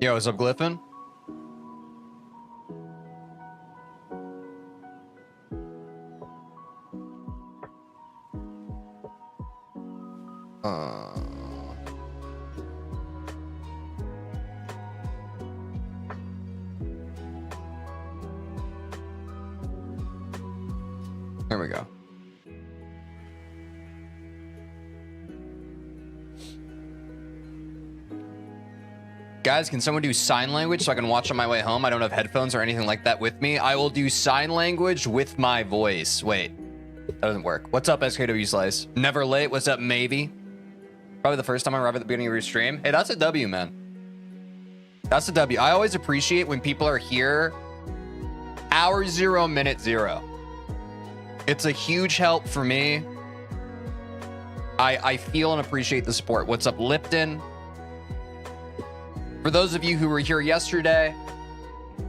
Yo, what's up, Glyphon? There we go. Guys, can someone do sign language so I can watch on my way home? I don't have headphones or anything like that with me. I will do sign language with my voice. Wait, that doesn't work. What's up, SKW Slice? Never late. What's up, Maybe? Probably the first time I arrive at the beginning of your stream. Hey, that's a W, man. That's a W. I always appreciate when people are here hour 0, minute 0. It's a huge help for me. I feel and appreciate the support. What's up, Lipton? For those of you who were here yesterday,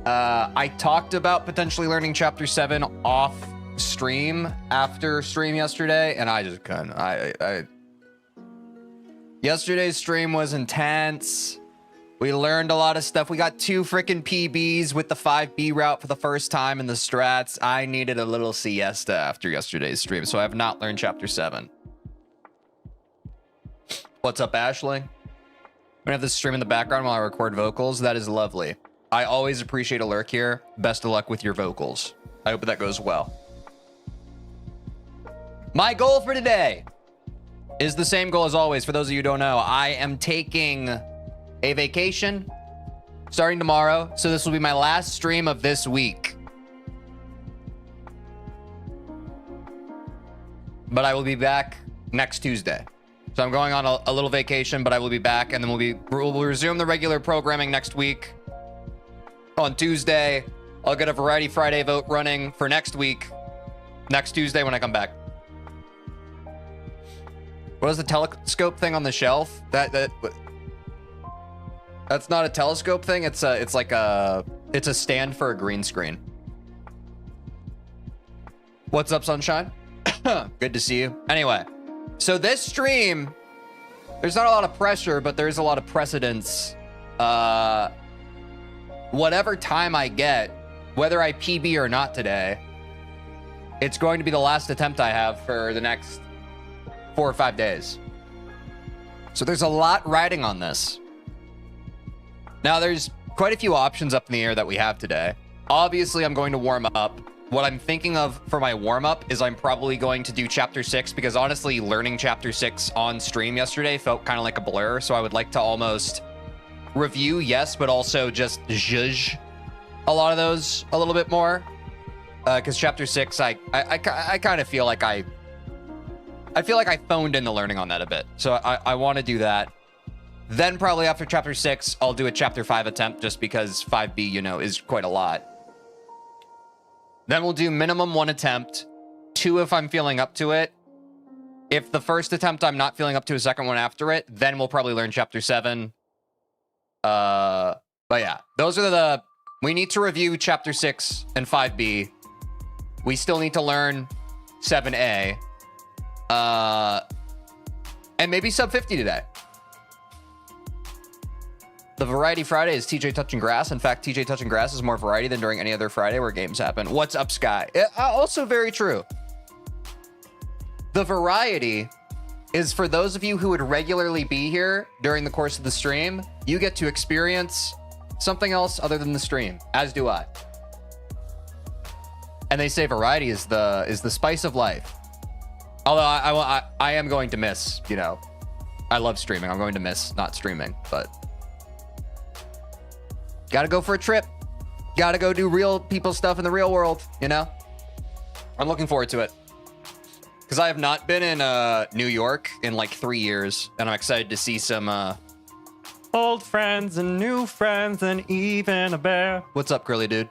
I talked about potentially learning chapter 7 off stream after stream yesterday, and I just couldn't. Yesterday's stream was intense. We learned a lot of stuff. We got 2 freaking PBs with the 5B route for the first time in the strats. I needed a little siesta after yesterday's stream, so I have not learned chapter 7. What's up, Ashling? I'm gonna have this stream in the background while I record vocals. That is lovely. I always appreciate a lurk here. Best of luck with your vocals. I hope that goes well. My goal for today is the same goal as always. For those of you who don't know, I am taking a vacation starting tomorrow. So this will be my last stream of this week. But I will be back next Tuesday. So I'm going on a little vacation, but I will be back, and then we'll resume the regular programming next week. On Tuesday, I'll get a Variety Friday vote running for next week, next Tuesday when I come back. What is the telescope thing on the shelf? That's not a telescope thing. It's a stand for a green screen. What's up, Sunshine? Good to see you. Anyway. So this stream, there's not a lot of pressure, but there's a lot of precedence. Whatever time I get, whether I PB or not today, it's going to be the last attempt I have for the next 4 or 5 days. So there's a lot riding on this. Now, there's quite a few options up in the air that we have today. Obviously, I'm going to warm up. What I'm thinking of for my warm-up is I'm probably going to do chapter 6, because honestly, learning chapter 6 on stream yesterday felt kind of like a blur. So I would like to almost review, yes, but also just zhuzh a lot of those a little bit more. Because chapter 6, I kind of feel like I phoned in the learning on that a bit. So I want to do that. Then probably after chapter 6, I'll do a chapter 5 attempt, just because 5B, you know, is quite a lot. Then we'll do minimum 1 attempt, 2 if I'm feeling up to it. If the first attempt I'm not feeling up to, a second one after it, then we'll probably learn chapter 7. But yeah, those are we need to review chapter 6 and 5B. We still need to learn 7A. And maybe sub 50 today. The Variety Friday is TJ touching grass. In fact, TJ touching grass is more variety than during any other Friday where games happen. What's up, Sky? Also very true. The variety is for those of you who would regularly be here during the course of the stream. You get to experience something else other than the stream, as do I. And they say variety is the spice of life. Although I am going to miss, you know, I love streaming. I'm going to miss not streaming, but gotta go for a trip. Gotta go do real people stuff in the real world, you know? I'm looking forward to it. Because I have not been in New York in like 3 years, and I'm excited to see some old friends and new friends and even a bear. What's up, Curly Dude?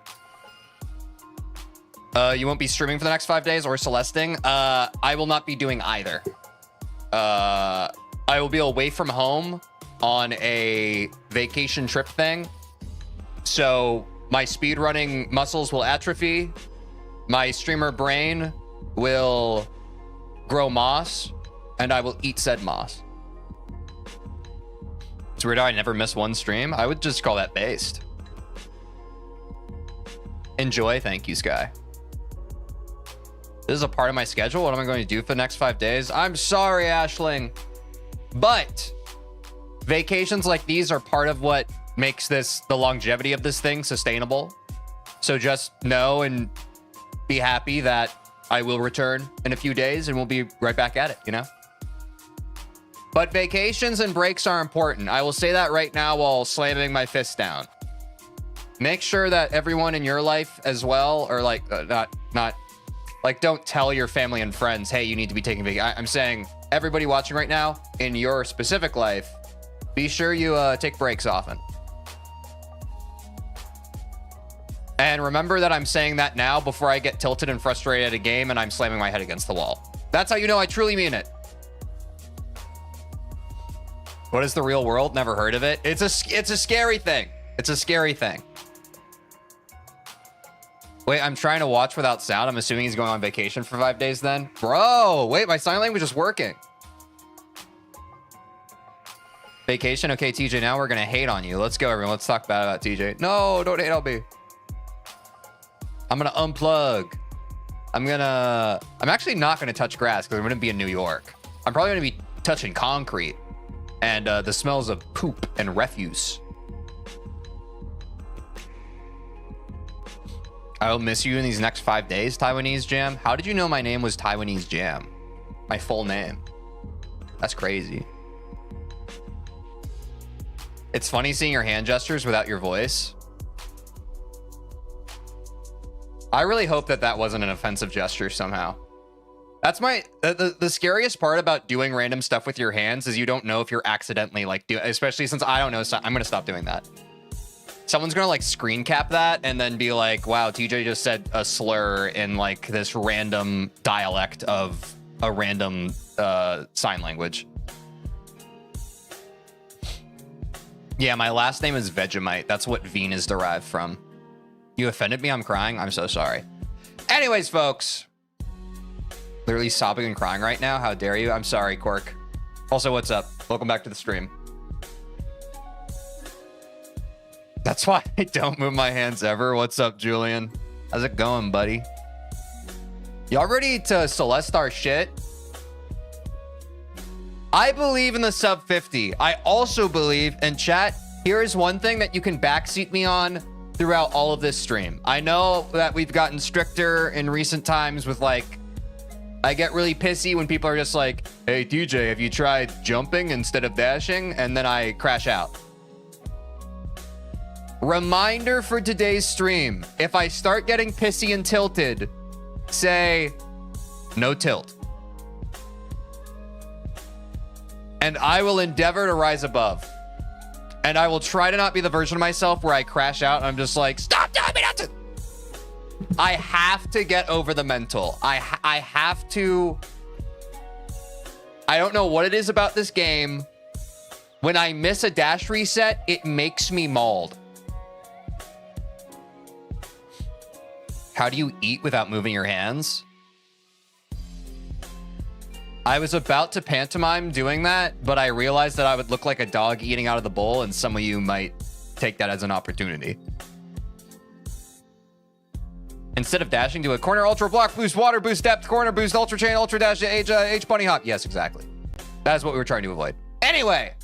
You won't be streaming for the next 5 days or Celesting? I will not be doing either. I will be away from home on a vacation trip thing. So my speedrunning muscles will atrophy. My streamer brain will grow moss, and I will eat said moss. It's weird how I never miss one stream. I would just call that based. Enjoy. Thank you, Sky. This is a part of my schedule. What am I going to do for the next 5 days? I'm sorry, Ashling. But vacations like these are part of what makes the longevity of this thing sustainable. So just know and be happy that I will return in a few days and we'll be right back at it, you know? But vacations and breaks are important. I will say that right now while slamming my fist down. Make sure that everyone in your life as well, or like, not like, don't tell your family and friends, hey, you need to be taking vacation. I'm saying everybody watching right now in your specific life, be sure you take breaks often. And remember that I'm saying that now before I get tilted and frustrated at a game and I'm slamming my head against the wall. That's how you know I truly mean it. What is the real world? Never heard of it. It's a scary thing. It's a scary thing. Wait, I'm trying to watch without sound. I'm assuming he's going on vacation for 5 days then. Bro, wait, my sign language is working. Vacation? Okay, TJ, now we're going to hate on you. Let's go, everyone. Let's talk bad about TJ. No, don't hate on me. I'm going to unplug. I'm actually not going to touch grass because I'm going to be in New York. I'm probably going to be touching concrete and the smells of poop and refuse. I'll miss you in these next 5 days, Taiwanese Jam. How did you know my name was Taiwanese Jam? My full name. That's crazy. It's funny seeing your hand gestures without your voice. I really hope that that wasn't an offensive gesture somehow. That's the scariest part about doing random stuff with your hands is you don't know if you're accidentally like especially since I don't know. So I'm going to stop doing that. Someone's going to like screen cap that and then be like, wow, TJ just said a slur in like this random dialect of a random sign language. Yeah, my last name is Vegemite. That's what Veen is derived from. You offended me? I'm crying. I'm so sorry. Anyways, folks. Literally sobbing and crying right now. How dare you? I'm sorry, Cork. Also, what's up? Welcome back to the stream. That's why I don't move my hands ever. What's up, Julian? How's it going, buddy? Y'all ready to Celeste our shit? I believe in the sub 50. I also believe in chat. Here is one thing that you can backseat me on throughout all of this stream. I know that we've gotten stricter in recent times with like, I get really pissy when people are just like, hey, TJ, have you tried jumping instead of dashing? And then I crash out. Reminder for today's stream. If I start getting pissy and tilted, say no tilt. And I will endeavor to rise above. And I will try to not be the version of myself where I crash out and I'm just like, stop telling me not to. I have to get over the mental. I have to. I don't know what it is about this game. When I miss a dash reset, it makes me mauled. How do you eat without moving your hands? I was about to pantomime doing that, but I realized that I would look like a dog eating out of the bowl, and some of you might take that as an opportunity. Instead of dashing, do a corner ultra block, boost water, boost depth, corner boost, ultra chain, ultra dash, H bunny hop. Yes, exactly. That is what we were trying to avoid. Anyway,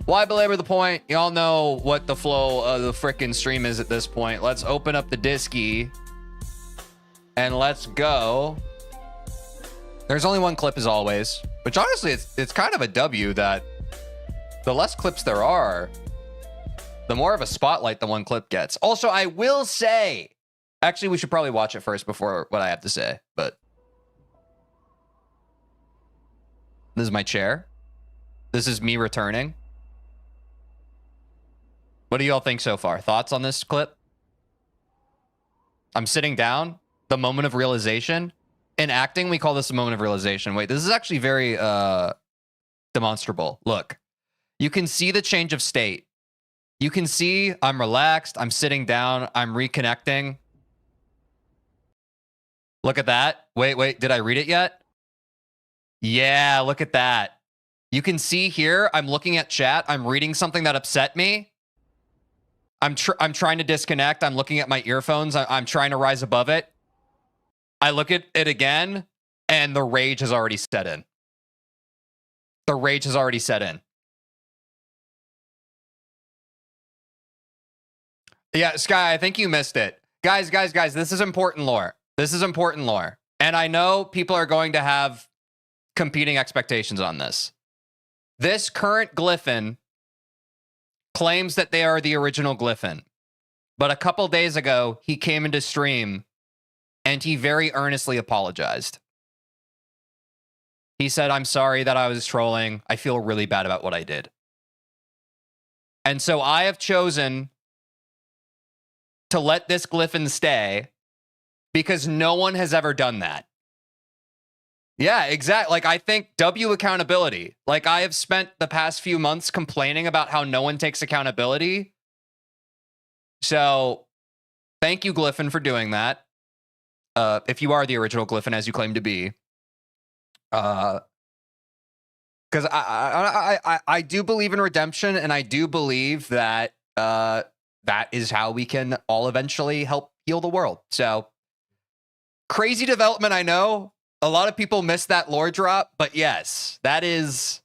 why belabor the point? Y'all know what the flow of the frickin' stream is at this point. Let's open up the disky and let's go. There's only one clip as always, which honestly, it's kind of a W that the less clips there are, the more of a spotlight the one clip gets. Also, I will say, actually, we should probably watch it first before what I have to say, but this is my chair. This is me returning. What do you all think so far? Thoughts on this clip? I'm sitting down. The moment of realization. In acting, we call this a moment of realization. Wait, this is actually very demonstrable. Look, you can see the change of state. You can see I'm relaxed. I'm sitting down. I'm reconnecting. Look at that. Wait, did I read it yet? Yeah, look at that. You can see here, I'm looking at chat. I'm reading something that upset me. I'm trying to disconnect. I'm looking at my earphones. I'm trying to rise above it. I look at it again, and the rage has already set in. The rage has already set in. Yeah, Sky, I think you missed it. Guys, this is important lore. This is important lore. And I know people are going to have competing expectations on this. This current Glyphon claims that they are the original Glyphon. But a couple days ago, he came into stream and he very earnestly apologized. He said, I'm sorry that I was trolling. I feel really bad about what I did. And so I have chosen to let this Glyphon stay because no one has ever done that. Yeah, exactly. Like, I think W accountability. Like, I have spent the past few months complaining about how no one takes accountability. So, thank you, Glyphon, for doing that. If you are the original Glyphon, as you claim to be. Because I do believe in redemption, and I do believe that that is how we can all eventually help heal the world. So, crazy development, I know. A lot of people missed that lore drop, but yes, that is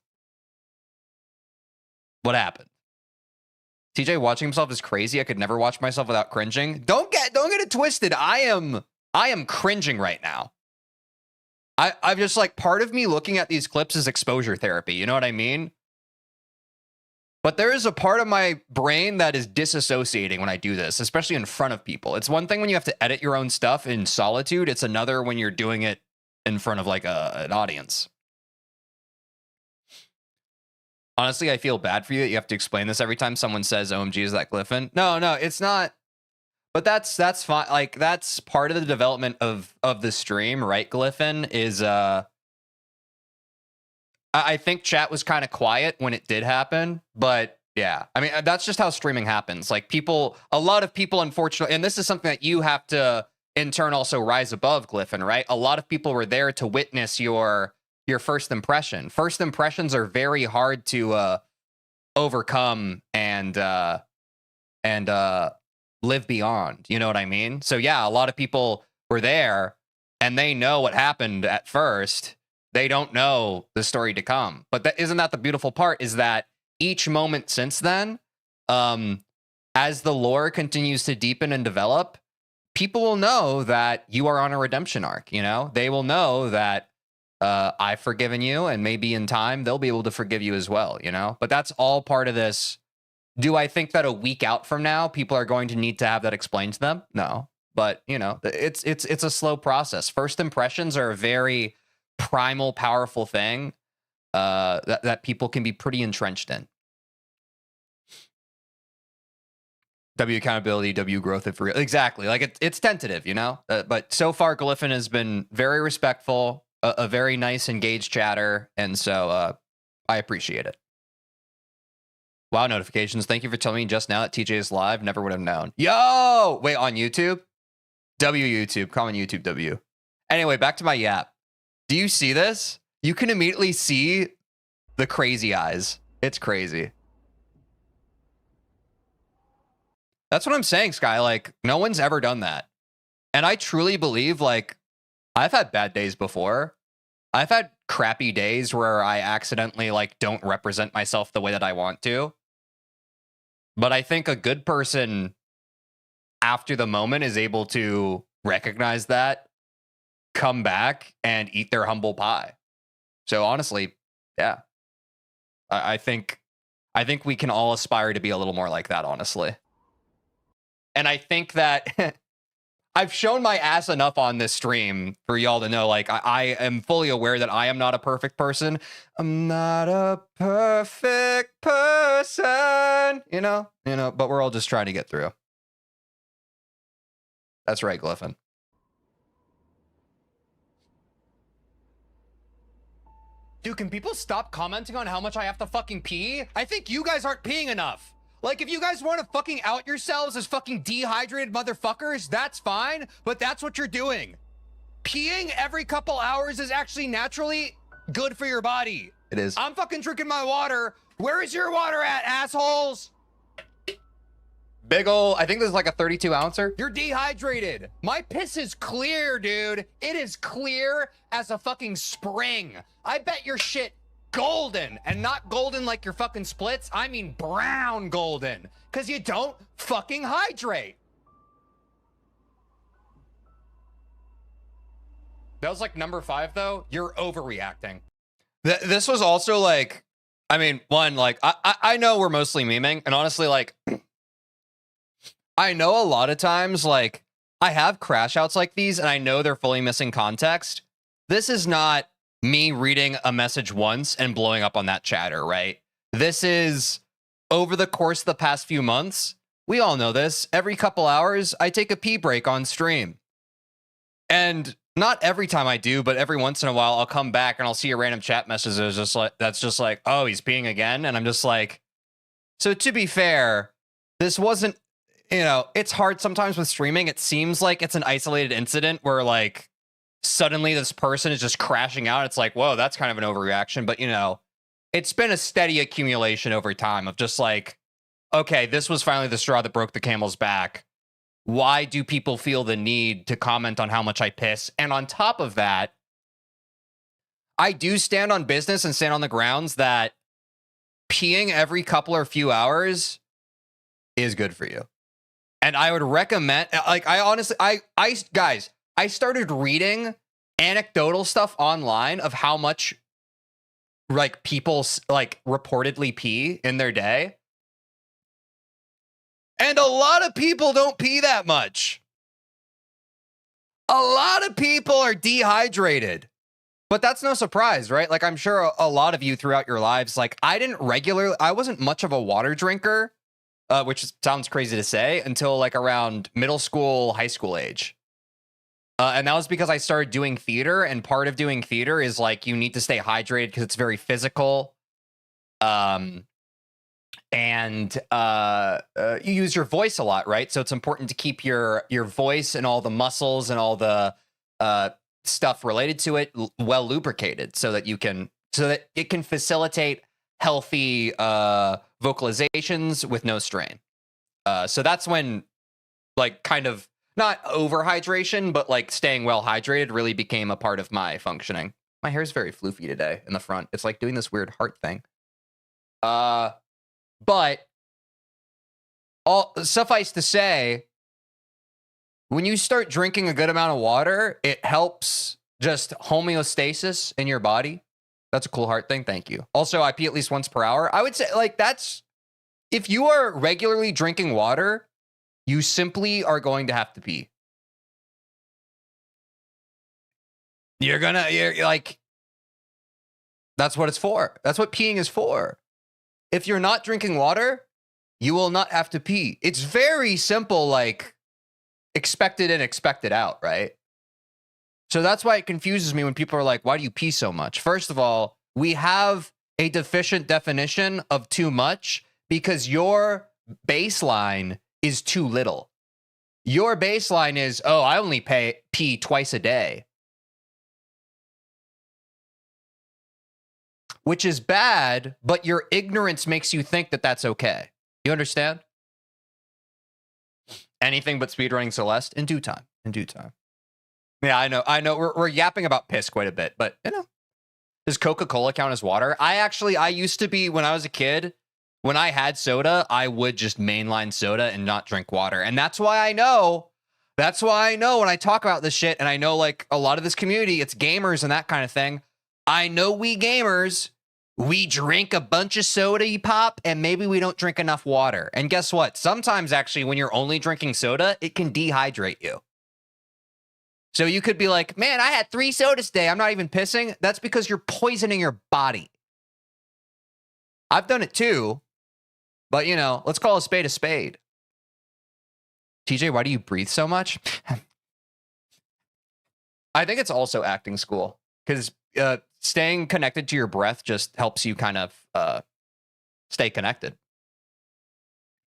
what happened. TJ watching himself is crazy. I could never watch myself without cringing. Don't get it twisted. I am cringing right now. I'm just like, part of me looking at these clips is exposure therapy. You know what I mean? But there is a part of my brain that is disassociating when I do this, especially in front of people. It's one thing when you have to edit your own stuff in solitude. It's another when you're doing it in front of like an audience. Honestly, I feel bad for you that you have to explain this every time someone says OMG is that Glyphon. No, it's not. But that's fine. Like, that's part of the development of the stream, right? Glyphon is I think chat was kind of quiet when it did happen, but yeah, I mean, that's just how streaming happens. Like, a lot of people, unfortunately, and this is something that you have to in turn also rise above, Glyphon, right? A lot of people were there to witness your first impression. First impressions are very hard to overcome and live beyond. You know what I mean? So yeah, a lot of people were there and they know what happened at first. They don't know the story to come. But isn't that the beautiful part, is that each moment since then, as the lore continues to deepen and develop, people will know that you are on a redemption arc. You know, they will know that I've forgiven you, and maybe in time they'll be able to forgive you as well, you know? But that's all part of this. Do I think that a week out from now, people are going to need to have that explained to them? No. But, you know, it's a slow process. First impressions are a very primal, powerful thing that people can be pretty entrenched in. W accountability, W growth, if real. Exactly. Like, it's tentative, you know? But so far, Glyphon has been very respectful, a very nice, engaged chatter, and so I appreciate it. Wow, notifications. Thank you for telling me just now that TJ is live. Never would have known. Yo! Wait, on YouTube? W YouTube. Common YouTube W. Anyway, back to my yap. Do you see this? You can immediately see the crazy eyes. It's crazy. That's what I'm saying, Sky. Like, no one's ever done that. And I truly believe, like, I've had bad days before. I've had crappy days where I accidentally, like, don't represent myself the way that I want to. But I think a good person, after the moment, is able to recognize that, come back, and eat their humble pie. So honestly, yeah. I think we can all aspire to be a little more like that, honestly. And I think that I've shown my ass enough on this stream for y'all to know, like, I am fully aware that I am not a perfect person. I'm not a perfect person, you know, but we're all just trying to get through. That's right, Glyphon. Dude, can people stop commenting on how much I have to fucking pee? I think you guys aren't peeing enough. Like, if you guys want to fucking out yourselves as fucking dehydrated motherfuckers, that's fine, but that's what you're doing. Peeing every couple hours is actually naturally good for your body. It is. I'm fucking drinking my water. Where is your water at, assholes? Big ol', I think this is like a 32 ouncer. You're dehydrated. My piss is clear, dude. It is clear as a fucking spring. I bet your shit golden, and not golden like your fucking splits. I mean brown golden, because you don't fucking hydrate. That was like number 5 though. You're overreacting. This was also like, I mean, one, like, I know we're mostly memeing, and honestly, like, I know a lot of times, like, I have crash outs like these, and I know they're fully missing context. This is not me reading a message once and blowing up on that chatter, right? This is over the course of the past few months. We all know this. Every couple hours, I take a pee break on stream. And not every time I do, but every once in a while, I'll come back and I'll see a random chat message that's just like, oh, he's peeing again. And I'm just like, so to be fair, this wasn't, you know, it's hard sometimes with streaming. It seems like it's an isolated incident where like suddenly this person is just crashing out. It's like, whoa, that's kind of an overreaction. But, you know, it's been a steady accumulation over time of just like, okay, this was finally the straw that broke the camel's back. Why do people feel the need to comment on how much I piss? And on top of that, I do stand on business and stand on the grounds that peeing every couple or few hours is good for you. And I would recommend, like, I honestly, guys, I started reading anecdotal stuff online of how much, like, people, like, reportedly pee in their day. And a lot of people don't pee that much. A lot of people are dehydrated. But that's no surprise, right? Like, I'm sure a lot of you throughout your lives, like, I wasn't much of a water drinker. Which sounds crazy to say, until like around middle school, high school age. And that was because I started doing theater, and part of doing theater is like you need to stay hydrated because it's very physical. And you use your voice a lot, right? So it's important to keep your voice and all the muscles and all the stuff related to it well lubricated so that it can facilitate healthy vocalizations with no strain. So that's when, like, kind of not overhydration, but like staying well hydrated really became a part of my functioning. My hair's very floofy today in the front. It's like doing this weird heart thing. But suffice to say, when you start drinking a good amount of water, it helps just homeostasis in your body. That's a cool heart thing. Thank you. Also, I pee at least once per hour. I would say, like, that's, if you are regularly drinking water, you simply are going to have to pee. You're like, that's what it's for. That's what peeing is for. If you're not drinking water, you will not have to pee. It's very simple, like, expected in, expected out, right? So that's why it confuses me when people are like, why do you pee so much? First of all, we have a deficient definition of too much because your baseline is too little. Your baseline is, oh, I only pee twice a day. Which is bad, but your ignorance makes you think that that's okay. You understand? Anything but speedrunning Celeste in due time. In due time. Yeah, I know. We're yapping about piss quite a bit, but, you know, does Coca-Cola count as water? I used to be, when I was a kid, when I had soda, I would just mainline soda and not drink water. And that's why I know when I talk about this shit, and I know, like, a lot of this community, it's gamers and that kind of thing. I know we gamers, we drink a bunch of soda pop, and maybe we don't drink enough water. And guess what? Sometimes, actually, when you're only drinking soda, it can dehydrate you. So you could be like, man, I had 3 sodas today. I'm not even pissing. That's because you're poisoning your body. I've done it too. But, you know, let's call a spade a spade. TJ, why do you breathe so much? I think it's also acting school. Because staying connected to your breath just helps you kind of stay connected.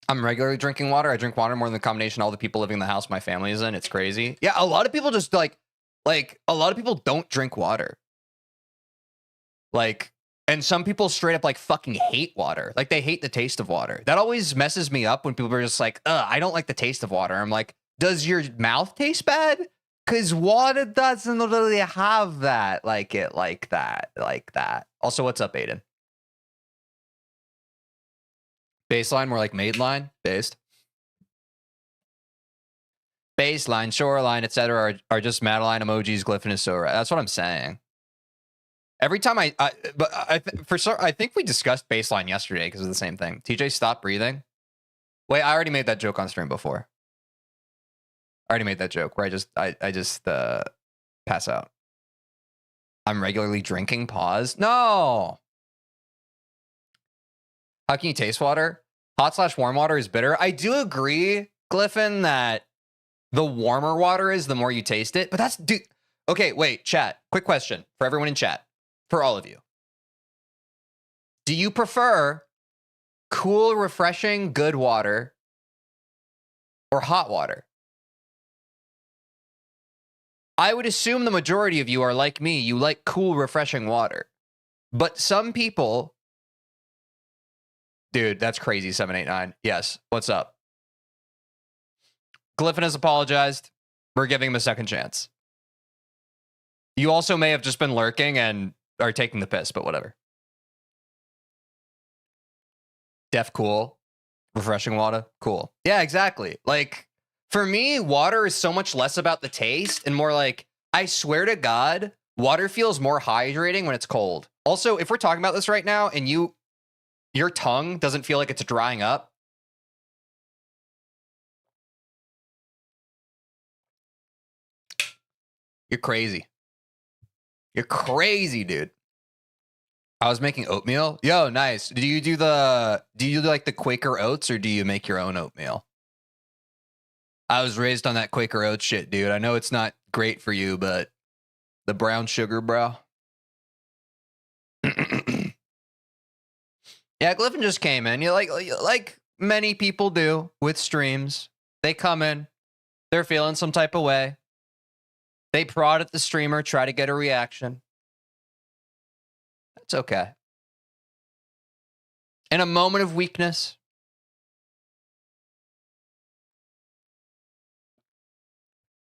I'm regularly drinking water. I drink water more than the combination of all the people living in the house my family is in. It's crazy. Yeah, a lot of people just like a lot of people don't drink water. Like, And some people straight up like fucking hate water. Like they hate the taste of water. That always messes me up when people are just like, I don't like the taste of water. I'm like, does your mouth taste bad? Because water doesn't really have that like that. Also, what's up, Aiden? Baseline, more like mainline, based. Baseline, shoreline, etc. are just Madeline emojis. Glyphon is so right. That's what I'm saying. Every time I think we discussed baseline yesterday because of the same thing. TJ, stop breathing. Wait, I already made that joke on stream before. I already made that joke where I just pass out. I'm regularly drinking. Pause. No. How can you taste water? Hot/warm water is bitter. I do agree, Glyphon, that the warmer water is, the more you taste it. But that's dude. Okay, wait, chat. Quick question for everyone in chat. For all of you. Do you prefer cool, refreshing, good water or hot water? I would assume the majority of you are like me. You like cool, refreshing water. But some people... Dude, that's crazy, 789. Yes, what's up? Glyphon has apologized. We're giving him a second chance. You also may have just been lurking and are taking the piss, but whatever. Def cool. Refreshing water. Cool. Yeah, exactly. Like, for me, water is so much less about the taste and more like, I swear to God, water feels more hydrating when it's cold. Also, if we're talking about this right now and your tongue doesn't feel like it's drying up, you're crazy. You're crazy, dude. I was making oatmeal. Yo, nice. Do you do like the Quaker Oats or do you make your own oatmeal? I was raised on that Quaker Oats shit, dude. I know it's not great for you, but the brown sugar, bro. Yeah, Glyphon just came in. You like many people do with streams. They come in, they're feeling some type of way. They prod at the streamer, try to get a reaction. That's okay. In a moment of weakness.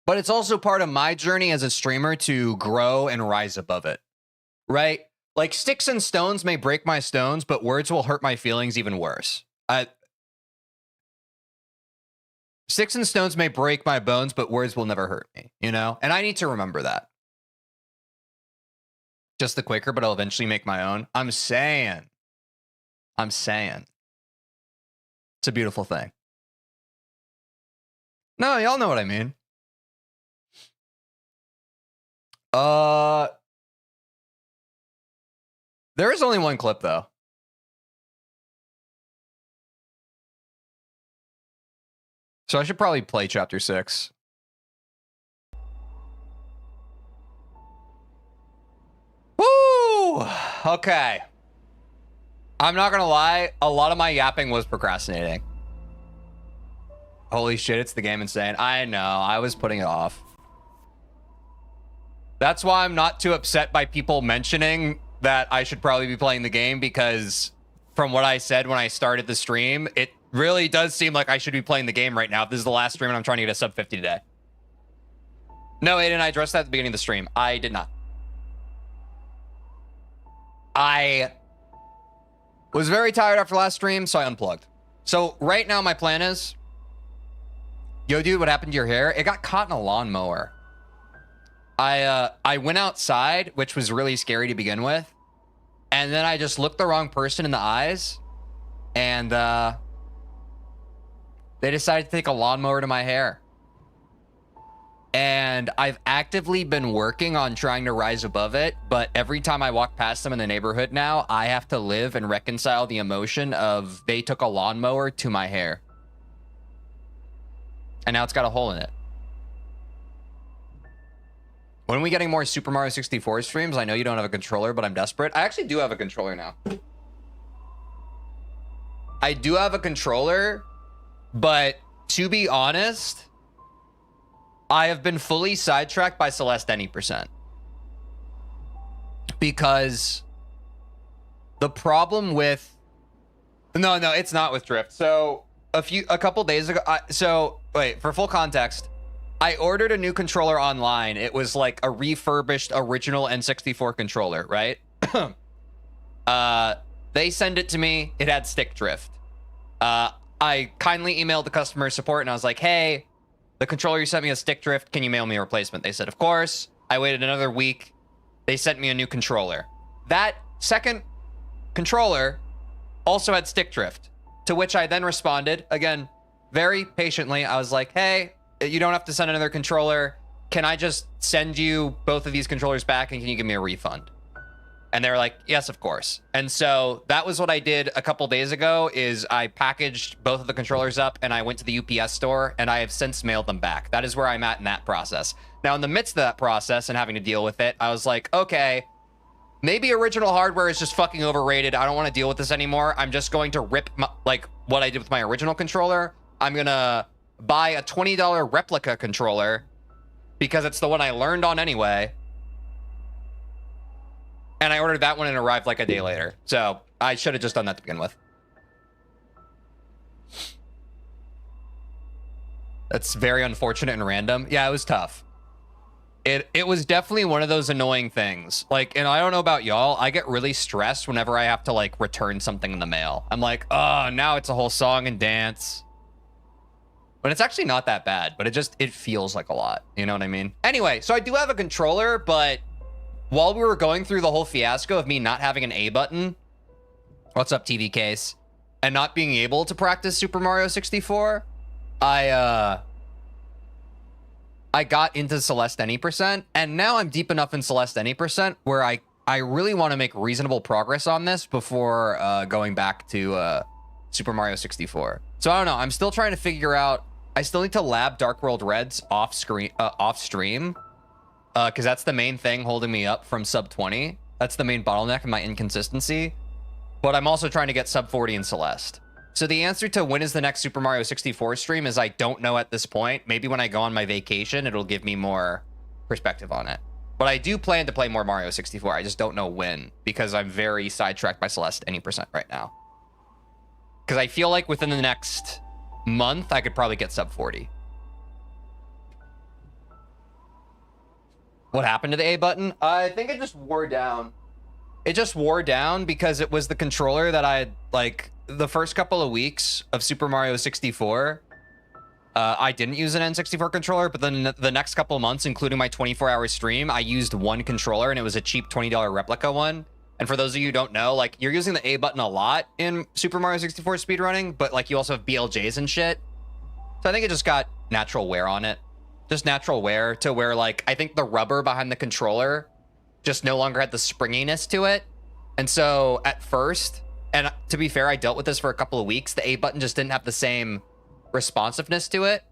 But it's also part of my journey as a streamer to grow and rise above it. Right? Like, sticks and stones may break my stones, but words will hurt my feelings even worse. Sticks and stones may break my bones, but words will never hurt me, you know? And I need to remember that. Just the Quaker, but I'll eventually make my own. I'm saying. It's a beautiful thing. No, y'all know what I mean. There is only one clip, though. So I should probably play chapter 6. Woo! Okay. I'm not gonna lie, a lot of my yapping was procrastinating. Holy shit, it's the game insane. I know, I was putting it off. That's why I'm not too upset by people mentioning that I should probably be playing the game, because from what I said when I started the stream, it really does seem like I should be playing the game right now. If this is the last stream and I'm trying to get a sub 50 today. No, Aiden, I addressed that at the beginning of the stream. I did not. I was very tired after last stream, so I unplugged. So right now my plan is, yo, dude, what happened to your hair? It got caught in a lawnmower. I went outside, which was really scary to begin with. And then I just looked the wrong person in the eyes. And they decided to take a lawnmower to my hair. And I've actively been working on trying to rise above it. But every time I walk past them in the neighborhood now, I have to live and reconcile the emotion of they took a lawnmower to my hair. And now it's got a hole in it. When are we getting more Super Mario 64 streams? I know you don't have a controller, but I'm desperate. I actually do have a controller now. I do have a controller, but to be honest, I have been fully sidetracked by Celeste any %. Because The problem with... No, it's not with drift. So a couple days ago, wait, for full context, I ordered a new controller online. It was like a refurbished original N64 controller, right? They send it to me. It had stick drift. I kindly emailed the customer support and I was like, hey, the controller you sent me has stick drift. Can you mail me a replacement? They said, of course. I waited another week. They sent me a new controller. That second controller also had stick drift, to which I then responded, again, very patiently. I was like, hey, you don't have to send another controller. Can I just send you both of these controllers back and can you give me a refund? And they were like, yes, of course. And so that was what I did a couple days ago is I packaged both of the controllers up and I went to the UPS store and I have since mailed them back. That is where I'm at in that process. Now, in the midst of that process and having to deal with it, I was like, okay, maybe original hardware is just fucking overrated. I don't want to deal with this anymore. I'm just going to rip like what I did with my original controller. I'm going to buy a $20 replica controller because it's the one I learned on anyway. And I ordered that one and it arrived like a day later. So I should have just done that to begin with. That's very unfortunate and random. Yeah, it was tough. It was definitely one of those annoying things. Like, and I don't know about y'all, I get really stressed whenever I have to like return something in the mail. I'm like, oh, now it's a whole song and dance. But it's actually not that bad, but it feels like a lot. You know what I mean? Anyway, so I do have a controller, but while we were going through the whole fiasco of me not having an A button, what's up, TV case, and not being able to practice Super Mario 64, I got into Celeste any percent, and now I'm deep enough in Celeste any percent where I really want to make reasonable progress on this before going back to Super Mario 64. So I don't know. I'm still trying to figure out. I still need to lab Dark World Reds off stream, because that's the main thing holding me up from sub 20. That's the main bottleneck in my inconsistency. But I'm also trying to get sub 40 in Celeste. So the answer to when is the next Super Mario 64 stream is I don't know at this point. Maybe when I go on my vacation, it'll give me more perspective on it. But I do plan to play more Mario 64. I just don't know when, because I'm very sidetracked by Celeste any percent right now. Because I feel like within the next month, I could probably get sub 40. What happened to the A button? I think it just wore down. It just wore down because it was the controller that I had, like, the first couple of weeks of Super Mario 64, I didn't use an N64 controller, but then the next couple of months, including my 24-hour stream, I used one controller, and it was a cheap $20 replica one. And for those of you who don't know, like, you're using the A button a lot in Super Mario 64 speedrunning, but, like, you also have BLJs and shit. So I think it just got natural wear on it. Just natural wear to where, like, I think the rubber behind the controller just no longer had the springiness to it. And so at first, and to be fair, I dealt with this for a couple of weeks, the A button just didn't have the same responsiveness to it.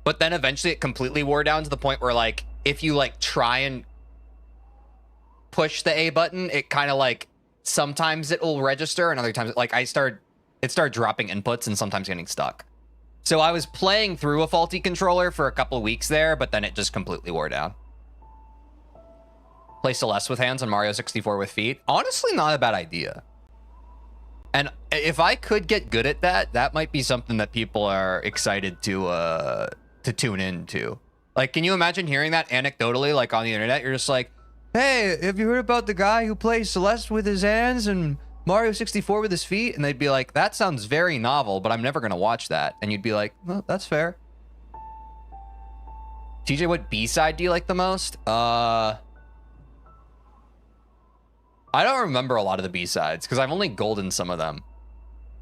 But then eventually it completely wore down to the point where, like, if you, like, try and push the A button, it kind of, like, sometimes it will register and other times, like, it started dropping inputs and sometimes getting stuck. So I was playing through a faulty controller for a couple of weeks there, but then it just completely wore down. Play Celeste with hands and Mario 64 with feet. Honestly, not a bad idea. And if I could get good at that, that might be something that people are excited to tune into. Like, can you imagine hearing that anecdotally, like on the internet? You're just like, hey, have you heard about the guy who plays Celeste with his hands and Mario 64 with his feet? And they'd be like, that sounds very novel, but I'm never going to watch that. And you'd be like, well, that's fair. TJ, what B-side do you like the most? I don't remember a lot of the B-sides because I've only golden some of them.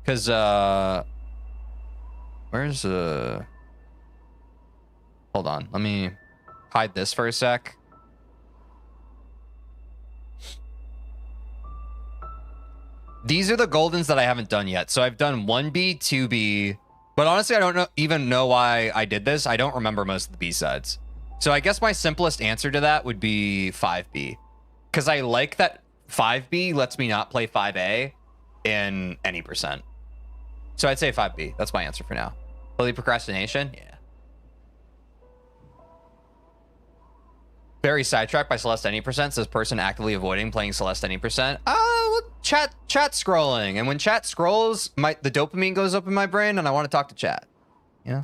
Because, where's, hold on. Let me hide this for a sec. These are the goldens that I haven't done yet. So I've done 1B, 2B, but honestly, I don't even know why I did this. I don't remember most of the B-sides. So I guess my simplest answer to that would be 5B. Because I like that 5B lets me not play 5A in any percent. So I'd say 5B. That's my answer for now. Holy procrastination? Yeah. Very sidetracked by Celeste any percent. Says person actively avoiding playing Celeste any percent. Chat scrolling, and when chat scrolls, the dopamine goes up in my brain, and I want to talk to chat. Yeah.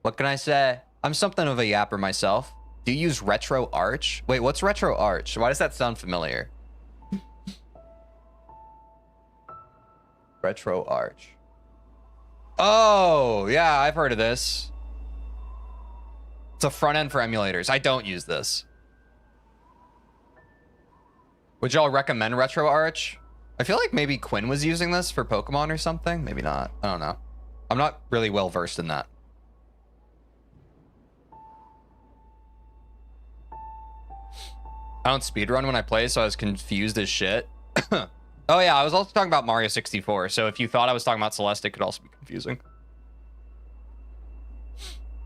What can I say? I'm something of a yapper myself. Do you use Retro Arch? Wait, what's Retro Arch? Why does that sound familiar? Retro Arch. Oh, yeah, I've heard of this. It's a front end for emulators. I don't use this. Would y'all recommend Retro Arch? I feel like maybe Quinn was using this for Pokemon or something. Maybe not. I don't know. I'm not really well versed in that. I don't speedrun when I play, so I was confused as shit. Oh yeah, I was also talking about Mario 64. So if you thought I was talking about Celeste, it could also be confusing.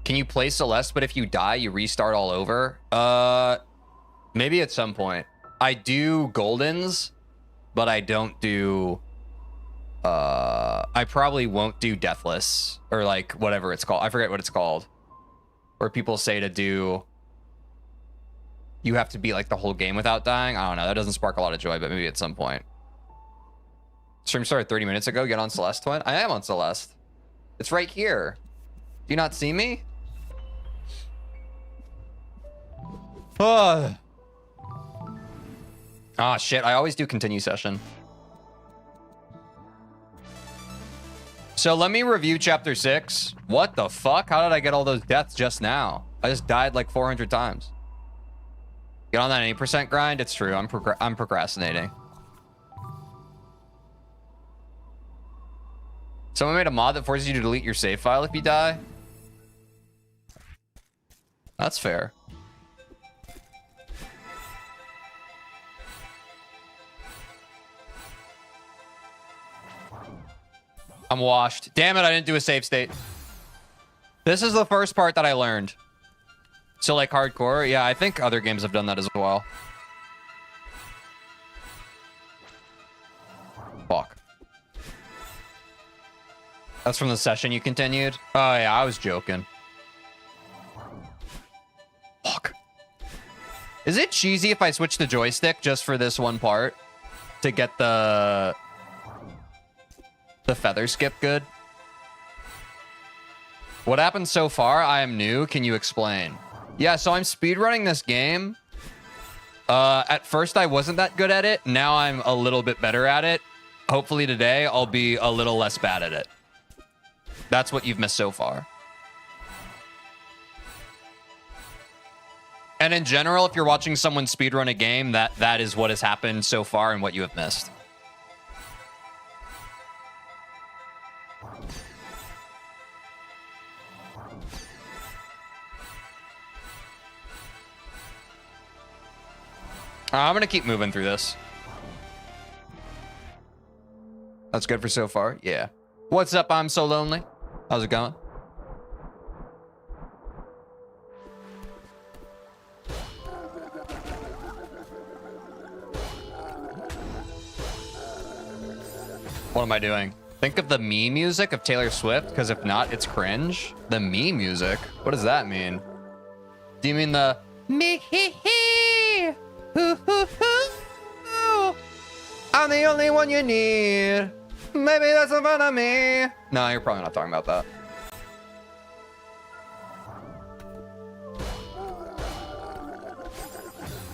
Can you play Celeste, but if you die, you restart all over? Maybe at some point. I do Goldens, but I don't do... I probably won't do Deathless, or like whatever it's called. I forget what it's called. Where people say to do... You have to beat like the whole game without dying. I don't know. That doesn't spark a lot of joy, but maybe at some point. Stream started 30 minutes ago. Get on Celeste, Twin. I am on Celeste. It's right here. Do you not see me? Oh, shit. I always do continue session. So let me review chapter 6. What the fuck? How did I get all those deaths just now? I just died like 400 times. Get on that 8% grind. It's true. I'm procrastinating. Someone made a mod that forces you to delete your save file if you die. That's fair. I'm washed. Damn it, I didn't do a save state. This is the first part that I learned. So like hardcore, yeah, I think other games have done that as well. Fuck. That's from the session you continued? Oh yeah, I was joking. Fuck. Is it cheesy if I switch the joystick just for this one part? To get the feather skip good? What happened so far? I am new. Can you explain? Yeah, so I'm speedrunning this game. At first, I wasn't that good at it. Now I'm a little bit better at it. Hopefully today, I'll be a little less bad at it. That's what you've missed so far. And in general, if you're watching someone speedrun a game, that is what has happened so far and what you have missed. I'm gonna keep moving through this. That's good for so far. Yeah. What's up? I'm so lonely. How's it going? What am I doing? Think of the me music of Taylor Swift, because if not, it's cringe. The me music? What does that mean? Do you mean the me hee hee? Hoo hoo hoo? I'm the only one you need. Maybe that's in front of me. No, you're probably not talking about that.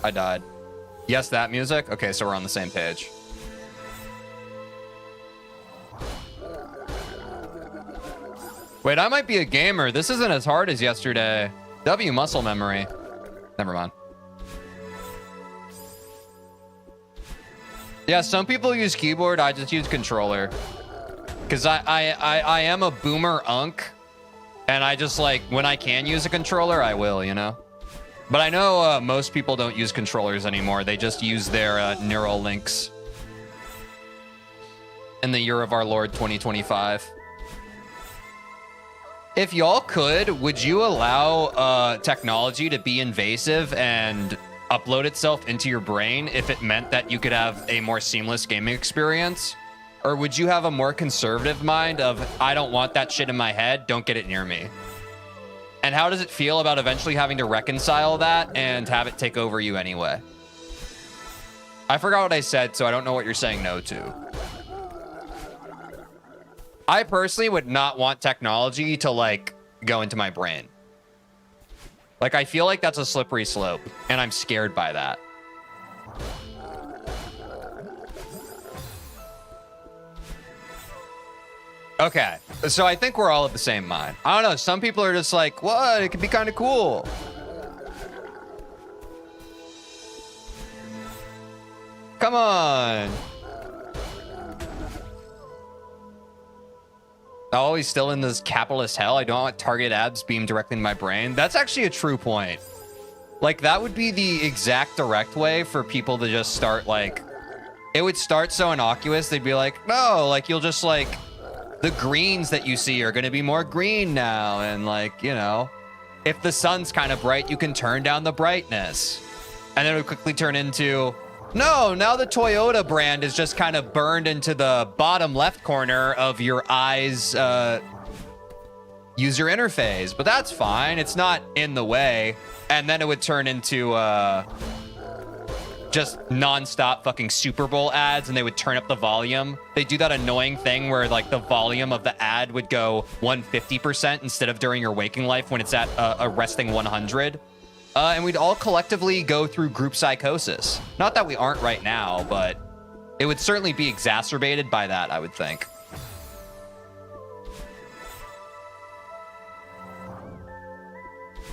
I died. Yes, that music? Okay, so we're on the same page. Wait, I might be a gamer. This isn't as hard as yesterday. W muscle memory. Never mind. Yeah, some people use keyboard. I just use controller. Because I am a boomer unk. And I just like, when I can use a controller, I will, you know? But I know most people don't use controllers anymore. They just use their neural links. In the year of our Lord 2025. If y'all could, would you allow technology to be invasive and upload itself into your brain if it meant that you could have a more seamless gaming experience? Or would you have a more conservative mind of, I don't want that shit in my head, don't get it near me? And how does it feel about eventually having to reconcile that and have it take over you anyway? I forgot what I said, so I don't know what you're saying no to. I personally would not want technology to, like, go into my brain. Like, I feel like that's a slippery slope, and I'm scared by that. Okay, so I think we're all of the same mind. I don't know, some people are just like, what? It could be kind of cool. Come on. Oh, he's still in this capitalist hell. I don't want targeted abs beamed directly in my brain. That's actually a true point. Like, that would be the exact direct way for people to just start, like... It would start so innocuous, they'd be like, no, like, you'll just, like... The greens that you see are going to be more green now. And, like, you know... If the sun's kind of bright, you can turn down the brightness. And then it would quickly turn into... No, now the Toyota brand is just kind of burned into the bottom left corner of your eye's user interface. But that's fine. It's not in the way. And then it would turn into just non-stop fucking Super Bowl ads, and they would turn up the volume. They do that annoying thing where, like, the volume of the ad would go 150% instead of during your waking life when it's at a resting 100. And we'd all collectively go through group psychosis. Not that we aren't right now, but it would certainly be exacerbated by that, I would think.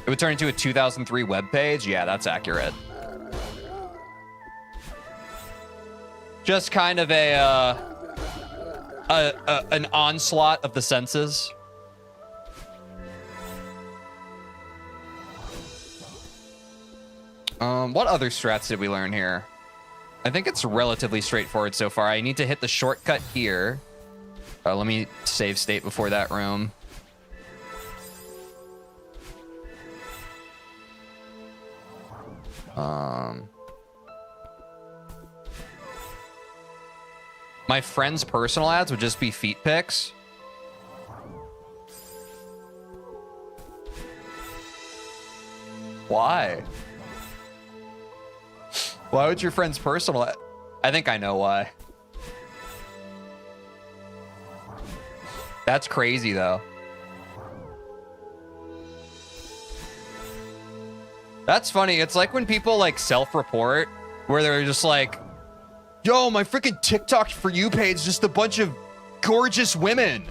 It would turn into a 2003 webpage? Yeah, that's accurate. Just kind of an onslaught of the senses. What other strats did we learn here? I think it's relatively straightforward so far. I need to hit the shortcut here. Let me save state before that room. My friend's personal ads would just be feet pics. Why? Why would your friend's personal... I think I know why. That's crazy, though. That's funny. It's like when people, like, self-report, where they're just like, yo, my freaking TikTok For You page is just a bunch of gorgeous women.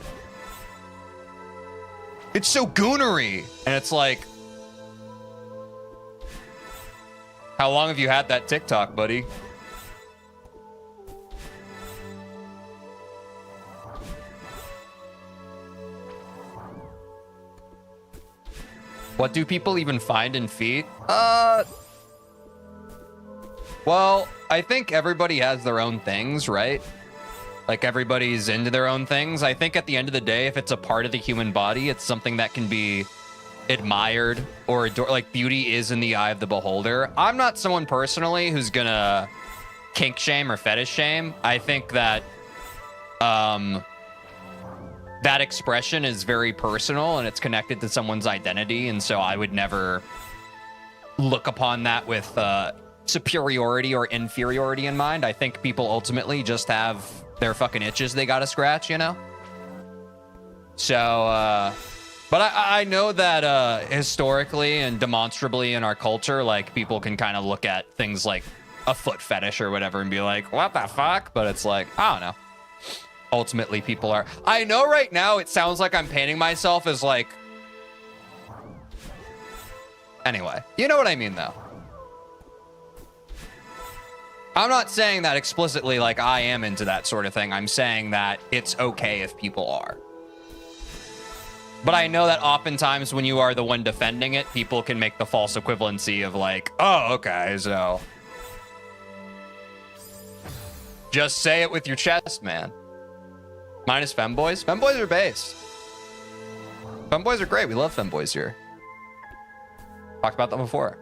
It's so goonery. And it's like... How long have you had that TikTok, buddy? What do people even find in feet? Well, I think everybody has their own things, right? Like, everybody's into their own things. I think at the end of the day, if it's a part of the human body, it's something that can be admired or adored. Like, beauty is in the eye of the beholder. I'm not someone personally who's gonna kink shame or fetish shame. I think that that expression is very personal and it's connected to someone's identity, and so I would never look upon that with superiority or inferiority in mind. I think people ultimately just have their fucking itches they gotta scratch, you know? So, but I know that historically and demonstrably in our culture, like, people can kind of look at things like a foot fetish or whatever and be like, what the fuck? But it's like, I don't know. Ultimately, people are... I know right now it sounds like I'm painting myself as, like... Anyway, you know what I mean, though. I'm not saying that explicitly like I am into that sort of thing. I'm saying that it's okay if people are. But I know that oftentimes when you are the one defending it, people can make the false equivalency of like, oh, okay, so... Just say it with your chest, man. Minus femboys? Femboys are based. Femboys are great. We love femboys here. Talked about them before.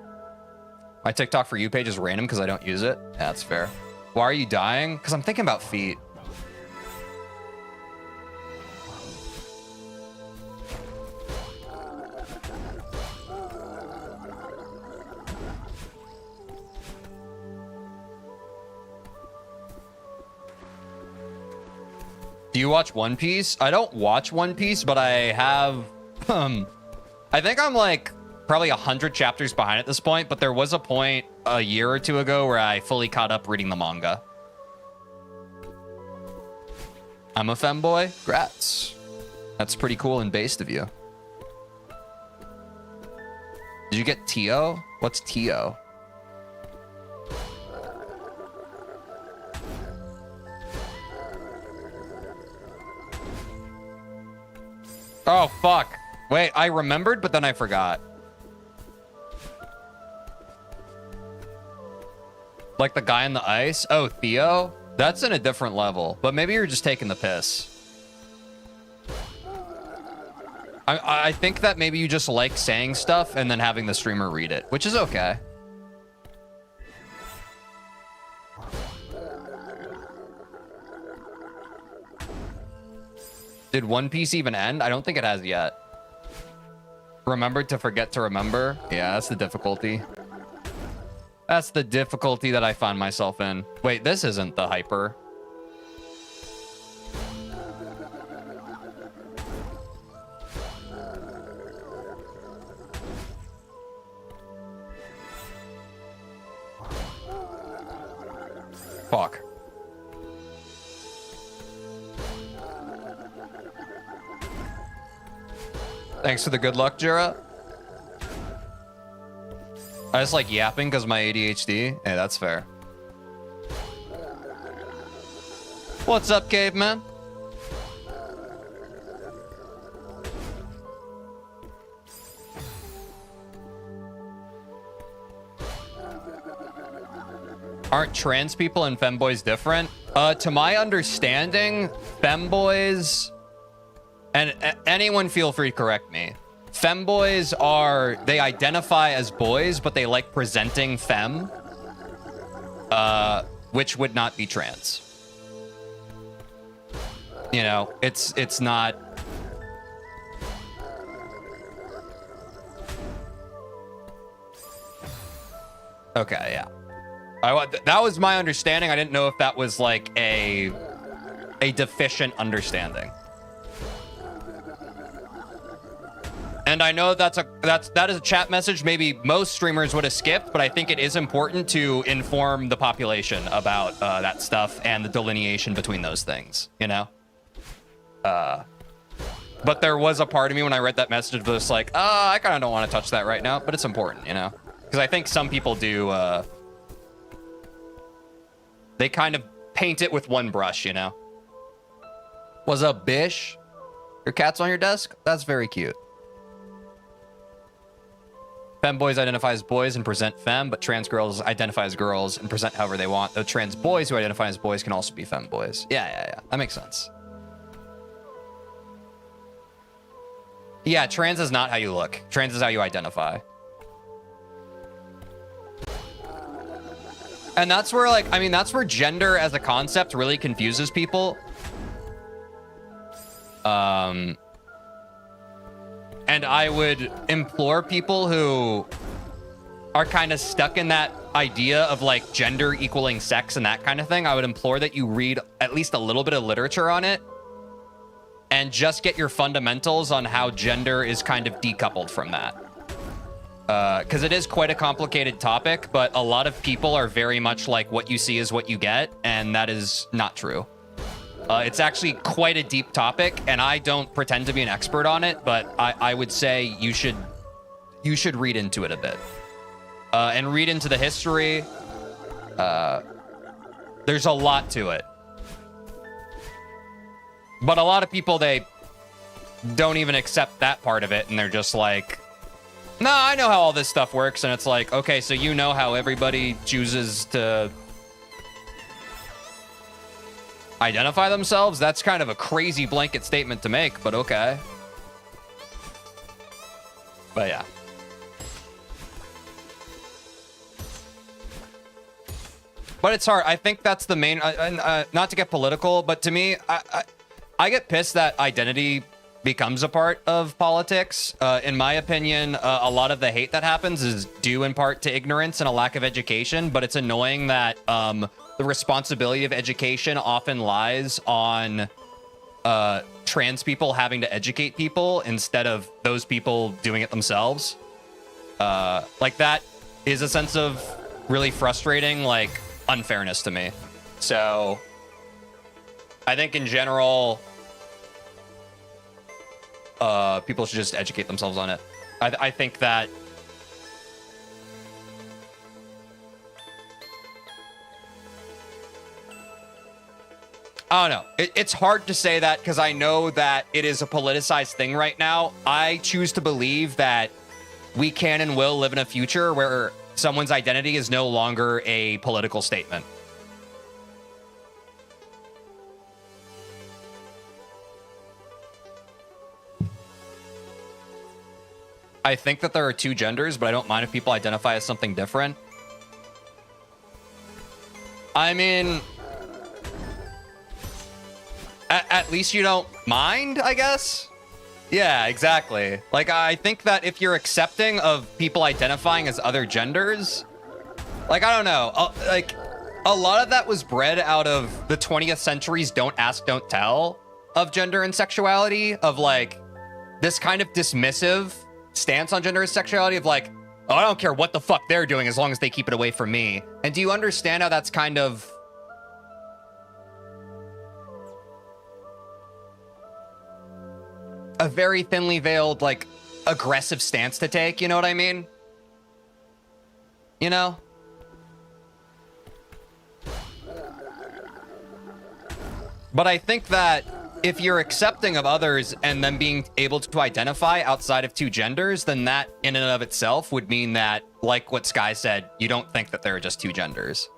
My TikTok For You page is random because I don't use it. Yeah, that's fair. Why are you dying? Because I'm thinking about feet. Do you watch One Piece? I don't watch One Piece, but I have, I think I'm like probably 100 chapters behind at this point, but there was a point a year or two ago where I fully caught up reading the manga. I'm a femboy? Grats. That's pretty cool and based of you. Did you get Tio? What's Tio? Oh, fuck. Wait, I remembered, but then I forgot. Like the guy in the ice? Oh, Theo? That's in a different level. But maybe you're just taking the piss. I think that maybe you just like saying stuff and then having the streamer read it, which is okay. Did One Piece even end? I don't think it has yet. Remembered to forget to remember? Yeah, that's the difficulty. That's the difficulty that I find myself in. Wait, this isn't the hyper. Fuck. Thanks for the good luck, Jira. I just like yapping because of my ADHD. Hey, that's fair. What's up, caveman? Aren't trans people and femboys different? To my understanding, femboys, and anyone feel free to correct me. Femboys are, they identify as boys, but they like presenting femme, which would not be trans. You know, it's not. Okay, yeah. That was my understanding. I didn't know if that was like a deficient understanding. And I know that is a chat message maybe most streamers would have skipped, but I think it is important to inform the population about that stuff and the delineation between those things, you know? But there was a part of me when I read that message that was like, I kind of don't want to touch that right now, but it's important, you know? Because I think some people do, they kind of paint it with one brush, you know? What's up, Bish? Your cat's on your desk? That's very cute. Femboys identify as boys and present femme, but trans girls identify as girls and present however they want. Though trans boys who identify as boys can also be femboys. Yeah. That makes sense. Yeah, trans is not how you look. Trans is how you identify. And that's where, like, I mean, that's where gender as a concept really confuses people. And I would implore people who are kind of stuck in that idea of like gender equaling sex and that kind of thing. I would implore that you read at least a little bit of literature on it and just get your fundamentals on how gender is kind of decoupled from that. Because it is quite a complicated topic, but a lot of people are very much like what you see is what you get, and that is not true. It's actually quite a deep topic, and I don't pretend to be an expert on it, but I would say you should read into it a bit. And read into the history. There's a lot to it. But a lot of people, they don't even accept that part of it, and they're just like, no, I know how all this stuff works, and it's like, okay, so you know how everybody chooses to identify themselves? That's kind of a crazy blanket statement to make, but okay. But yeah. But it's hard. I think that's the main, not to get political, but to me, I get pissed that identity becomes a part of politics. In my opinion, a lot of the hate that happens is due in part to ignorance and a lack of education, but it's annoying that the responsibility of education often lies on trans people having to educate people instead of those people doing it themselves. Like, that is a sense of really frustrating, like, unfairness to me. So I think in general, people should just educate themselves on it. I think that I don't know. It's hard to say that because I know that it is a politicized thing right now. I choose to believe that we can and will live in a future where someone's identity is no longer a political statement. I think that there are two genders, but I don't mind if people identify as something different. I mean, at least you don't mind, I guess? Yeah, exactly. Like, I think that if you're accepting of people identifying as other genders, like, I don't know. Like, a lot of that was bred out of the 20th century's don't ask, don't tell of gender and sexuality, of, like, this kind of dismissive stance on gender and sexuality of, like, oh, I don't care what the fuck they're doing as long as they keep it away from me. And do you understand how that's kind of a very thinly veiled, like, aggressive stance to take? You know what I mean? You know? But I think that if you're accepting of others and then being able to identify outside of two genders, then that in and of itself would mean that, like what Sky said, you don't think that there are just two genders.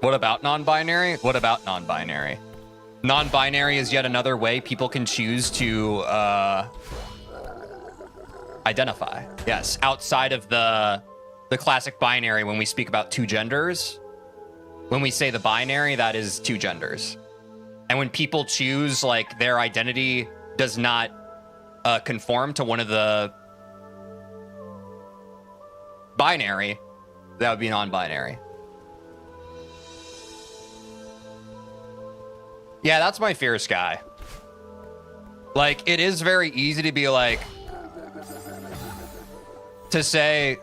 What about non-binary? What about non-binary? Non-binary is yet another way people can choose to identify. Yes, outside of the classic binary. When we speak about two genders, when we say the binary, that is two genders. And when people choose, like, their identity does not conform to one of the binary, that would be non-binary. Yeah, that's my fear, Sky. Like, it is very easy to be like, to say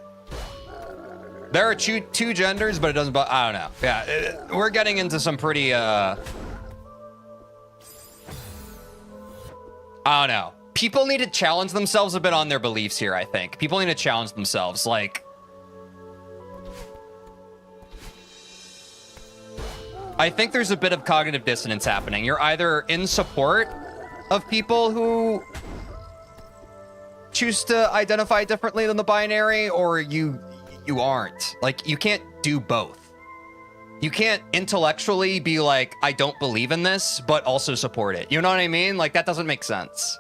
there are two genders, but it doesn't, I don't know. Yeah, we're getting into some pretty, I don't know. People need to challenge themselves a bit on their beliefs here, I think. People need to challenge themselves. Like, I think there's a bit of cognitive dissonance happening. You're either in support of people who choose to identify differently than the binary, or you aren't. Like, you can't do both. You can't intellectually be like, I don't believe in this, but also support it. You know what I mean? Like, that doesn't make sense.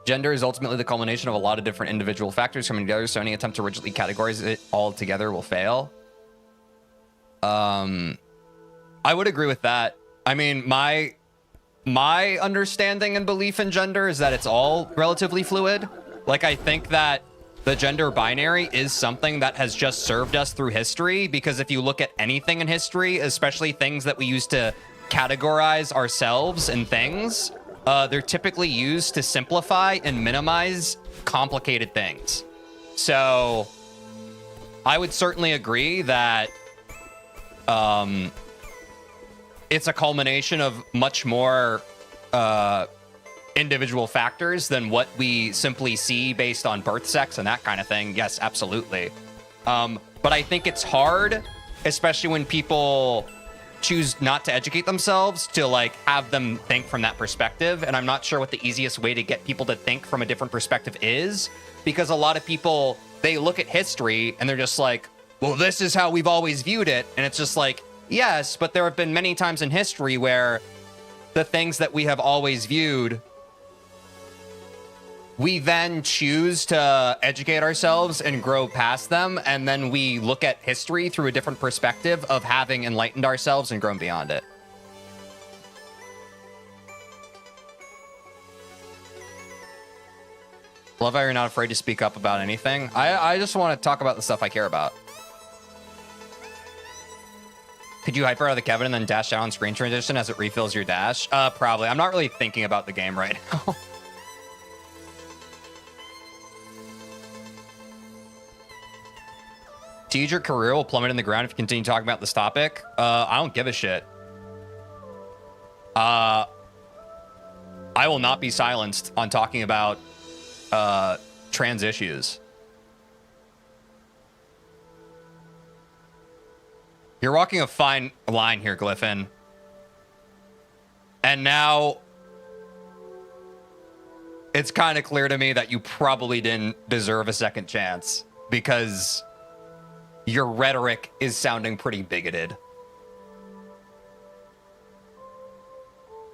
Gender is ultimately the culmination of a lot of different individual factors coming together, so any attempt to rigidly categorize it all together will fail. I would agree with that. I mean, my understanding and belief in gender is that it's all relatively fluid. Like, I think that the gender binary is something that has just served us through history, because if you look at anything in history, especially things that we use to categorize ourselves and things, they're typically used to simplify and minimize complicated things. So I would certainly agree that it's a culmination of much more individual factors than what we simply see based on birth sex and that kind of thing. Yes, absolutely. But I think it's hard, especially when people choose not to educate themselves, to, like, have them think from that perspective. And I'm not sure what the easiest way to get people to think from a different perspective is, because a lot of people, they look at history and they're just like, well, this is how we've always viewed it. And it's just like, yes, but there have been many times in history where the things that we have always viewed, we then choose to educate ourselves and grow past them. And then we look at history through a different perspective of having enlightened ourselves and grown beyond it. Love how you're not afraid to speak up about anything. I just want to talk about the stuff I care about. Could you hyper out of the Kevin and then dash out on screen transition as it refills your dash? Probably. I'm not really thinking about the game right now. Tej, your career will plummet in the ground if you continue talking about this topic. I don't give a shit. I will not be silenced on talking about trans issues. You're walking a fine line here, Glyphon. And now it's kind of clear to me that you probably didn't deserve a second chance because your rhetoric is sounding pretty bigoted.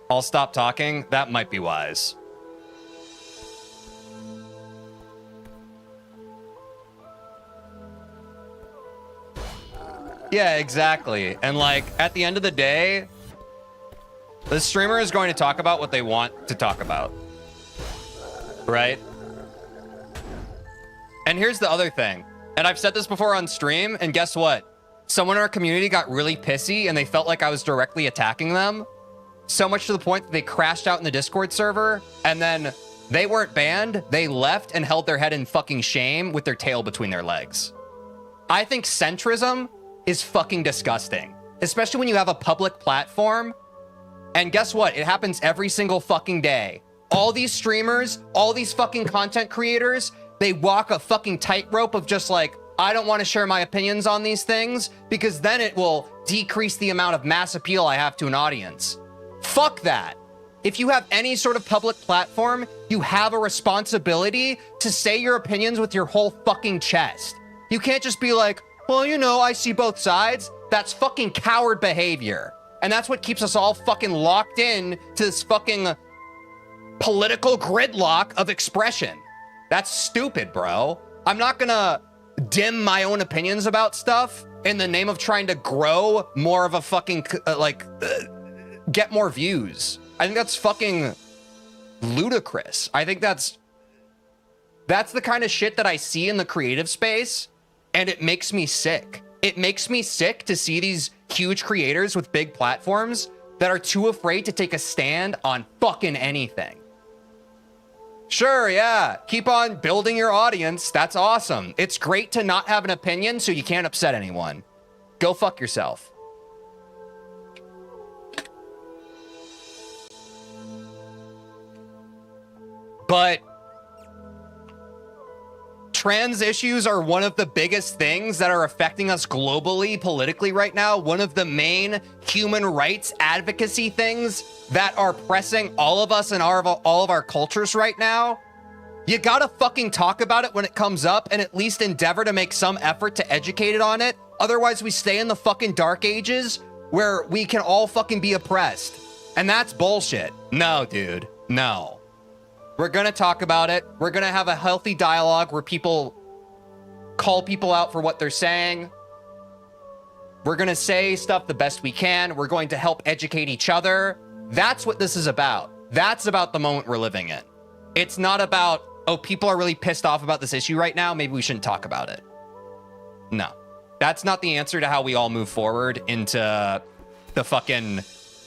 I'll stop talking. That might be wise. Yeah, exactly. And like at the end of the day, the streamer is going to talk about what they want to talk about. Right? And here's the other thing. And I've said this before on stream, and guess what? Someone in our community got really pissy and they felt like I was directly attacking them. So much to the point that they crashed out in the Discord server, and then they weren't banned. They left and held their head in fucking shame with their tail between their legs. I think centrism is fucking disgusting, especially when you have a public platform. And guess what? It happens every single fucking day. All these streamers, all these fucking content creators, they walk a fucking tightrope of just like, I don't want to share my opinions on these things because then it will decrease the amount of mass appeal I have to an audience. Fuck that. If you have any sort of public platform, you have a responsibility to say your opinions with your whole fucking chest. You can't just be like, well, you know, I see both sides. That's fucking coward behavior. And that's what keeps us all fucking locked in to this fucking political gridlock of expression. That's stupid, bro. I'm not gonna dim my own opinions about stuff in the name of trying to grow more of a fucking, get more views. I think that's fucking ludicrous. I think that's the kind of shit that I see in the creative space, and it makes me sick. It makes me sick to see these huge creators with big platforms that are too afraid to take a stand on fucking anything. Sure, yeah, keep on building your audience. That's awesome. It's great to not have an opinion so you can't upset anyone. Go fuck yourself. But trans issues are one of the biggest things that are affecting us globally, politically right now. One of the main human rights advocacy things that are pressing all of us and all of our cultures right now. You gotta fucking talk about it when it comes up and at least endeavor to make some effort to educate it on it. Otherwise, we stay in the fucking dark ages where we can all fucking be oppressed. And that's bullshit. No, dude. No. We're gonna talk about it. We're gonna have a healthy dialogue where people call people out for what they're saying. We're gonna say stuff the best we can. We're going to help educate each other. That's what this is about. That's about the moment we're living in. It's not about, oh, people are really pissed off about this issue right now. Maybe we shouldn't talk about it. No, that's not the answer to how we all move forward into the fucking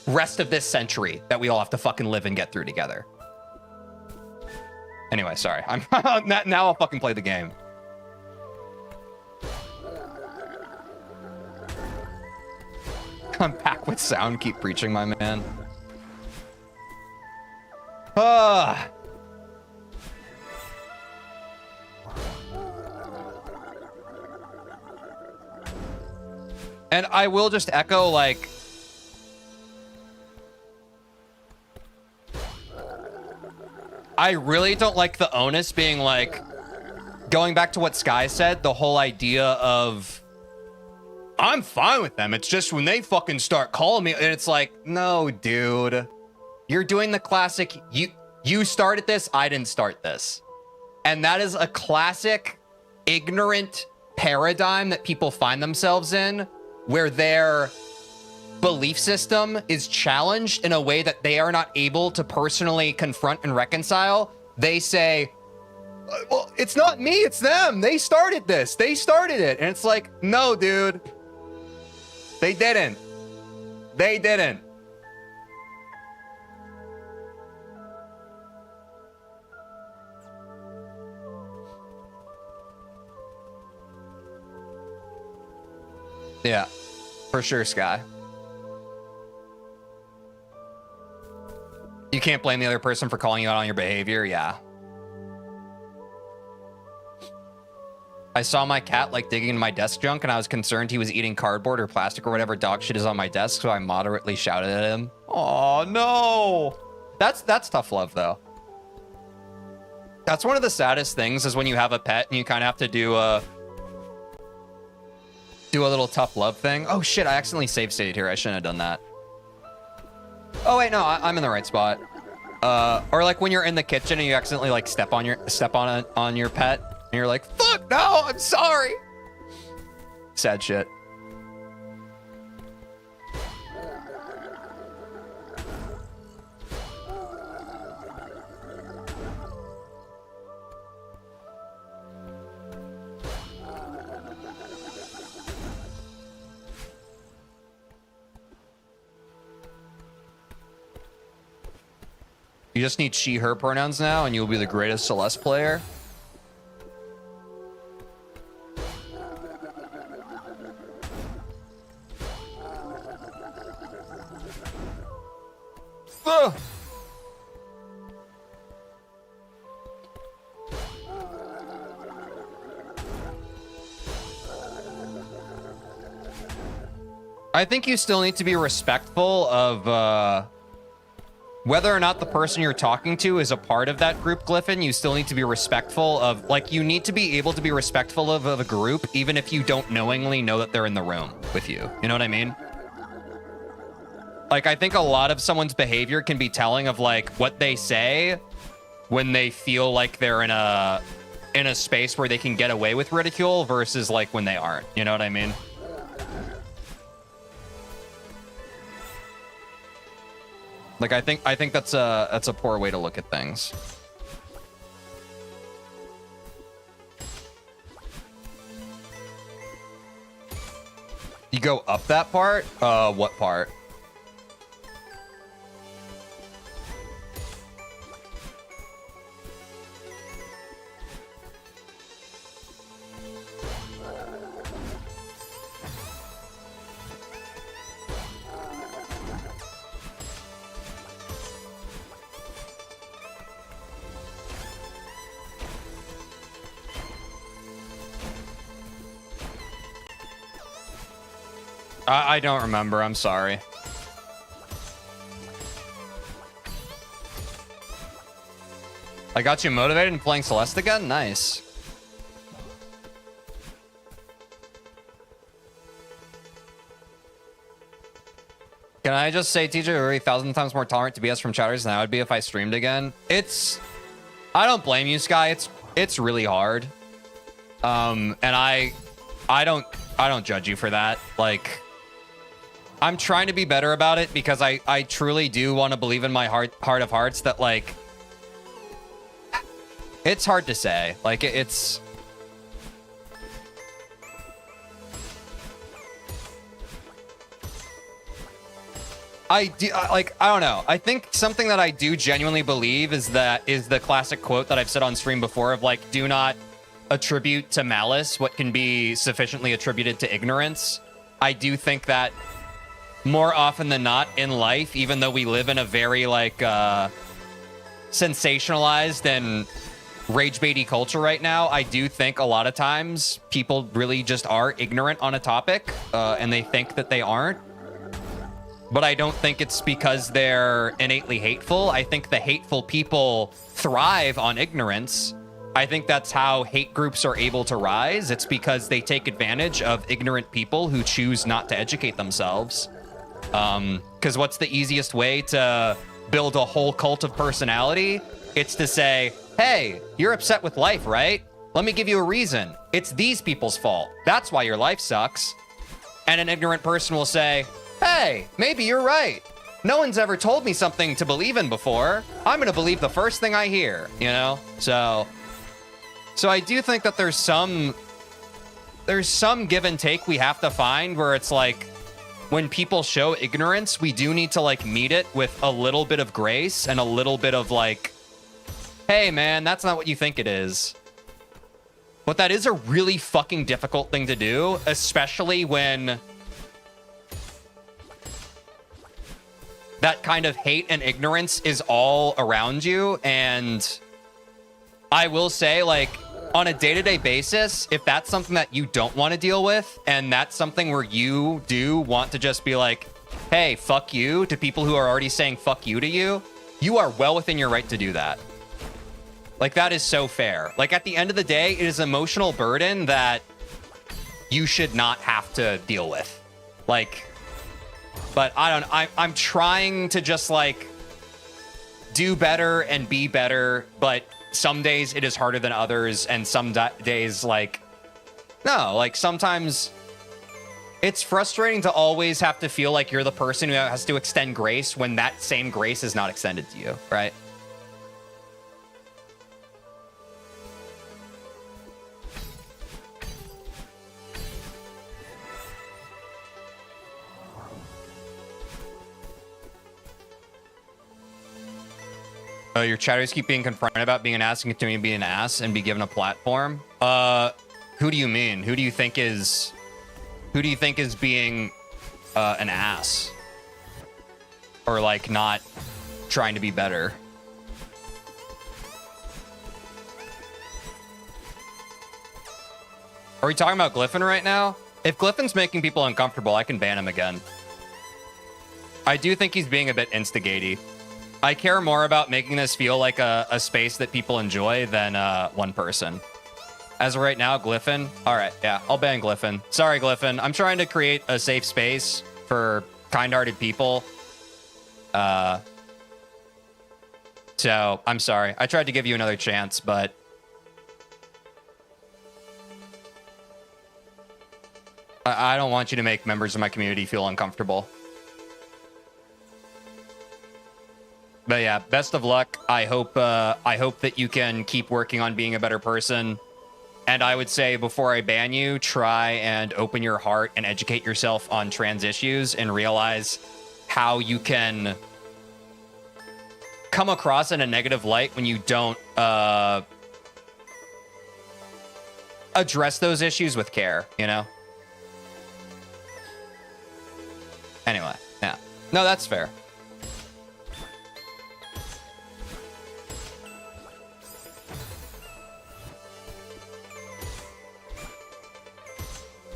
rest of this century that we all have to fucking live and get through together. Anyway, sorry. I'm now I'll fucking play the game. I'm back with sound. Keep preaching, my man. And I will just echo, like, I really don't like the onus being like, going back to what Sky said, the whole idea of, I'm fine with them. It's just when they fucking start calling me, and it's like, no, dude, you're doing the classic, you started this, I didn't start this. And that is a classic ignorant paradigm that people find themselves in, where their belief system is challenged in a way that they are not able to personally confront and reconcile. They say, well, it's not me, it's them. They started this. They started it. And it's like, no, dude. They didn't. They didn't. Yeah, for sure, Sky. You can't blame the other person for calling you out on your behavior. Yeah. I saw my cat like digging in my desk junk and I was concerned he was eating cardboard or plastic or whatever dog shit is on my desk, so I moderately shouted at him. Oh no. That's tough love though. That's one of the saddest things is when you have a pet and you kind of have to do a little tough love thing. Oh shit, I accidentally save stated here. I shouldn't have done that. Oh wait, no, I'm in the right spot. Or like when you're in the kitchen and you accidentally like step on your pet and you're like, fuck no, I'm sorry. Sad shit. You just need she, her pronouns now, and you'll be the greatest Celeste player. Ugh. I think you still need to be respectful of, whether or not the person you're talking to is a part of that group, Glyphon, you still need to be respectful of, like, you need to be able to be respectful of a group, even if you don't knowingly know that they're in the room with you. You know what I mean? Like, I think a lot of someone's behavior can be telling of, like, what they say when they feel like they're in a space where they can get away with ridicule versus, like, when they aren't. You know what I mean? Like, I think that's a poor way to look at things. You go up that part? What part? I don't remember. I'm sorry. I got you motivated and playing Celeste again? Nice. Can I just say, TJ, you're 1,000 times more tolerant to BS from chatters than I would be if I streamed again? I don't blame you, Sky. It's really hard. And I don't judge you for that. Like, I'm trying to be better about it because I truly do want to believe in my heart of hearts that, like, it's hard to say. Like, it's... I don't know. I think something that I do genuinely believe is the classic quote that I've said on stream before of, like, do not attribute to malice what can be sufficiently attributed to ignorance. I do think that more often than not in life, even though we live in a very, like, sensationalized and rage-baity culture right now, I do think a lot of times people really just are ignorant on a topic, and they think that they aren't. But I don't think it's because they're innately hateful. I think the hateful people thrive on ignorance. I think that's how hate groups are able to rise. It's because they take advantage of ignorant people who choose not to educate themselves. Because what's the easiest way to build a whole cult of personality? It's to say, hey, you're upset with life, right? Let me give you a reason. It's these people's fault. That's why your life sucks. And an ignorant person will say, hey, maybe you're right. No one's ever told me something to believe in before. I'm going to believe the first thing I hear, you know? So So I do think that there's some give and take we have to find where it's like when people show ignorance, we do need to like meet it with a little bit of grace and a little bit of like, hey man, that's not what you think it is. But that is a really fucking difficult thing to do, especially when that kind of hate and ignorance is all around you. And I will say, like, on a day-to-day basis, if that's something that you don't want to deal with, and that's something where you do want to just be like, hey, fuck you to people who are already saying fuck you to you, you are well within your right to do that. Like, that is so fair. Like, at the end of the day, it is an emotional burden that you should not have to deal with. Like, but I'm trying to just, like, do better and be better, but some days it is harder than others, and some days, like, no, like, sometimes it's frustrating to always have to feel like you're the person who has to extend grace when that same grace is not extended to you, right? Oh, your chatters keep being confronted about being an ass and continuing to be an ass and be given a platform. Who do you mean? Who do you think is being an ass? Or like not trying to be better? Are we talking about Glyphon right now? If Glyphon's making people uncomfortable, I can ban him again. I do think he's being a bit instigaty. I care more about making this feel like a space that people enjoy than one person. As of right now, Glyphon. All right, yeah, I'll ban Glyphon. Sorry, Glyphon. I'm trying to create a safe space for kind-hearted people. So, I'm sorry. I tried to give you another chance, but I don't want you to make members of my community feel uncomfortable. But yeah, best of luck. I hope that you can keep working on being a better person. And I would say before I ban you, try and open your heart and educate yourself on trans issues and realize how you can come across in a negative light when you don't address those issues with care, you know? Anyway, yeah. No, that's fair.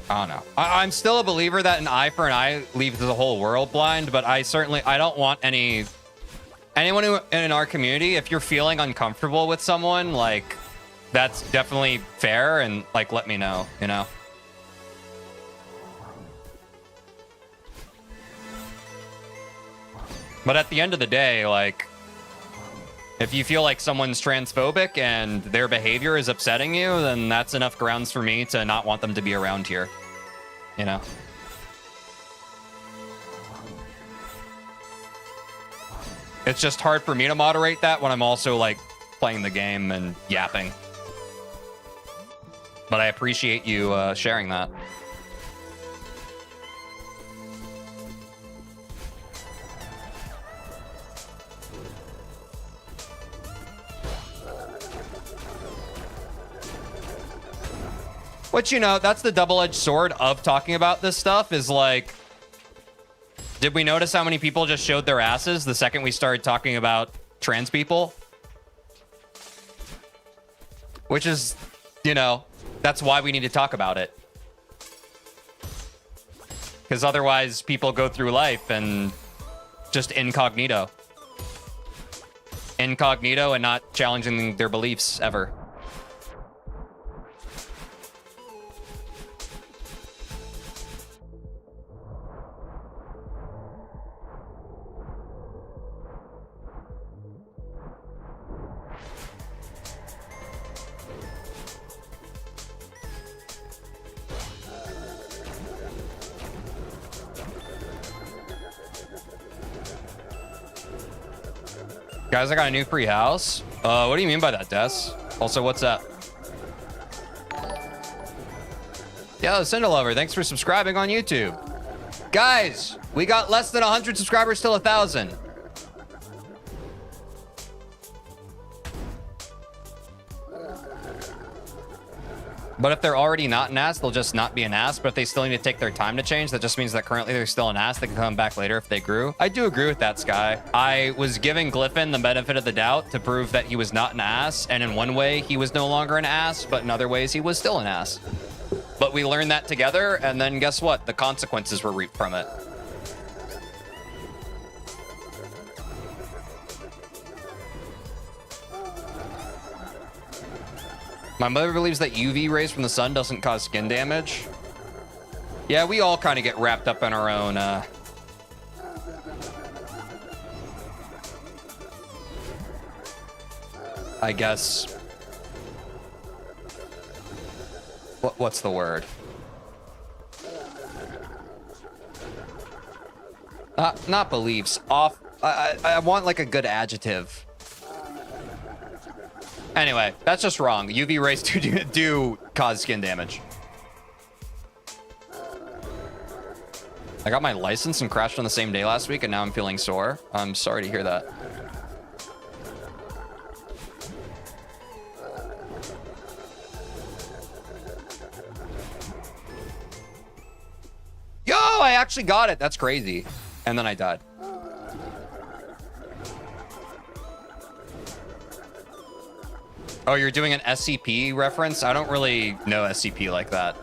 I don't know. I'm still a believer that an eye for an eye leaves the whole world blind, but I don't want anyone who in our community, if you're feeling uncomfortable with someone, like, that's definitely fair, and like, let me know, you know? But at the end of the day, like, if you feel like someone's transphobic and their behavior is upsetting you, then that's enough grounds for me to not want them to be around here. You know? It's just hard for me to moderate that when I'm also, like, playing the game and yapping. But I appreciate you sharing that. Which, you know, that's the double-edged sword of talking about this stuff is like, did we notice how many people just showed their asses the second we started talking about trans people? Which is, you know, that's why we need to talk about it. Because otherwise people go through life and just incognito. Incognito and not challenging their beliefs ever. Guys, I got a new free house. What do you mean by that, Des? Also, what's up? Yo, Cinderlover, thanks for subscribing on YouTube. Guys, we got less than 100 subscribers till 1,000. But if they're already not an ass, they'll just not be an ass. But if they still need to take their time to change, that just means that currently they're still an ass. They can come back later if they grew. I do agree with that, Sky. I was giving Glyphon the benefit of the doubt to prove that he was not an ass. And in one way, he was no longer an ass. But in other ways, he was still an ass. But we learned that together. And then guess what? The consequences were reaped from it. My mother believes that UV rays from the sun doesn't cause skin damage. Yeah, we all kind of get wrapped up in our own, I guess. What's the word? Not beliefs. Off. I want like a good adjective. Anyway, that's just wrong. UV rays do cause skin damage. I got my license and crashed on the same day last week, and now I'm feeling sore. I'm sorry to hear that. Yo, I actually got it. That's crazy. And then I died. Oh, you're doing an SCP reference? I don't really know SCP like that.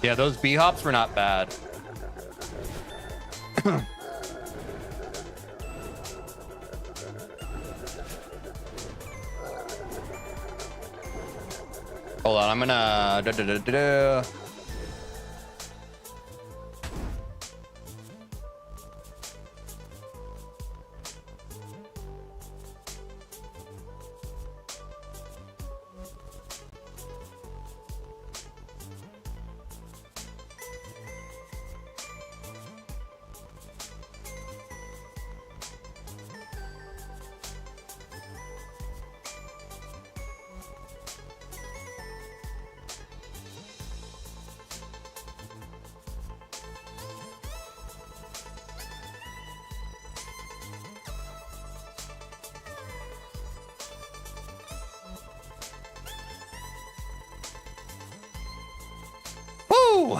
Yeah, those B-hops were not bad. Hold on, I'm gonna... Woo!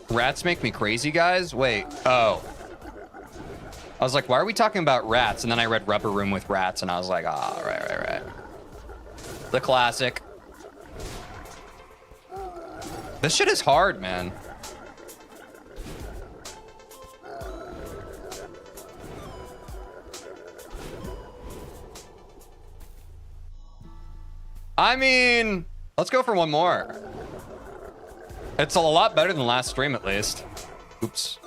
Rats make me crazy, guys? Wait. Oh. I was like, why are we talking about rats? And then I read Rubber Room with rats, and I was like, ah, right. The classic. This shit is hard, man. I mean, let's go for one more. It's a lot better than last stream, at least. Oops.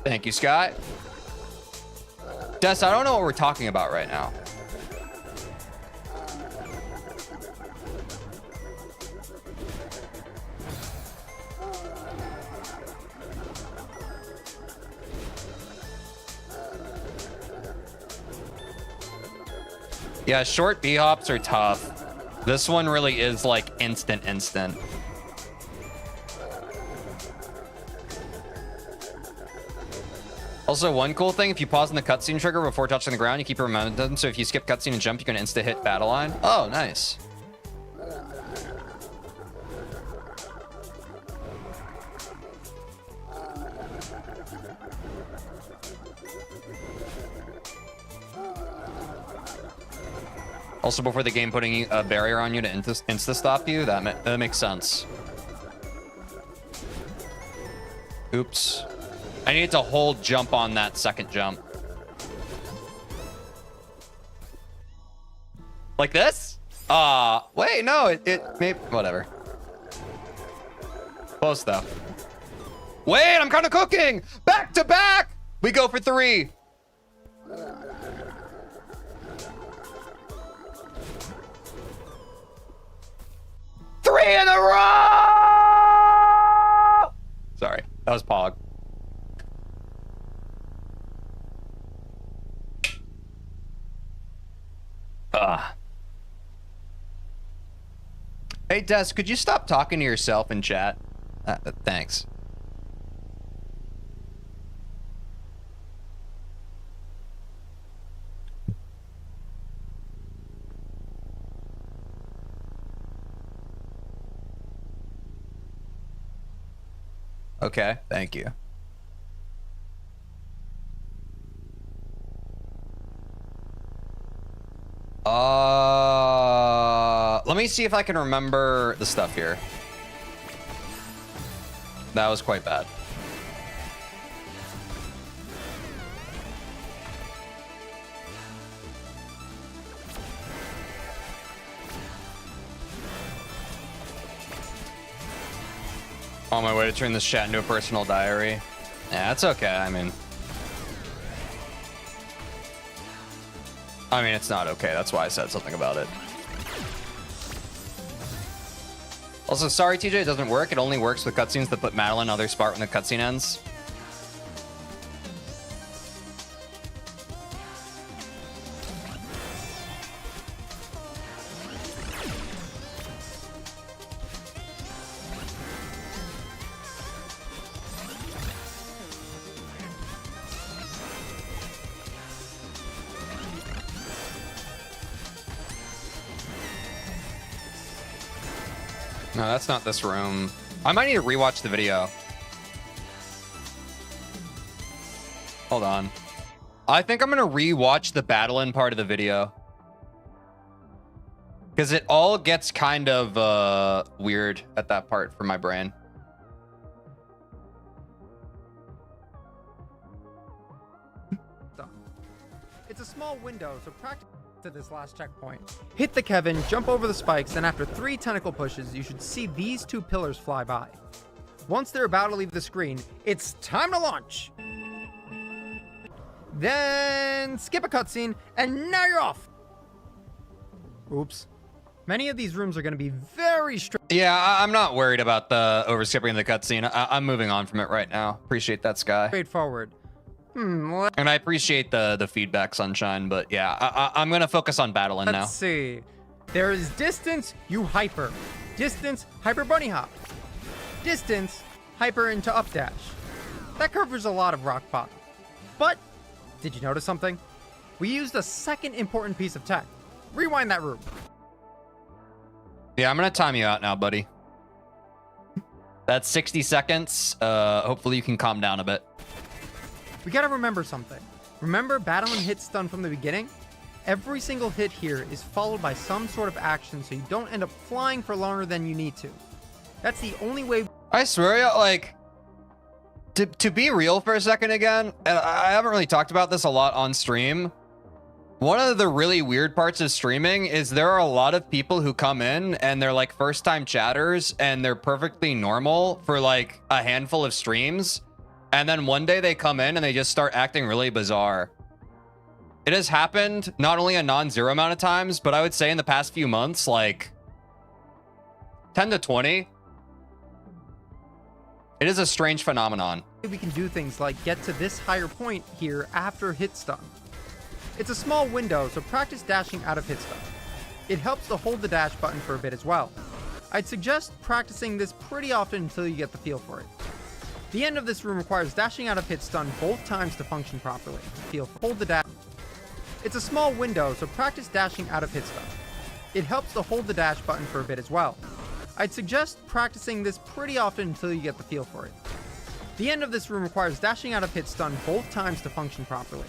Thank you, Scott. Des, I don't know what we're talking about right now. Yeah, short B-hops are tough. This one really is like instant. Also, one cool thing, if you pause in the cutscene trigger before touching the ground, you keep your momentum. So if you skip cutscene and jump, you can insta-hit battle line. Oh, nice. Also, before the game putting a barrier on you to insta-stop you, that makes sense. Oops. I needed to hold jump on that second jump. Like this? Wait, no, it maybe, whatever. Close though. Wait, I'm kind of cooking. Back to back. We go for 3. Three in a row. Sorry, that was Pog. Hey, Des, could you stop talking to yourself in chat? Thanks. Okay, thank you. Let me see if I can remember the stuff here. That was quite bad. On my way to turn this chat into a personal diary. Yeah, that's okay. I mean, it's not okay. That's why I said something about it. Also, sorry, TJ, it doesn't work. It only works with cutscenes that put Madeline in other spot when the cutscene ends. No, that's not this room. I might need to rewatch the video. Hold on. I think I'm gonna rewatch the battle-in part of the video. Because it all gets kind of weird at that part for my brain. It's a small window, so practice to this last checkpoint. Hit the Kevin, jump over the spikes, and after 3 tentacle pushes, you should see these 2 pillars fly by. Once they're about to leave the screen, it's time to launch! Then skip a cutscene, and now you're off! Oops. Many of these rooms are going to be very Yeah, I'm not worried about the overskipping the cutscene. I'm moving on from it right now. Appreciate that, Sky. straightforward. And I appreciate the feedback, Sunshine, but yeah, I'm gonna focus on battling now. Let's see. There is distance, you hyper. Distance, hyper bunny hop. Distance, hyper into up dash. That covers a lot of rock bottom. But, did you notice something? We used a second important piece of tech. Rewind that room. Yeah, I'm gonna time you out now, buddy. That's 60 seconds. Hopefully you can calm down a bit. We gotta remember something. Remember battling hit stun from the beginning? Every single hit here is followed by some sort of action so you don't end up flying for longer than you need to. That's the only way. I swear, like, to be real for a second again, and I haven't really talked about this a lot on stream. One of the really weird parts of streaming is there are a lot of people who come in and they're like first time chatters and they're perfectly normal for like a handful of streams. And then one day they come in and they just start acting really bizarre. It has happened not only a non-zero amount of times, but I would say in the past few months, like 10 to 20. It is a strange phenomenon. We can do things like get to this higher point here after hit stun. It's a small window, so practice dashing out of hit stun. It helps to hold the dash button for a bit as well. I'd suggest practicing this pretty often until you get the feel for it. The end of this room requires dashing out of hit stun both times to function properly. Hold the dash. It's a small window, so practice dashing out of hit stun. It helps to hold the dash button for a bit as well. I'd suggest practicing this pretty often until you get the feel for it. The end of this room requires dashing out of hit stun both times to function properly.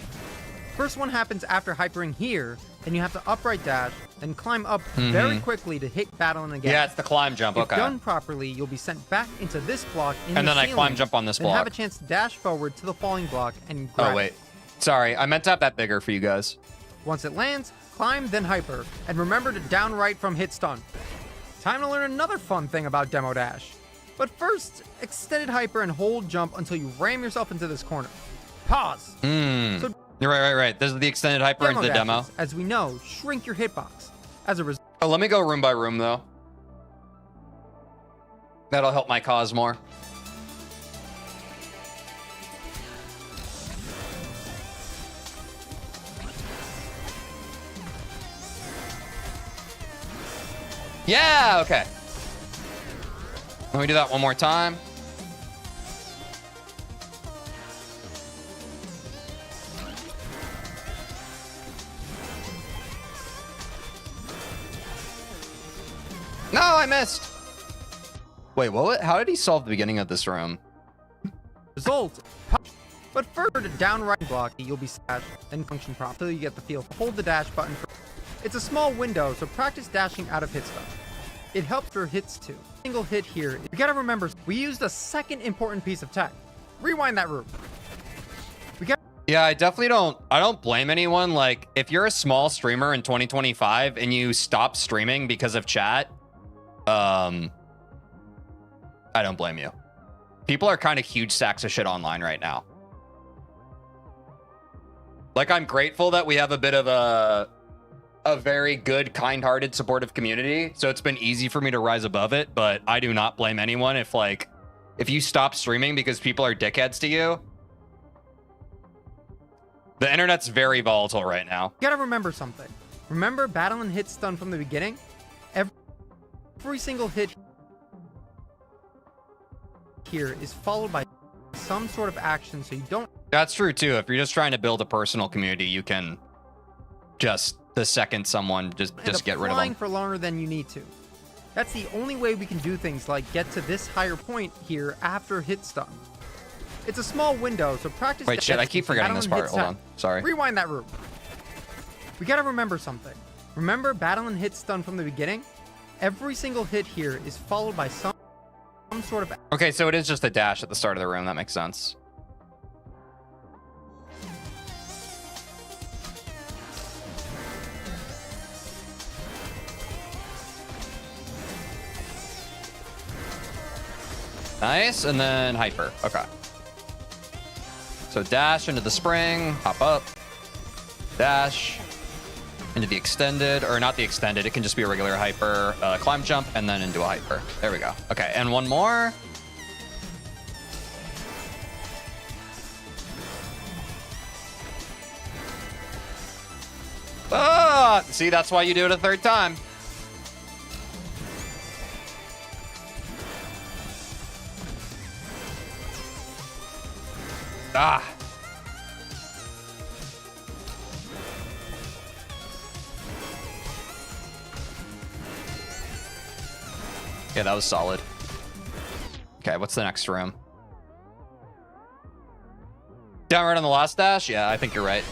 First one happens after hypering here, then you have to upright dash, then climb up very quickly to hit battling again. Yeah, it's the climb jump, If okay. done properly, you'll be sent back into this block in And the then I ceiling, climb jump on this then block. have a chance to dash forward to the falling block and grab Oh, wait. it. Sorry, I meant to have that bigger for you guys. Once it lands, climb, then hyper, and remember to down right from hit stun. Time to learn another fun thing about Demo Dash. But first, extended hyper and hold jump until you ram yourself into this corner. Pause. So, you're right. This is the extended hyper into the demo. As we know, shrink your hitbox. As a result. Oh, let me go room by room, though. That'll help my cause more. Yeah, okay. Let me do that one more time. No, I missed. Wait, what? How did he solve the beginning of this room? Result. But first, to down right block, you'll be slashed, then function prompt until you get the feel. Hold the dash button. It's a small window, so practice dashing out of hit stun. It helps for hits too. Single hit here. You gotta remember, we used a second important piece of tech. Rewind that room. Yeah, I definitely don't. I don't blame anyone. Like, if you're a small streamer in 2025 and you stop streaming because of chat, I don't blame you. People are kind of huge sacks of shit online right now. Like, I'm grateful that we have a bit of a very good, kind-hearted, supportive community. So it's been easy for me to rise above it, but I do not blame anyone if you stop streaming because people are dickheads to you. The internet's very volatile right now. You gotta remember something. Remember battling hit stun from the beginning? Every single hit here is followed by some sort of action, so you don't... That's true, too. If you're just trying to build a personal community, you can just, the second someone, just get rid of them. For longer than you need to. That's the only way we can do things like get to this higher point here after hit stun. It's a small window, so practice... Wait, shit, I keep forgetting this part. Hold on. Sorry. Rewind that room. We gotta remember something. Remember battling hit stun from the beginning? Every single hit here is followed by some sort of... Okay, so it is just a dash at the start of the room. That makes sense. Nice, and then hyper. Okay. So dash into the spring, hop up, dash into the extended, or not the extended, it can just be a regular hyper, climb jump, and then into a hyper. There we go. Okay, and one more. Ah, see, that's why you do it a third time. Ah. Yeah, that was solid. Okay, what's the next room? Down right on the last dash? Yeah, I think you're right.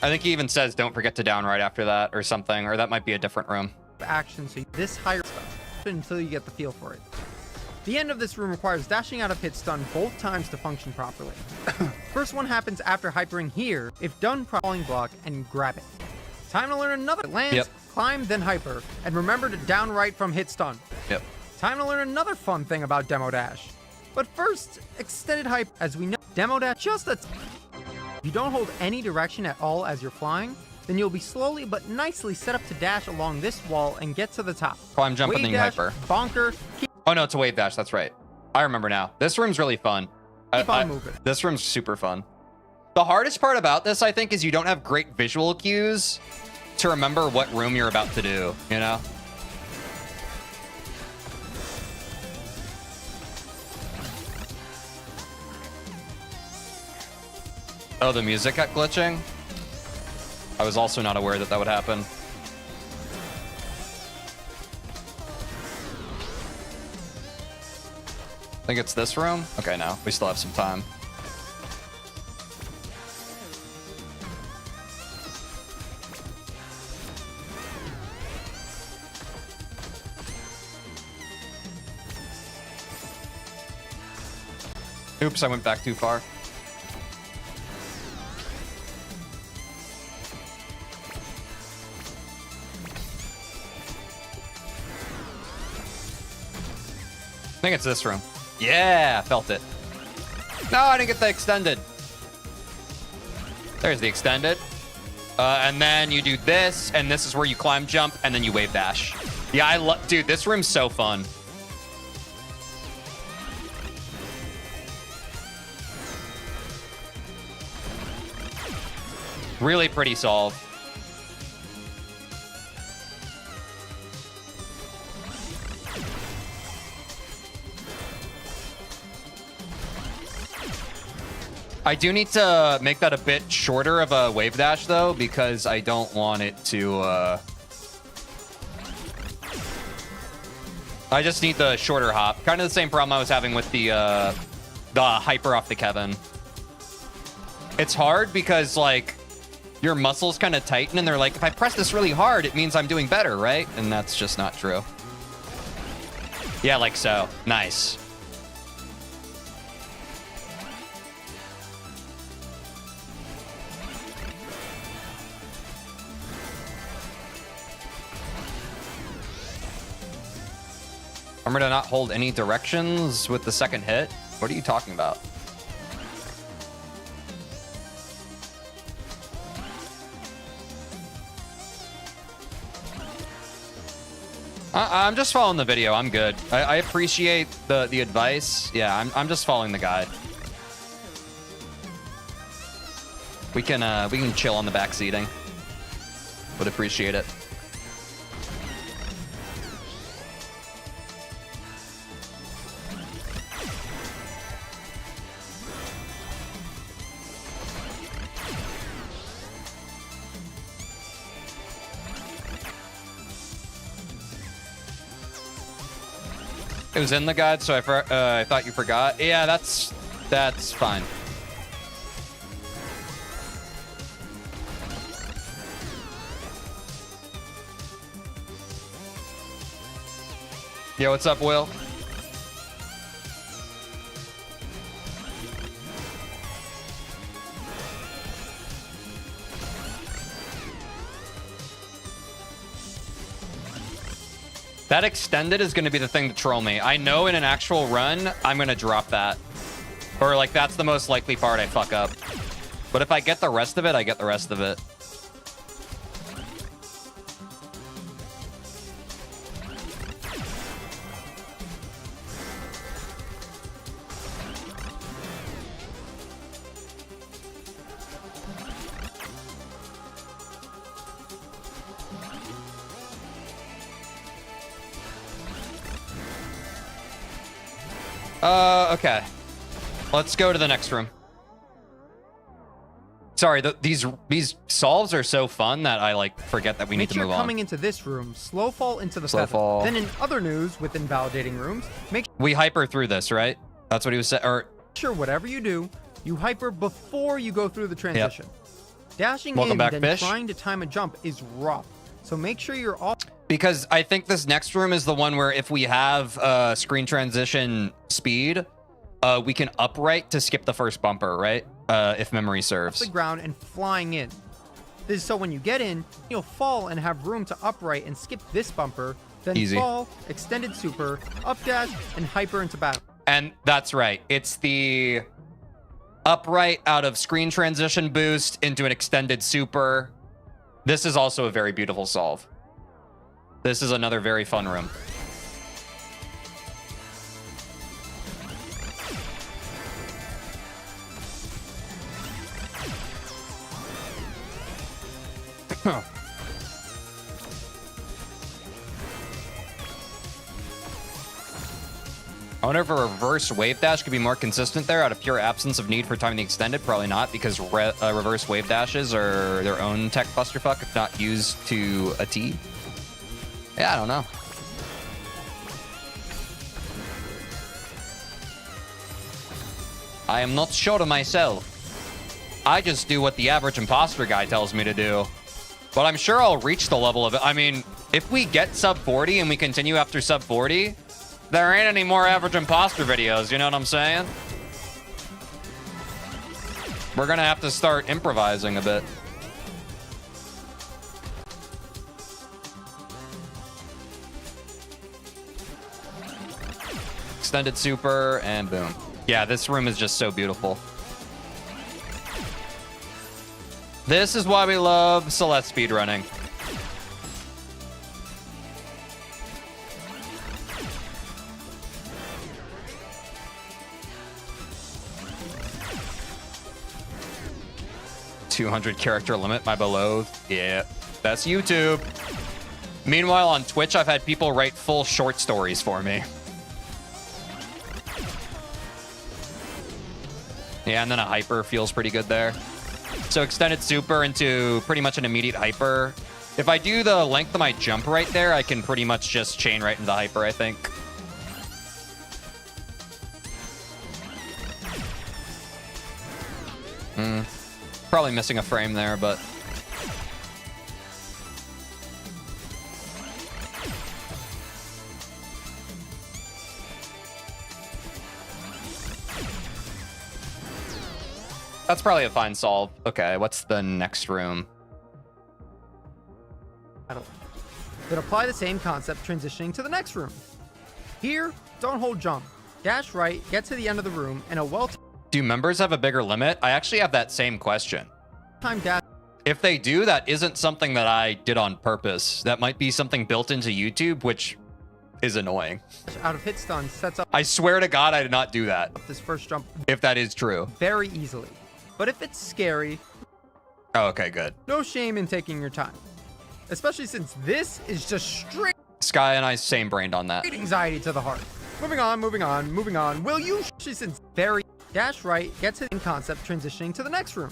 I think he even says don't forget to down right after that or something, or that might be a different room. Action, so this higher stuff until you get the feel for it. The end of this room requires dashing out of hit stun both times to function properly. First one happens after hypering here, if done properly block and grab it. Time to learn another lands, climb, then hyper, and remember to down right from hit stun. Yep. Time to learn another fun thing about Demo Dash. But first, extended hype. As we know, Demo Dash if you don't hold any direction at all as you're flying, then you'll be slowly but nicely set up to dash along this wall and get to the top. Climb, jump, and then hyper. Bonker. Oh no, it's a wave dash. That's right. I remember now. This room's really fun. Keep on moving. This room's super fun. The hardest part about this, I think, is you don't have great visual cues to remember what room you're about to do, you know? Oh, the music kept glitching? I was also not aware that that would happen. I think it's this room? Okay, no. We still have some time. Oops, I went back too far. think it's this room. Yeah, felt it. No, I didn't get the extended. There's the extended. And then you do this, and this is where you climb jump, and then you wave dash. Yeah, I love... Dude, this room's so fun. Really pretty solve. I do need to make that a bit shorter of a wave dash, though, because I don't want it to... I just need the shorter hop. Kind of the same problem I was having with the hyper off the Kevin. It's hard because, like, your muscles kind of tighten, and they're like, if I press this really hard, it means I'm doing better, right? And that's just not true. Yeah, like so. Nice. Remember to not hold any directions with the second hit? What are you talking about? I'm just following the video. I'm good. I appreciate the advice. Yeah, I'm just following the guide. We can chill on the back seating. Would appreciate it. It was in the guide, so I thought you forgot. Yeah, that's fine. Yo, what's up, Will? That extended is going to be the thing to troll me. I know in an actual run, I'm going to drop that. Or, like, that's the most likely part I fuck up. But if I get the rest of it, I get the rest of it. Okay. Let's go to the next room. Sorry, these solves are so fun that I, like, forget that we need to move on. Make sure coming into this room, slow fall into the slow fall. Then in other news, with invalidating rooms, make sure... We hyper through this, right? That's what he was saying, or... Sure, whatever you do, you hyper before you go through the transition. Yep. Dashing Welcome in, back, then fish. Trying to time a jump is rough. So make sure you're all... Because I think this next room is the one where if we have screen transition speed, we can upright to skip the first bumper, right? If memory serves. Off the ground and flying in. This is so when you get in, you'll fall and have room to upright and skip this bumper, then Easy. Fall, extended super, up dash, and hyper into battle. And that's right. It's the upright out of screen transition boost into an extended super. This is also a very beautiful solve. This is another very fun room. Huh. I wonder if a reverse wave dash could be more consistent there out of pure absence of need for timing the extended. Probably not, because reverse wave dashes are their own tech clusterfuck if not used to a T. Yeah, I don't know. I am not sure myself. I just do what the average imposter guy tells me to do. But I'm sure I'll reach the level of it. I mean, if we get sub 40 and we continue after sub 40, there ain't any more average imposter videos, you know what I'm saying? We're gonna have to start improvising a bit. extended super, and boom. Yeah, this room is just so beautiful. This is why we love Celeste speedrunning. $200 character limit, my beloved. Yeah, that's YouTube. Meanwhile, on Twitch, I've had people write full short stories for me. Yeah, and then a hyper feels pretty good there. So extended super into pretty much an immediate hyper. If I do the length of my jump right there, I can pretty much just chain right into hyper, I think. Probably missing a frame there, but... That's probably a fine solve. Okay, what's the next room? Then apply the same concept transitioning to the next room. Here, don't hold jump. Dash right, get to the end of the room, and a Do members have a bigger limit? I actually have that same question. time dash If they do, that isn't something that I did on purpose. That might be something built into YouTube, which is annoying. out of hit stun sets up I swear to God, I did not do that. this first jump If that is true. very easily. But if it's scary, Oh, okay, good. no shame in taking your time. Especially since this is just straight Sky and I same brained on that. anxiety to the heart. Moving on, moving on, moving on. Will you? Since very dash right, get to the concept transitioning to the next room.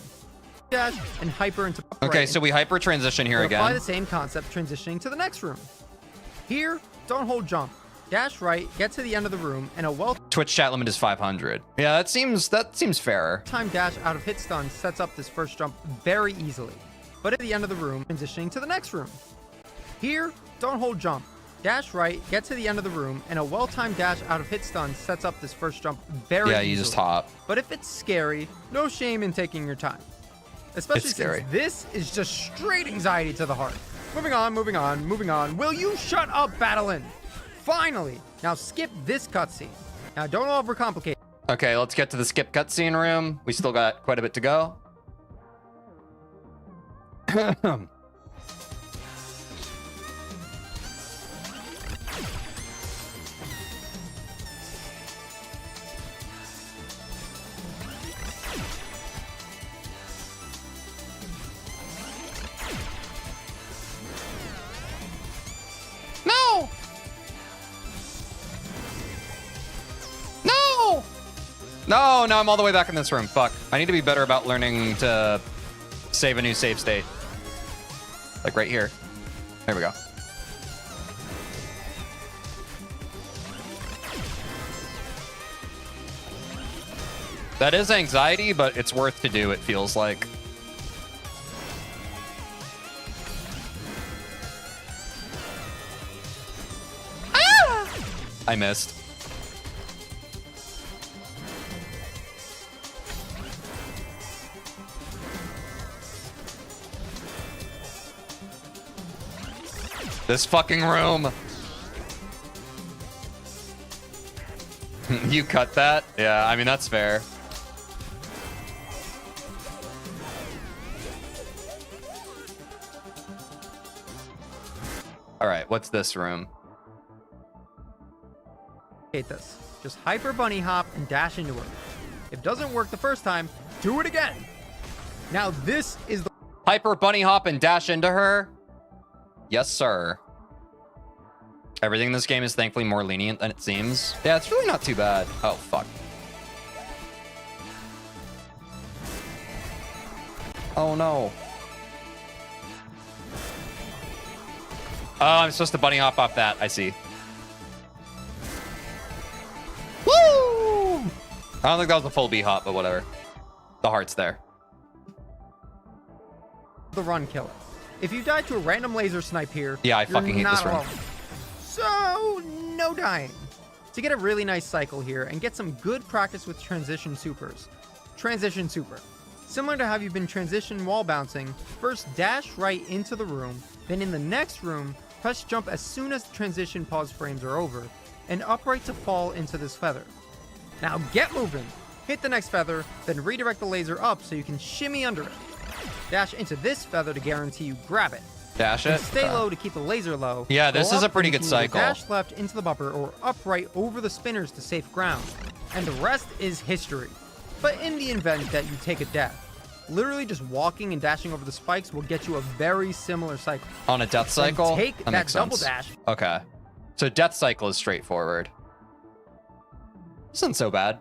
Dash and hyper into Okay, right, so we hyper transition here and apply the again. same concept transitioning to the next room. Here, don't hold jump. Dash right, get to the end of the room, and a Twitch chat limit is 500. Yeah, that seems fairer. time dash out of hit stun sets up this first jump very easily. But at the end of the room, transitioning to the next room. Here, don't hold jump. Dash right, get to the end of the room, and a well-timed dash out of hit stun sets up this first jump very Yeah, easily. you just hop. But if it's scary, no shame in taking your time. Especially It's scary. since this is just straight anxiety to the heart. Moving on, moving on, moving on. Will you shut up, Battlein? Finally! Now skip this cutscene. Now don't overcomplicate. Okay, let's get to the skip cutscene room. We still got quite a bit to go. No! No! No, now I'm all the way back in this room. Fuck. I need to be better about learning to save a new save state. Like right here. There we go. That is anxiety, but it's worth to do, it feels like. Ah! I missed. This fucking room. You cut that? Yeah, I mean, that's fair. All right, what's this room? Hate this. Just hyper bunny hop and dash into her. If it doesn't work the first time, do it again. Now this is the Hyper bunny hop and dash into her? Yes, sir. Everything in this game is thankfully more lenient than it seems. Yeah, it's really not too bad. Oh, fuck. Oh, no. Oh, I'm supposed to bunny hop off that. I see. Woo! I don't think that was a full B hop, but whatever. The heart's there. run killer. If you die to a random laser snipe here, Yeah, I you're fucking hate not this run. alone. So, no dying. To get a really nice cycle here and get some good practice with transition supers. Transition super. Similar to how you've been transition wall bouncing, first dash right into the room, then in the next room, press jump as soon as the transition pause frames are over, and upright to fall into this feather. Now get moving! Hit the next feather, then redirect the laser up so you can shimmy under it. Dash into this feather to guarantee you grab it. Dash it. And stay low to keep the laser low. Yeah, this Go is a up, pretty and you good can either cycle. Dash left into the bumper or upright over the spinners to safe ground. And the rest is history. But in the event that you take a death, literally just walking and dashing over the spikes will get you a very similar cycle. On a death cycle? Then take that makes double sense. dash. Okay. So death cycle is straightforward. This isn't so bad.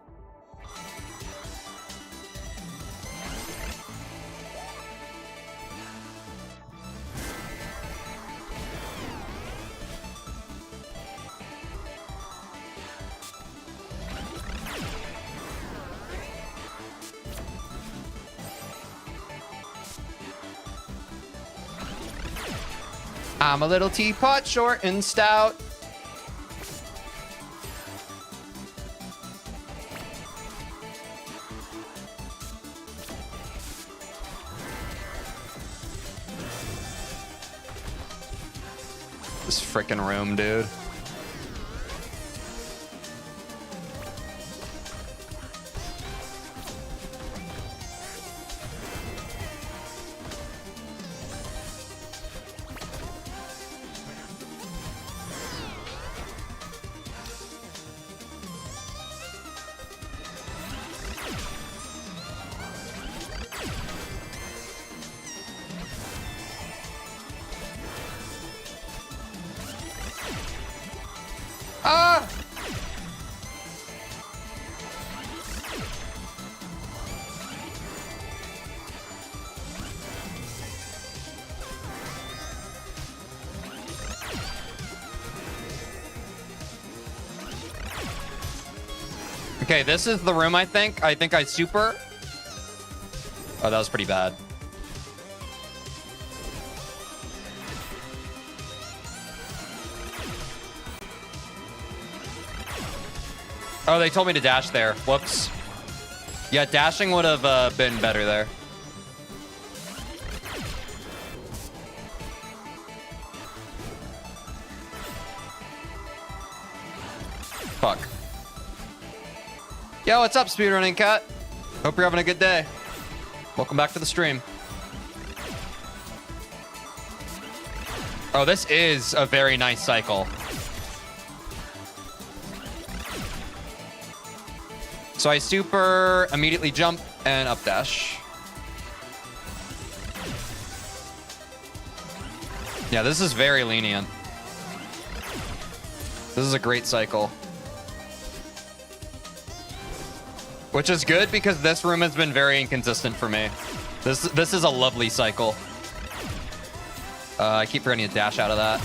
I'm a little teapot, short and stout. This freaking room, dude. Ah! Okay, this is the room, I think. I think I super. Oh, that was pretty bad. Oh, they told me to dash there. Whoops. Yeah, dashing would have been better there. Fuck. Yo, what's up, speedrunning cat? Hope you're having a good day. Welcome back to the stream. Oh, this is a very nice cycle. So I super, immediately jump, and up dash. Yeah, this is very lenient. This is a great cycle. Which is good because this room has been very inconsistent for me. This is a lovely cycle. I keep forgetting to dash out of that.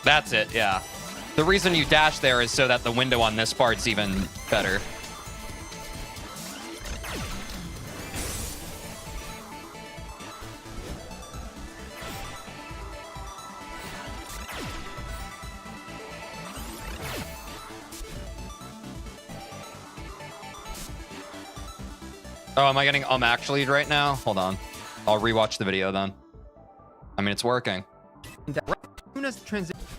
That's it, yeah. The reason you dash there is so that the window on this part's even better. Oh, am I getting actually right now? Hold on. I'll rewatch the video then. I mean, it's working.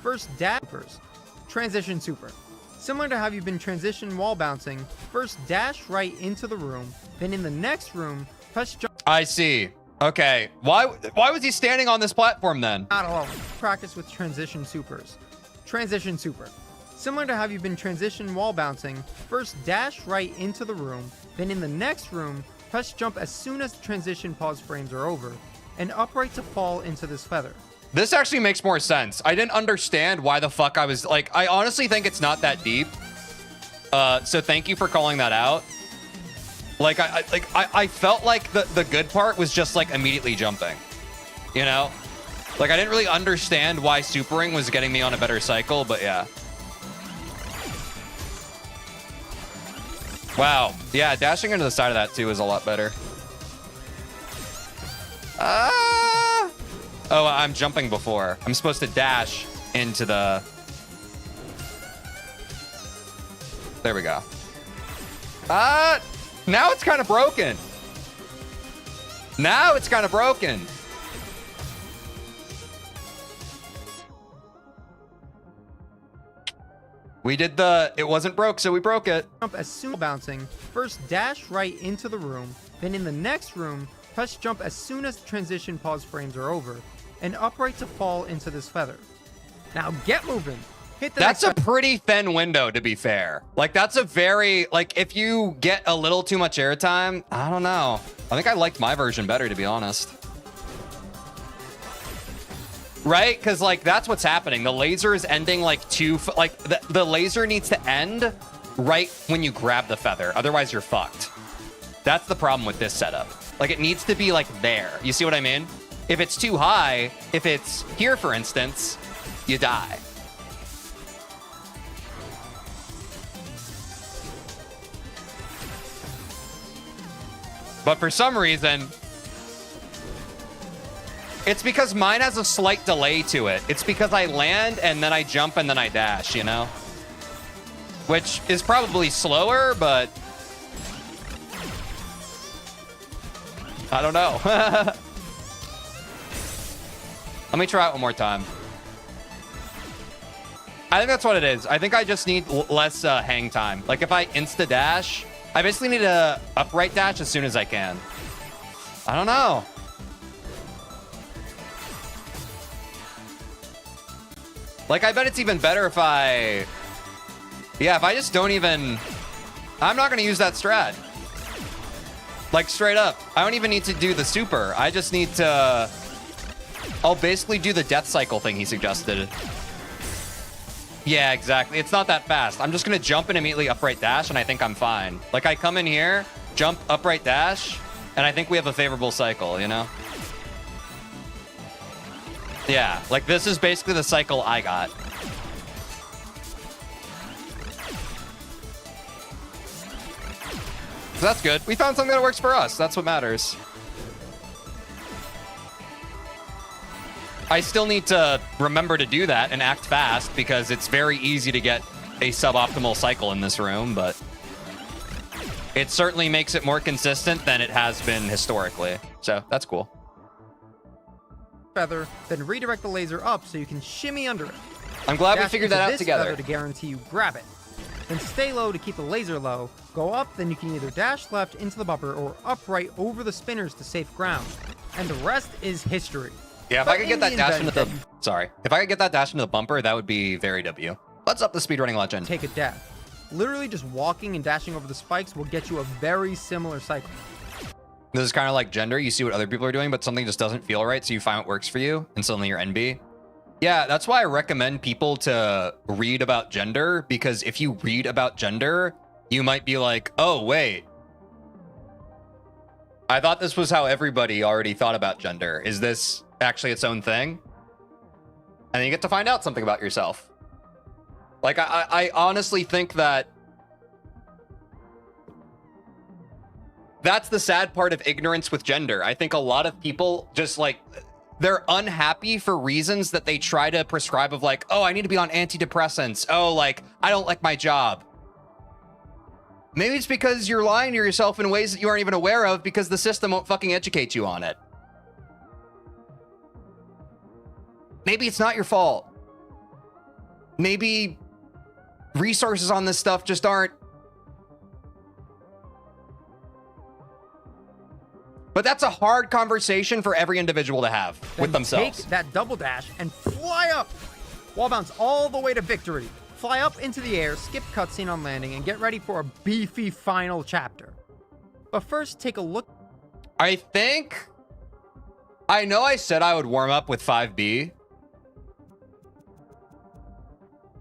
First dash supers. Transition super. Similar to how you've been transition wall bouncing, first dash right into the room, then in the next room, press jump. I see. Okay. Why was he standing on this platform then? Not alone. Practice with transition supers. Transition super. Similar to how you've been transition wall bouncing, first dash right into the room, then in the next room, press jump as soon as the transition pause frames are over, and upright to fall into this feather. This actually makes more sense. I didn't understand why the fuck I was like, I honestly think it's not that deep. So thank you for calling that out. Like, I felt like the good part was just like immediately jumping, you know? Like, I didn't really understand why supering was getting me on a better cycle, but yeah. Wow. Yeah, dashing into the side of that too is a lot better. Oh, I'm jumping before. I'm supposed to dash into the... There we go. Now it's kind of broken. Now it's kind of broken. We did it wasn't broke, so we broke it. Jump as soon as bouncing. First dash right into the room, then in the next room, press jump as soon as the transition pause frames are over, and upright to fall into this feather. Now get moving. Hit the That's a pretty thin window, to be fair. Like, that's a very, like, if you get a little too much airtime, I don't know. I think I liked my version better, to be honest. Right? Because, like, that's what's happening. The laser is ending, like, the laser needs to end right when you grab the feather. Otherwise, you're fucked. That's the problem with this setup. Like, it needs to be, like, there. You see what I mean? If it's too high, if it's here, for instance, you die. But for some reason, it's because mine has a slight delay to it. It's because I land and then I jump and then I dash, you know? Which is probably slower, but I don't know. Let me try it one more time. I think that's what it is. I think I just need less hang time. Like if I insta dash, I basically need a upright dash as soon as I can. I don't know. Like I bet it's even better if I just don't even, I'm not gonna use that strat. Like straight up, I don't even need to do the super. I just need to, I'll basically do the death cycle thing he suggested. Yeah, exactly. It's not that fast. I'm just gonna jump and immediately upright dash, and I think I'm fine. Like I come in here, jump, upright dash, and I think we have a favorable cycle, you know? Yeah, like this is basically the cycle I got. So that's good. We found something that works for us. That's what matters. I still need to remember to do that and act fast because it's very easy to get a suboptimal cycle in this room, but it certainly makes it more consistent than it has been historically. So that's cool. Feather, then redirect the laser up so you can shimmy under it. I'm glad we Dash figured into that out this together. feather to guarantee you grab it. Then stay low to keep the laser low. Go up, then you can either dash left into the bumper or upright over the spinners to safe ground. And the rest is history. Yeah, if I could get that dash into the... Sorry. If I could get that dash into the bumper, that would be very W. Let's up the speedrunning legend. Take a death. Literally just walking and dashing over the spikes will get you a very similar cycle. This is kind of like gender. You see what other people are doing, but something just doesn't feel right, so you find what works for you, and suddenly you're NB. Yeah, that's why I recommend people to read about gender, because if you read about gender, you might be like, oh, wait. I thought this was how everybody already thought about gender. Is this actually its own thing? And then you get to find out something about yourself. Like, I honestly think that that's the sad part of ignorance with gender. I think a lot of people just like, they're unhappy for reasons that they try to prescribe of like, oh, I need to be on antidepressants. Oh, like, I don't like my job. Maybe it's because you're lying to yourself in ways that you aren't even aware of because the system won't fucking educate you on it. Maybe it's not your fault. Maybe resources on this stuff just aren't. But that's a hard conversation for every individual to have with themselves. Take that double dash and fly up. Wall bounce all the way to victory. Fly up into the air, skip cutscene on landing, and get ready for a beefy final chapter. But first, take a look. I know I said I would warm up with 5B.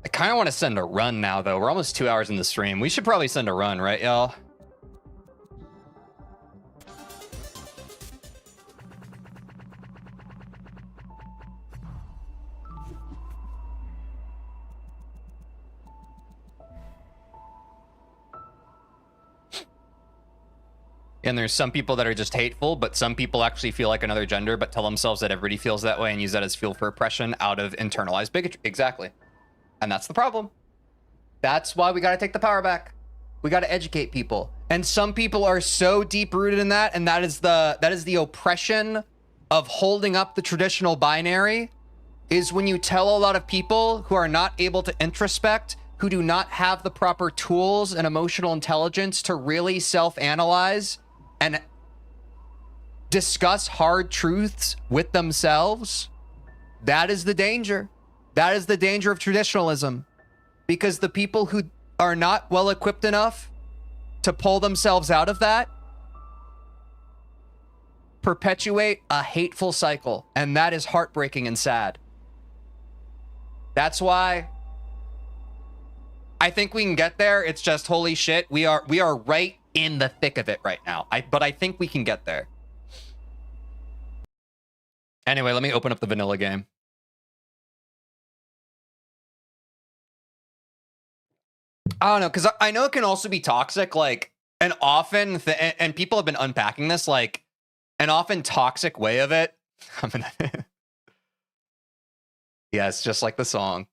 I kind of want to send a run now, though. We're almost 2 hours in the stream. We should probably send a run, right, y'all? And there's some people that are just hateful, but some people actually feel like another gender, but tell themselves that everybody feels that way and use that as fuel for oppression out of internalized bigotry. Exactly. And that's the problem. That's why we got to take the power back. We got to educate people. And some people are so deep rooted in that, and that is the oppression of holding up the traditional binary, is when you tell a lot of people who are not able to introspect, who do not have the proper tools and emotional intelligence to really self-analyze and discuss hard truths with themselves. That is the danger. That is the danger of traditionalism, because the people who are not well equipped enough to pull themselves out of that perpetuate a hateful cycle, and that is heartbreaking and sad. That's why I think we can get there. It's just, holy shit, we are right in the thick of it right now. But I think we can get there. Anyway, let me open up the vanilla game. I don't know, because I know it can also be toxic, like, and often, and people have been unpacking this, like, an often toxic way of it. Yes, just like the song.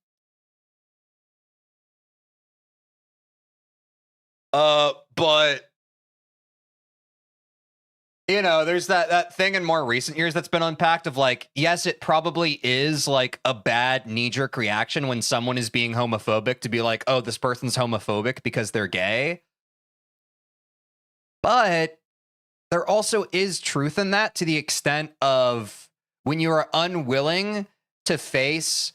But you know, there's that thing in more recent years that's been unpacked of like, yes, it probably is like a bad knee-jerk reaction when someone is being homophobic to be like, oh, this person's homophobic because they're gay. But there also is truth in that, to the extent of when you are unwilling to face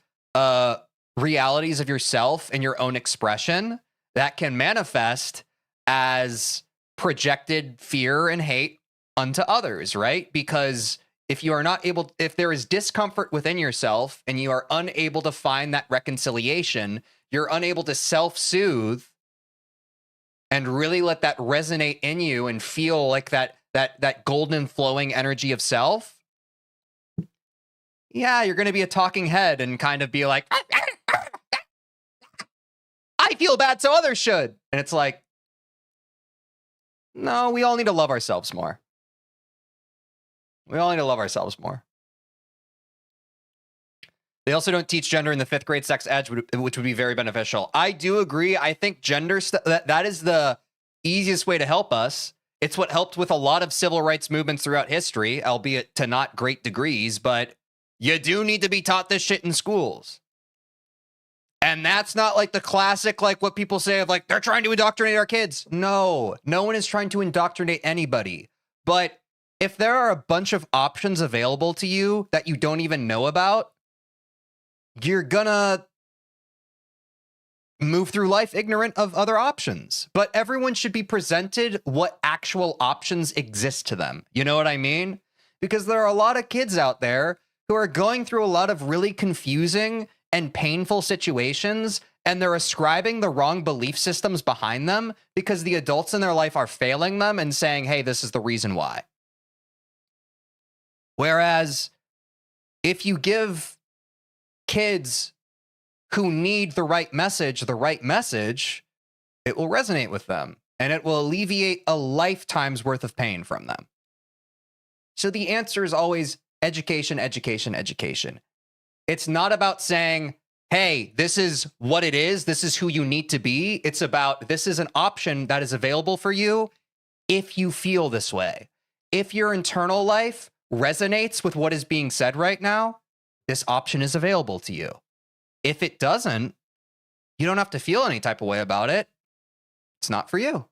realities of yourself and your own expression, that can manifest as projected fear and hate unto others, right? Because if you are not able, if there is discomfort within yourself and you are unable to find that reconciliation, you're unable to self-soothe and really let that resonate in you and feel like that golden flowing energy of self. Yeah, you're going to be a talking head and kind of be like, I feel bad, so others should. And it's like, no, we all need to love ourselves more. We all need to love ourselves more. They also don't teach gender in the 5th grade sex ed, which would be very beneficial. I do agree. I think gender, that is the easiest way to help us. It's what helped with a lot of civil rights movements throughout history, albeit to not great degrees, but you do need to be taught this shit in schools. And that's not like the classic, like what people say of like, they're trying to indoctrinate our kids. No, no one is trying to indoctrinate anybody. But if there are a bunch of options available to you that you don't even know about, you're gonna move through life ignorant of other options. But everyone should be presented what actual options exist to them. You know what I mean? Because there are a lot of kids out there who are going through a lot of really confusing and painful situations, and they're ascribing the wrong belief systems behind them because the adults in their life are failing them and saying, hey, this is the reason why. Whereas if you give kids who need the right message, it will resonate with them and it will alleviate a lifetime's worth of pain from them. So the answer is always education, education, education. It's not about saying, hey, this is what it is. This is who you need to be. It's about, this is an option that is available for you if you feel this way. If your internal life resonates with what is being said right now, this option is available to you. If it doesn't, you don't have to feel any type of way about it. It's not for you.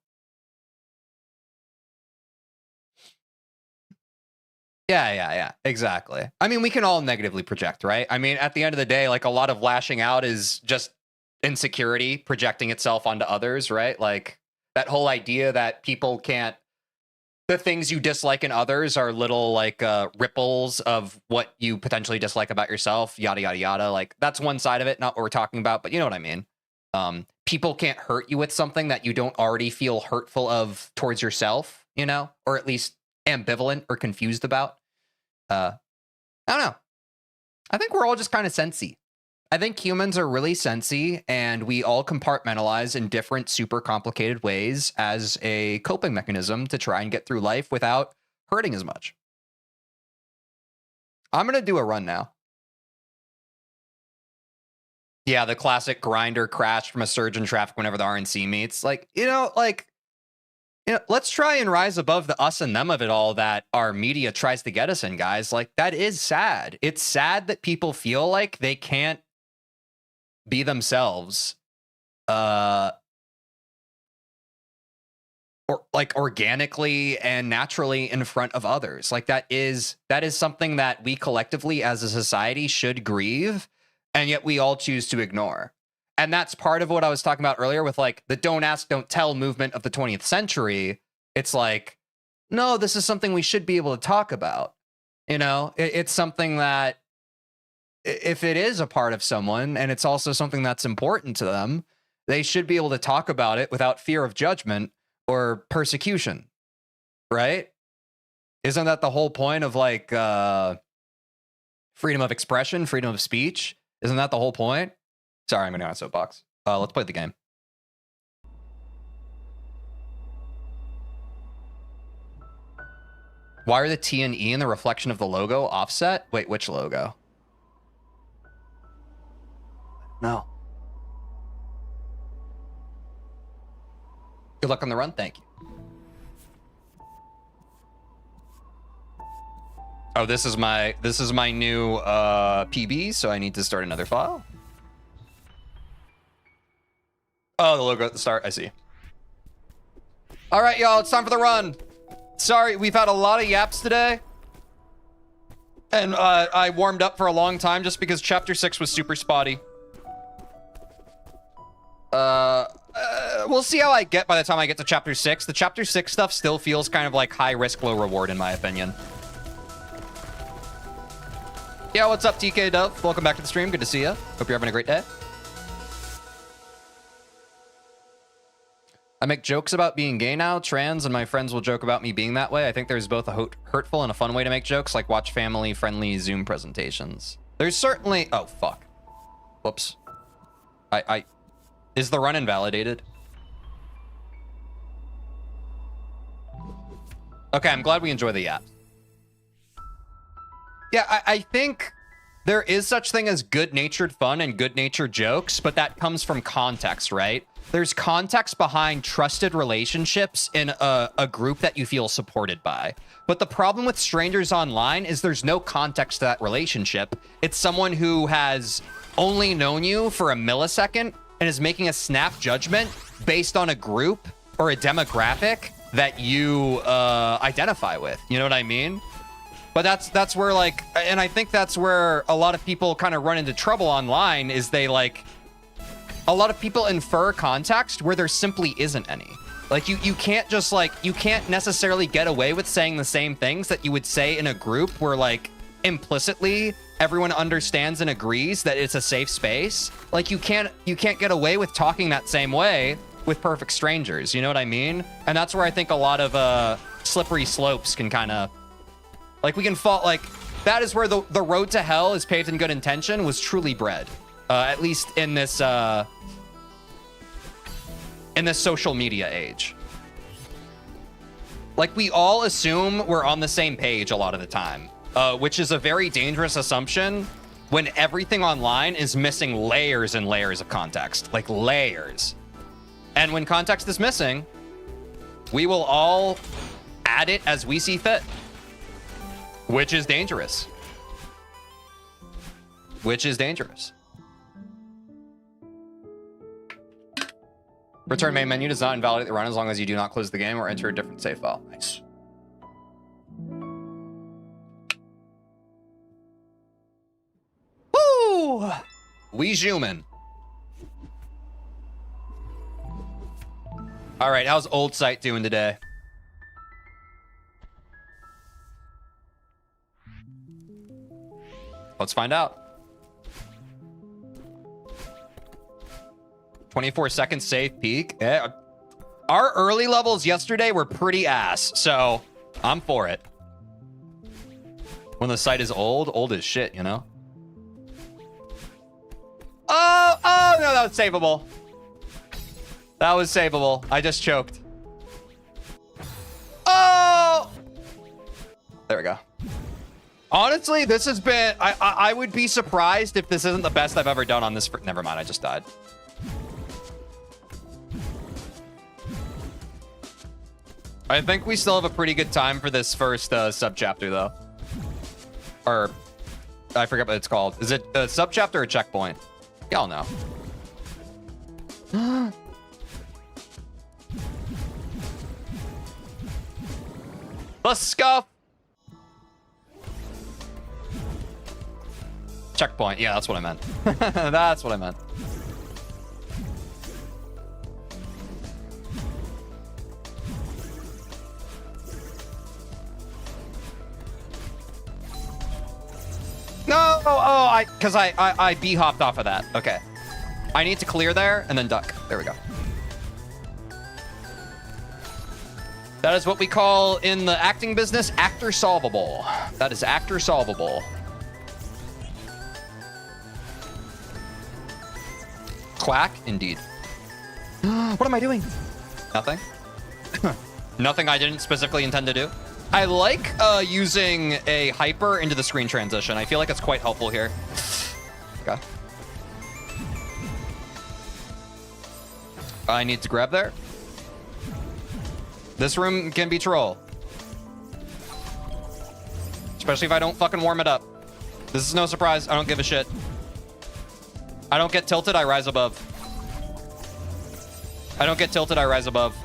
Yeah, exactly. I mean, we can all negatively project, right? I mean, at the end of the day, like a lot of lashing out is just insecurity projecting itself onto others, right? Like that whole idea that people can't, the things you dislike in others are little like ripples of what you potentially dislike about yourself, yada, yada, yada. Like that's one side of it, not what we're talking about, but you know what I mean? People can't hurt you with something that you don't already feel hurtful of towards yourself, you know, or at least ambivalent or confused about. I don't know. I think we're all just kind of sensey. I think humans are really sensey, and we all compartmentalize in different super complicated ways as a coping mechanism to try and get through life without hurting as much. I'm going to do a run now. Yeah, the classic grinder crash from a surge in traffic whenever the RNC meets. Like, let's try and rise above the us and them of it all that our media tries to get us in, guys. Like, that is sad. It's sad that people feel like they can't be themselves, or like organically and naturally in front of others. Like, that is something that we collectively as a society should grieve, and yet we all choose to ignore. And that's part of what I was talking about earlier with like the don't ask, don't tell movement of the 20th century. It's like, no, this is something we should be able to talk about. It's something that if it is a part of someone and it's also something that's important to them, they should be able to talk about it without fear of judgment or persecution. Right? Isn't that the whole point of like freedom of expression, freedom of speech? Isn't that the whole point? Sorry, I'm going to go on soapbox. Let's play the game. Why are the T and E in the reflection of the logo offset? Wait, which logo? No. Good luck on the run. Thank you. Oh, this is my new PB, so I need to start another file. Oh, the logo at the start. I see. All right, y'all. It's time for the run. Sorry, we've had a lot of yaps today. And I warmed up for a long time just because Chapter 6 was super spotty. We'll see how I get by the time I get to Chapter 6. The Chapter 6 stuff still feels kind of like high risk, low reward, in my opinion. Yeah, what's up, TK Dove? Welcome back to the stream. Good to see you. Hope you're having a great day. I make jokes about being gay now, trans, and my friends will joke about me being that way. I think there's both a hurtful and a fun way to make jokes, like watch family-friendly Zoom presentations. There's certainly... Oh, fuck. Whoops. Is the run invalidated? Okay, I'm glad we enjoy the yaps. Yeah, I think there is such thing as good-natured fun and good-natured jokes, but that comes from context, right? There's context behind trusted relationships in a group that you feel supported by. But the problem with strangers online is there's no context to that relationship. It's someone who has only known you for a millisecond and is making a snap judgment based on a group or a demographic that you identify with. You know what I mean? But that's where, like, and I think that's where a lot of people kind of run into trouble online, is they, like, a lot of people infer context where there simply isn't any. Like, you can't just, like, you can't necessarily get away with saying the same things that you would say in a group where, like, implicitly everyone understands and agrees that it's a safe space. Like, you can't get away with talking that same way with perfect strangers. You know what I mean? And that's where I think a lot of slippery slopes can kind of... Like, we can fall, like, that is where the road to hell is paved in good intention was truly bred. At least in this social media age. Like, we all assume we're on the same page a lot of the time, which is a very dangerous assumption when everything online is missing layers and layers of context, like layers. And when context is missing, we will all add it as we see fit. Which is dangerous. Which is dangerous. Return main menu does not invalidate the run as long as you do not close the game or enter a different save file. Nice. Woo! We zoomin'. All right, how's Old Site doing today? Let's find out. 24 seconds safe peak. Yeah. Our early levels yesterday were pretty ass, so I'm for it. When the site is old as shit, you know? Oh, no, that was savable. That was savable. I just choked. Oh! There we go. Honestly, this has been... I would be surprised if this isn't the best I've ever done on this... Never mind, I just died. I think we still have a pretty good time for this first sub-chapter, though. Or... I forget what it's called. Is it a sub-chapter or a checkpoint? Y'all know. The scuff! Checkpoint. Yeah, that's what I meant. That's what I meant. No! Oh, because I B-hopped off of that. Okay. I need to clear there and then duck. There we go. That is what we call in the acting business, actor solvable. That is actor solvable. Quack, indeed. What am I doing? Nothing. Nothing I didn't specifically intend to do. I like using a hyper into the screen transition. I feel like it's quite helpful here. Okay. I need to grab there. This room can be troll. Especially if I don't fucking warm it up. This is no surprise. I don't give a shit. I don't get tilted, I rise above. I don't get tilted, I rise above.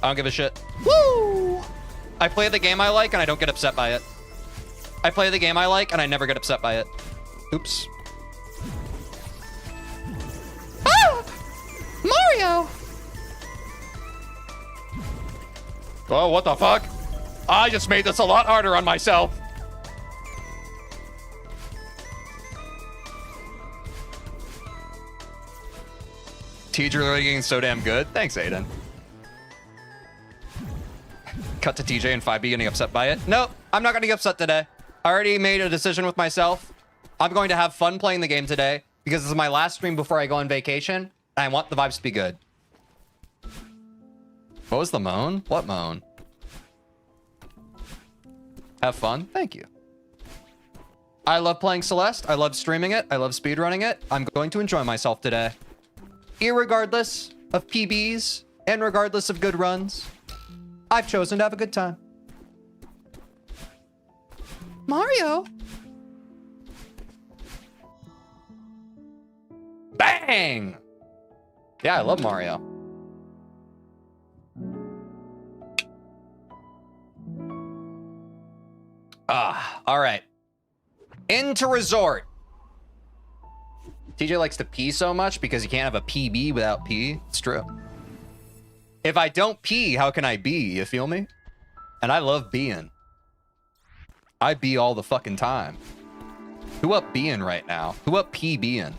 I don't give a shit. Woo! I play the game I like and I don't get upset by it. I play the game I like and I never get upset by it. Oops. Ah! Mario! Oh, what the fuck? I just made this a lot harder on myself. Teej really getting so damn good. Thanks, Aiden. Cut to TJ and 5B getting upset by it. Nope, I'm not going to get upset today. I already made a decision with myself. I'm going to have fun playing the game today because this is my last stream before I go on vacation. And I want the vibes to be good. What was the moan? What moan? Have fun? Thank you. I love playing Celeste. I love streaming it. I love speedrunning it. I'm going to enjoy myself today. Irregardless of PBs and regardless of good runs, I've chosen to have a good time. Mario. Bang! Yeah, I love Mario. All right. Into resort. TJ likes to pee so much because you can't have a PB without pee. It's true. If I don't pee, how can I be? You feel me? And I love being. I be all the fucking time. Who up being right now? Who up PBing?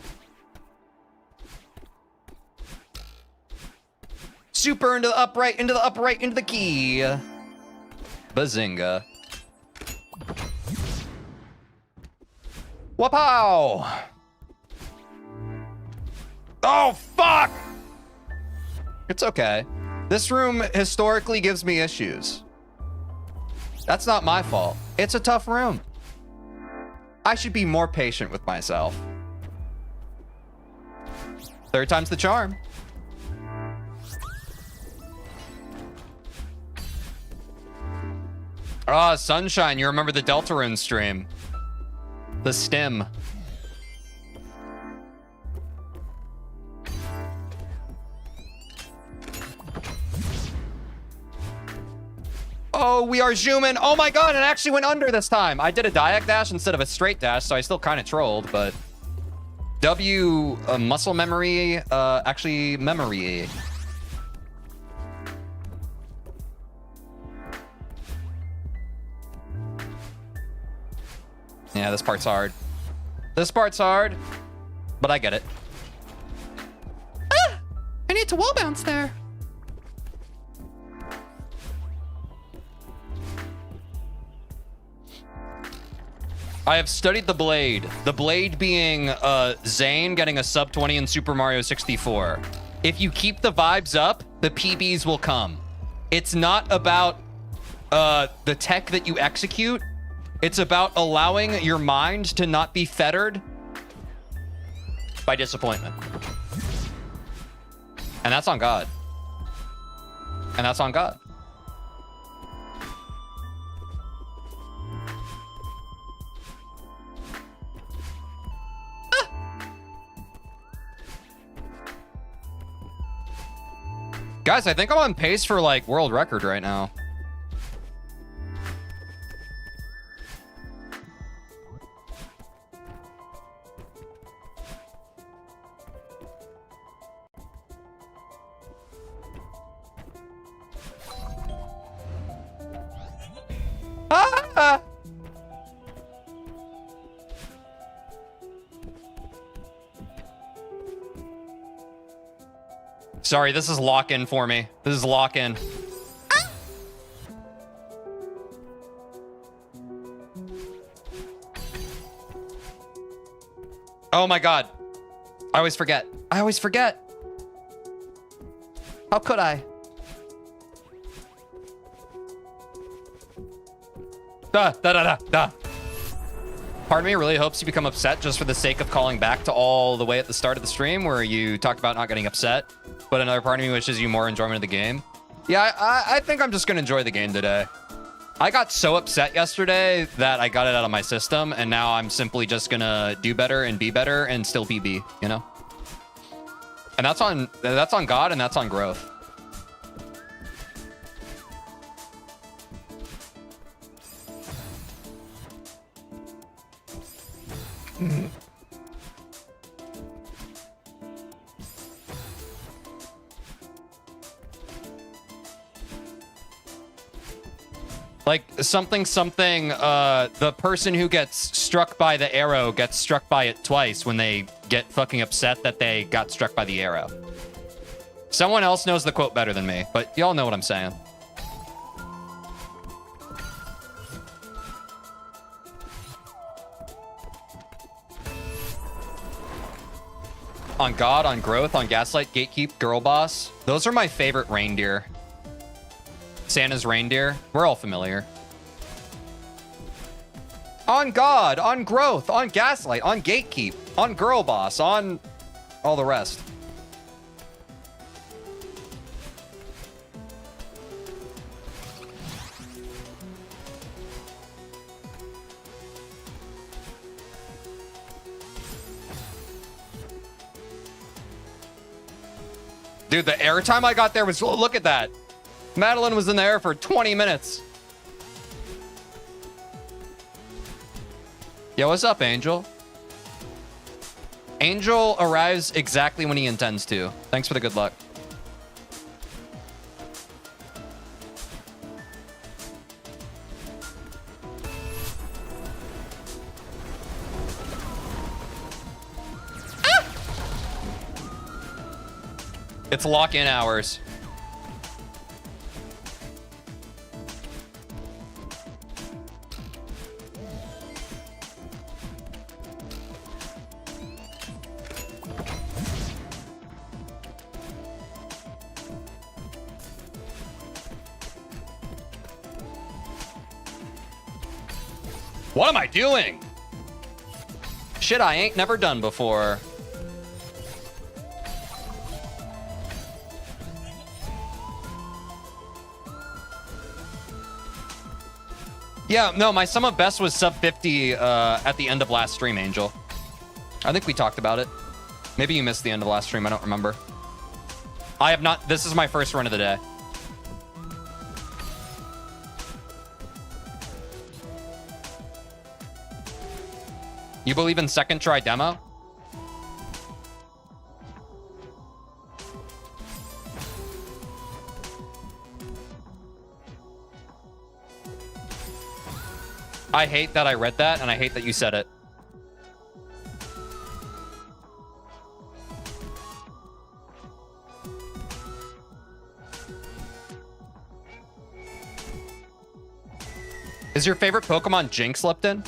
Super into the upright, into the upright, into the key. Bazinga. Wapow! Oh, fuck! It's okay. This room historically gives me issues. That's not my fault. It's a tough room. I should be more patient with myself. Third time's the charm. Ah, Sunshine, you remember the Deltarune stream. The stem. Oh, we are zooming. Oh my god, it actually went under this time. I did a diagonal dash instead of a straight dash, so I still kind of trolled, but... W, muscle memory, actually memory. Yeah, this part's hard. This part's hard, but I get it. Ah! I need to wall bounce there. I have studied the Blade. The Blade being Zane getting a sub 20 in Super Mario 64. If you keep the vibes up, the PBs will come. It's not about the tech that you execute. It's about allowing your mind to not be fettered by disappointment. And that's on God. And that's on God. Guys, I think I'm on pace for like world record right now. Ah! Sorry, this is lock-in for me. This is lock-in. Ah! Oh my God. I always forget. I always forget. How could I? Da. Part of me really hopes you become upset just for the sake of calling back to all the way at the start of the stream where you talked about not getting upset. But another part of me wishes you more enjoyment of the game. Yeah, I think I'm just going to enjoy the game today. I got so upset yesterday that I got it out of my system, and now I'm simply just going to do better and be better and still PB, you know? And that's on God, and that's on growth. Like something, the person who gets struck by the arrow gets struck by it twice when they get fucking upset that they got struck by the arrow. Someone else knows the quote better than me, but y'all know what I'm saying. On God, on growth, on gaslight, gatekeep, girl boss. Those are my favorite reindeer. Santa's reindeer. We're all familiar. On God, on growth, on gaslight, on gatekeep, on girl boss, on all the rest. Dude, the airtime I got there was, look at that. Madeline was in the air for 20 minutes. Yo, what's up, Angel? Angel arrives exactly when he intends to. Thanks for the good luck. Ah! It's lock-in hours. What am I doing? Shit I ain't never done before. Yeah, no, my sum of best was sub 50 at the end of last stream, Angel. I think we talked about it. Maybe you missed the end of last stream, I don't remember. I have not, this is my first run of the day. You believe in second try demo? I hate that I read that, and I hate that you said it. Is your favorite Pokemon Jinx, Lipton?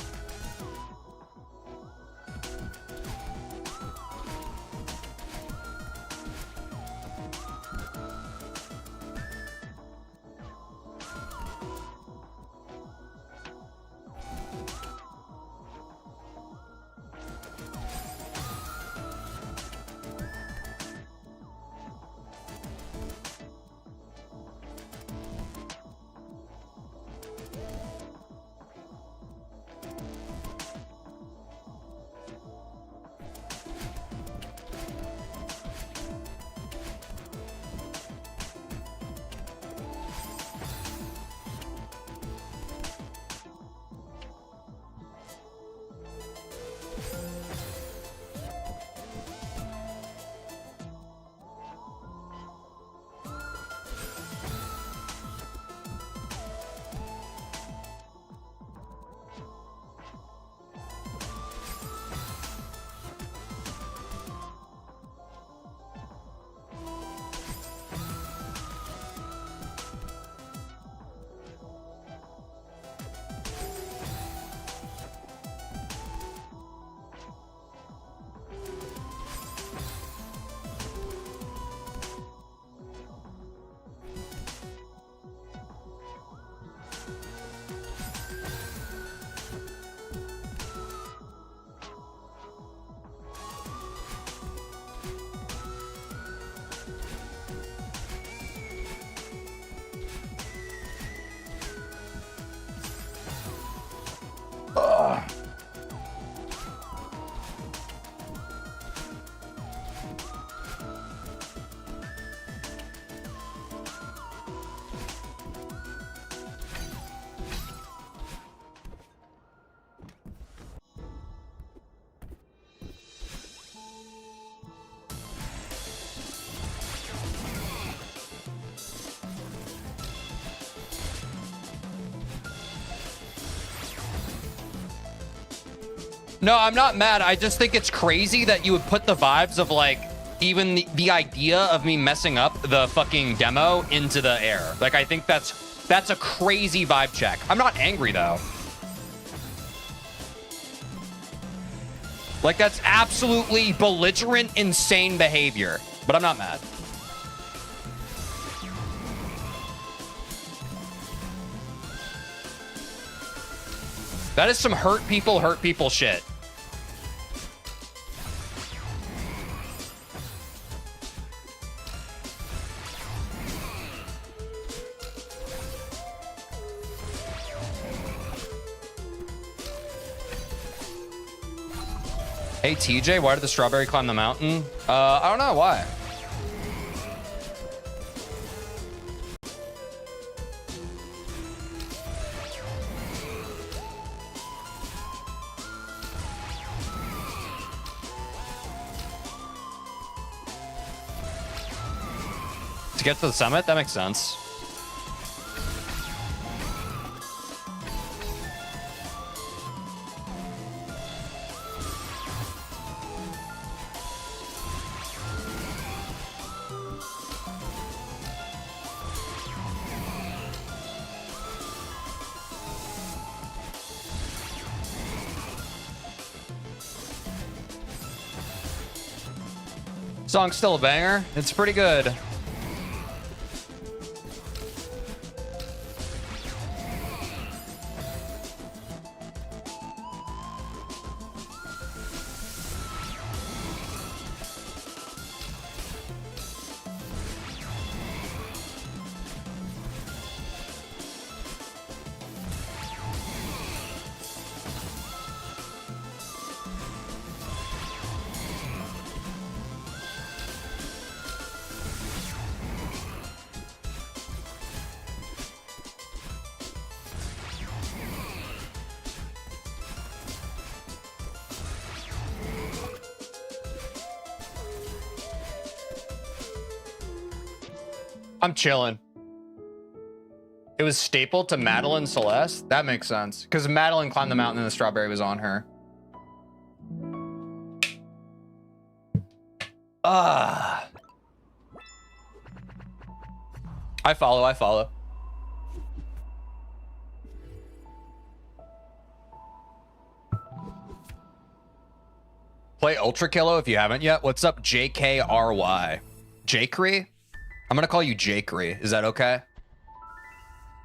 No, I'm not mad. I just think it's crazy that you would put the vibes of like even the idea of me messing up the fucking demo into the air. Like, I think that's a crazy vibe check. I'm not angry though. Like, that's absolutely belligerent, insane behavior, but I'm not mad. That is some hurt people shit. Hey, TJ, why did the strawberry climb the mountain? I don't know why. To get to the summit? That makes sense. Song's still a banger. It's pretty good. I'm chilling. It was stapled to Madeline Celeste? That makes sense. Because Madeline climbed the mountain and the strawberry was on her. Ah. I follow. Play Ultra Killo if you haven't yet. What's up, JKRY? Jakery? I'm gonna call you Jakery. Is that okay?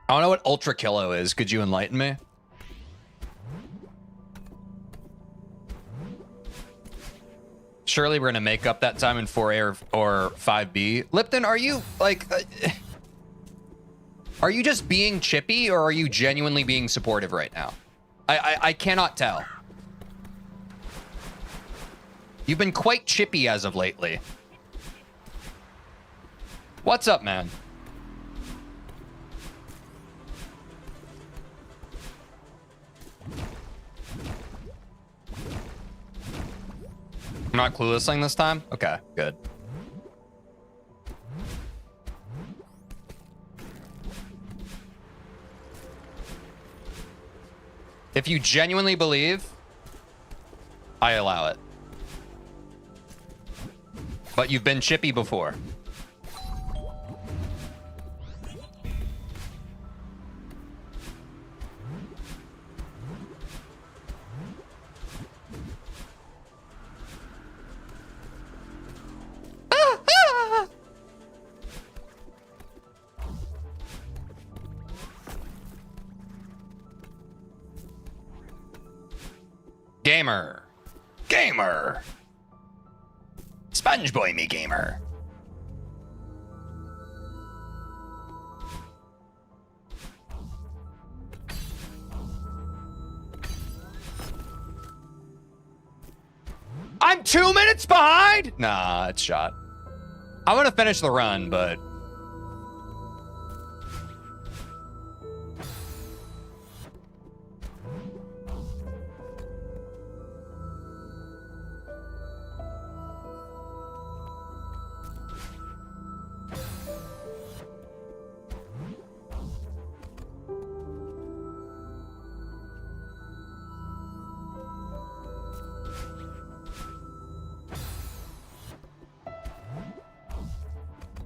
I don't know what Ultra Killo is. Could you enlighten me? Surely we're gonna make up that time in 4A or 5B. Lipton, are you like... are you just being chippy or are you genuinely being supportive right now? I cannot tell. You've been quite chippy as of lately. What's up, man? I'm not cluelessing this time? Okay, good. If you genuinely believe, I allow it. But you've been chippy before. Gamer. Sponge boy me gamer. I'm 2 minutes behind? Nah, it's shot. I'm gonna finish the run, but...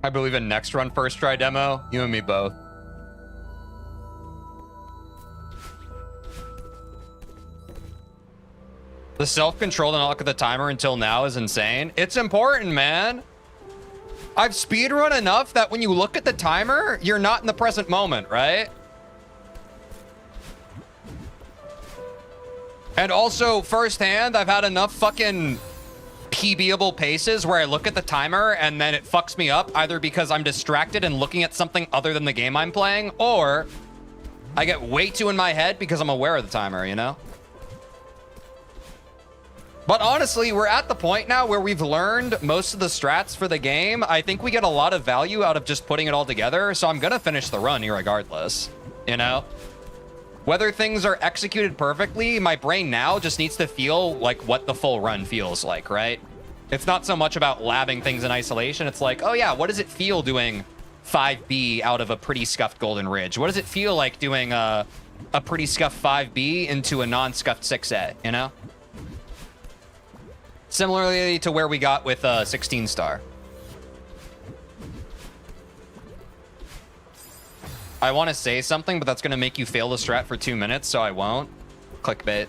I believe in next run, first try demo. You and me both. The self-control to not look at the timer until now is insane. It's important, man. I've speedrun enough that when you look at the timer, you're not in the present moment, right? And also, firsthand, I've had enough fucking PBable paces where I look at the timer and then it fucks me up, either because I'm distracted and looking at something other than the game I'm playing, or I get way too in my head because I'm aware of the timer, you know? But honestly, we're at the point now where we've learned most of the strats for the game. I think we get a lot of value out of just putting it all together, so I'm gonna finish the run regardless, you know? Whether things are executed perfectly, my brain now just needs to feel like what the full run feels like, right? It's not so much about labbing things in isolation. It's like, oh yeah, what does it feel doing 5B out of a pretty scuffed Golden Ridge? What does it feel like doing a pretty scuffed 5B into a non-scuffed 6A, you know? Similarly to where we got with 16 star. I want to say something, but that's going to make you fail the strat for 2 minutes, so I won't. Clickbait.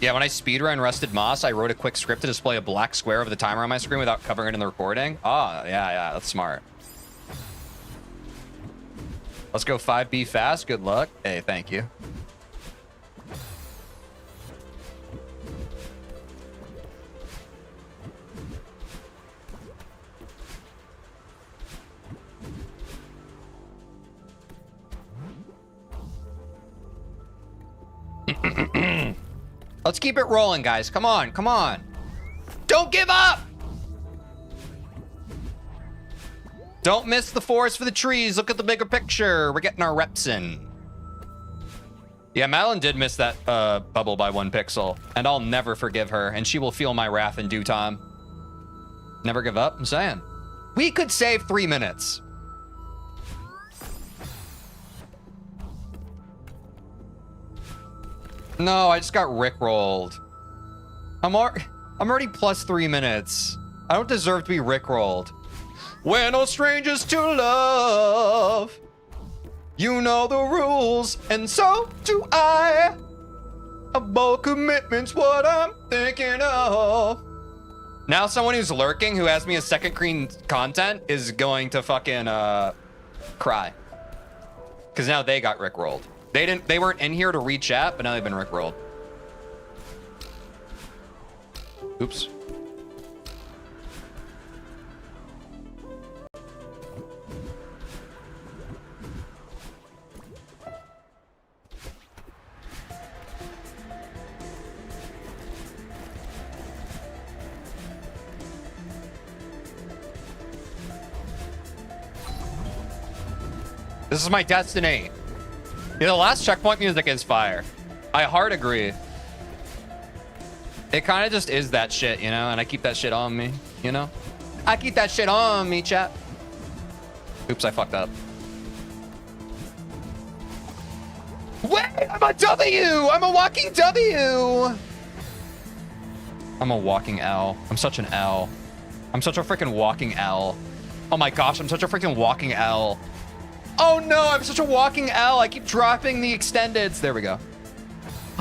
Yeah, when I speedrun Rusted Moss, I wrote a quick script to display a black square of the timer on my screen without covering it in the recording. Ah, yeah, that's smart. Let's go 5B fast. Good luck. Hey, thank you. Let's keep it rolling, guys. Come on, come on. Don't give up! Don't miss the forest for the trees. Look at the bigger picture. We're getting our reps in. Yeah, Madeline did miss that bubble by 1 pixel, and I'll never forgive her, and she will feel my wrath in due time. Never give up, I'm saying. We could save 3 minutes. No, I just got rickrolled. I'm already plus 3 minutes. I don't deserve to be rickrolled. We're no strangers to love. You know the rules, and so do I. A bold commitment's what I'm thinking of. Now someone who's lurking, who has me as second screen content, is going to fucking cry. Because now they got rickrolled. They weren't in here to read chat, but now they've been rickrolled. Oops. This is my destiny. Yeah, the last checkpoint music is fire. I hard agree. It kind of just is that shit, you know? And I keep that shit on me, you know? I keep that shit on me, chat. Oops, I fucked up. Wait, I'm a W! I'm a walking W! I'm a walking L. I'm such an L. I'm such a freaking walking L. Oh my gosh, I'm such a freaking walking L. Oh no, I'm such a walking L. I keep dropping the extendeds. There we go.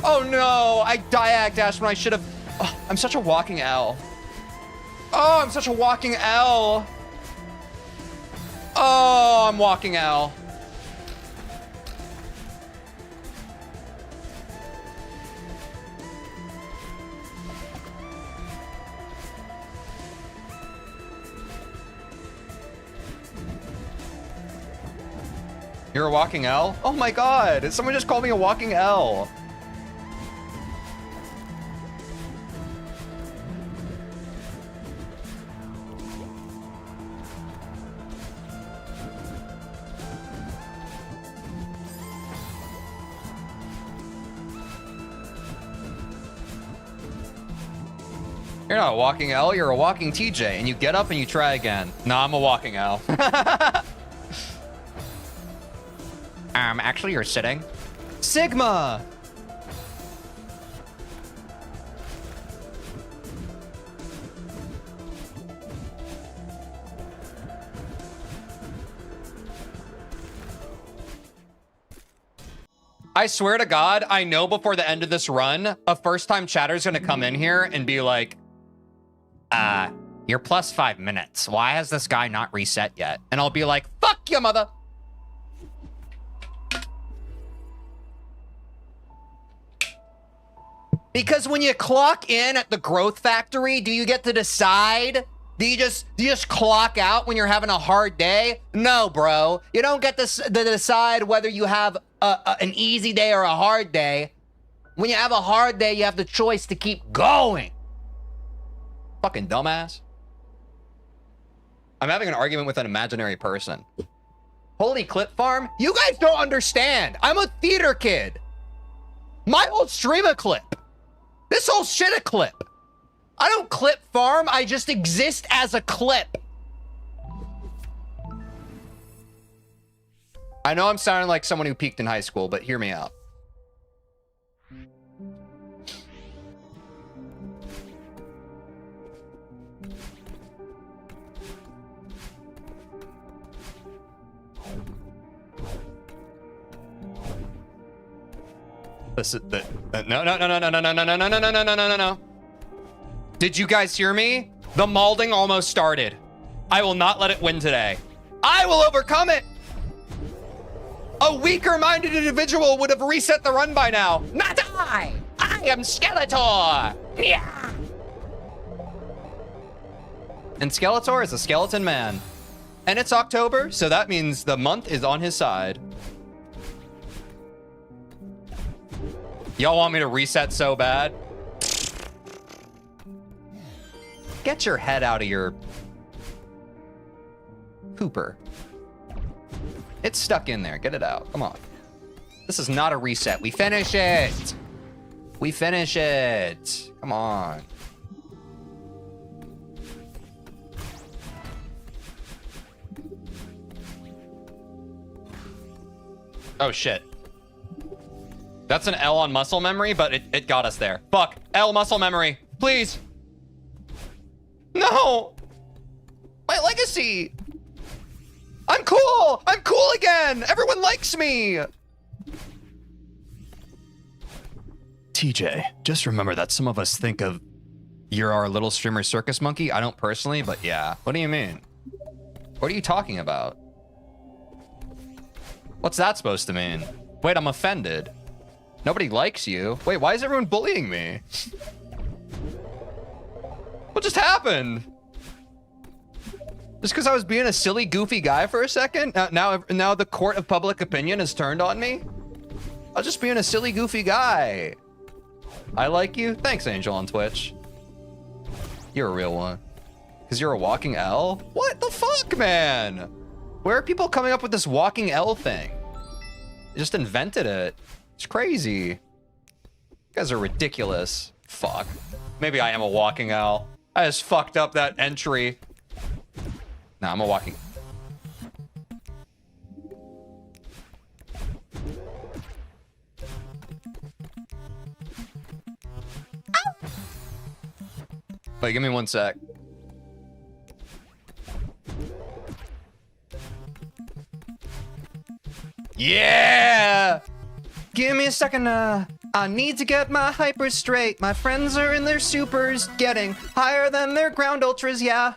Oh no, I diag dashed when I should have. Oh, I'm such a walking L. Oh, I'm such a walking L. Oh, I'm walking L. You're a walking L? Oh my god, someone just called me a walking L. You're not a walking L, you're a walking TJ, and you get up and you try again. Nah, I'm a walking L. Actually, you're sitting. Sigma! I swear to God, I know before the end of this run, a first-time chatter's gonna come in here and be like, you're plus 5 minutes. Why has this guy not reset yet? And I'll be like, fuck you, mother. Because when you clock in at the growth factory, do you get to decide? Do you just clock out when you're having a hard day? No, bro. You don't get to decide whether you have an easy day or a hard day. When you have a hard day, you have the choice to keep going. Fucking dumbass. I'm having an argument with an imaginary person. Holy clip farm? You guys don't understand. I'm a theater kid. My whole stream a clip. This whole shit a clip. I don't clip farm, I just exist as a clip. I know I'm sounding like someone who peaked in high school, but hear me out. This is the no. Did you guys hear me? The malding almost started. I will not let it win today. I will overcome it. A weaker-minded individual would have reset the run by now. Not I. I am Skeletor. Yeah. And Skeletor is a skeleton man. And it's October, so that means the month is on his side. Y'all want me to reset so bad? Get your head out of your pooper. It's stuck in there. Get it out. Come on. This is not a reset. We finish it. We finish it. Come on. Oh, shit. That's an L on muscle memory, but it got us there. Fuck. L muscle memory. Please. No. My legacy. I'm cool. I'm cool again. Everyone likes me. TJ, just remember that some of us think of you're our little streamer circus monkey. I don't personally, but yeah. What do you mean? What are you talking about? What's that supposed to mean? Wait, I'm offended. Nobody likes you. Wait, why is everyone bullying me? What just happened? Just because I was being a silly, goofy guy for a second? Now the court of public opinion has turned on me? I was just being a silly, goofy guy. I like you? Thanks, Angel on Twitch. You're a real one. Because you're a walking L? What the fuck, man? Where are people coming up with this walking L thing? They just invented it. It's crazy. You guys are ridiculous. Fuck. Maybe I am a walking L. I just fucked up that entry. Nah, I'm a walking... Wait, give me 1 sec. Yeah! Give me a second, I need to get my hypers straight. My friends are in their supers, getting higher than their ground ultras, yeah.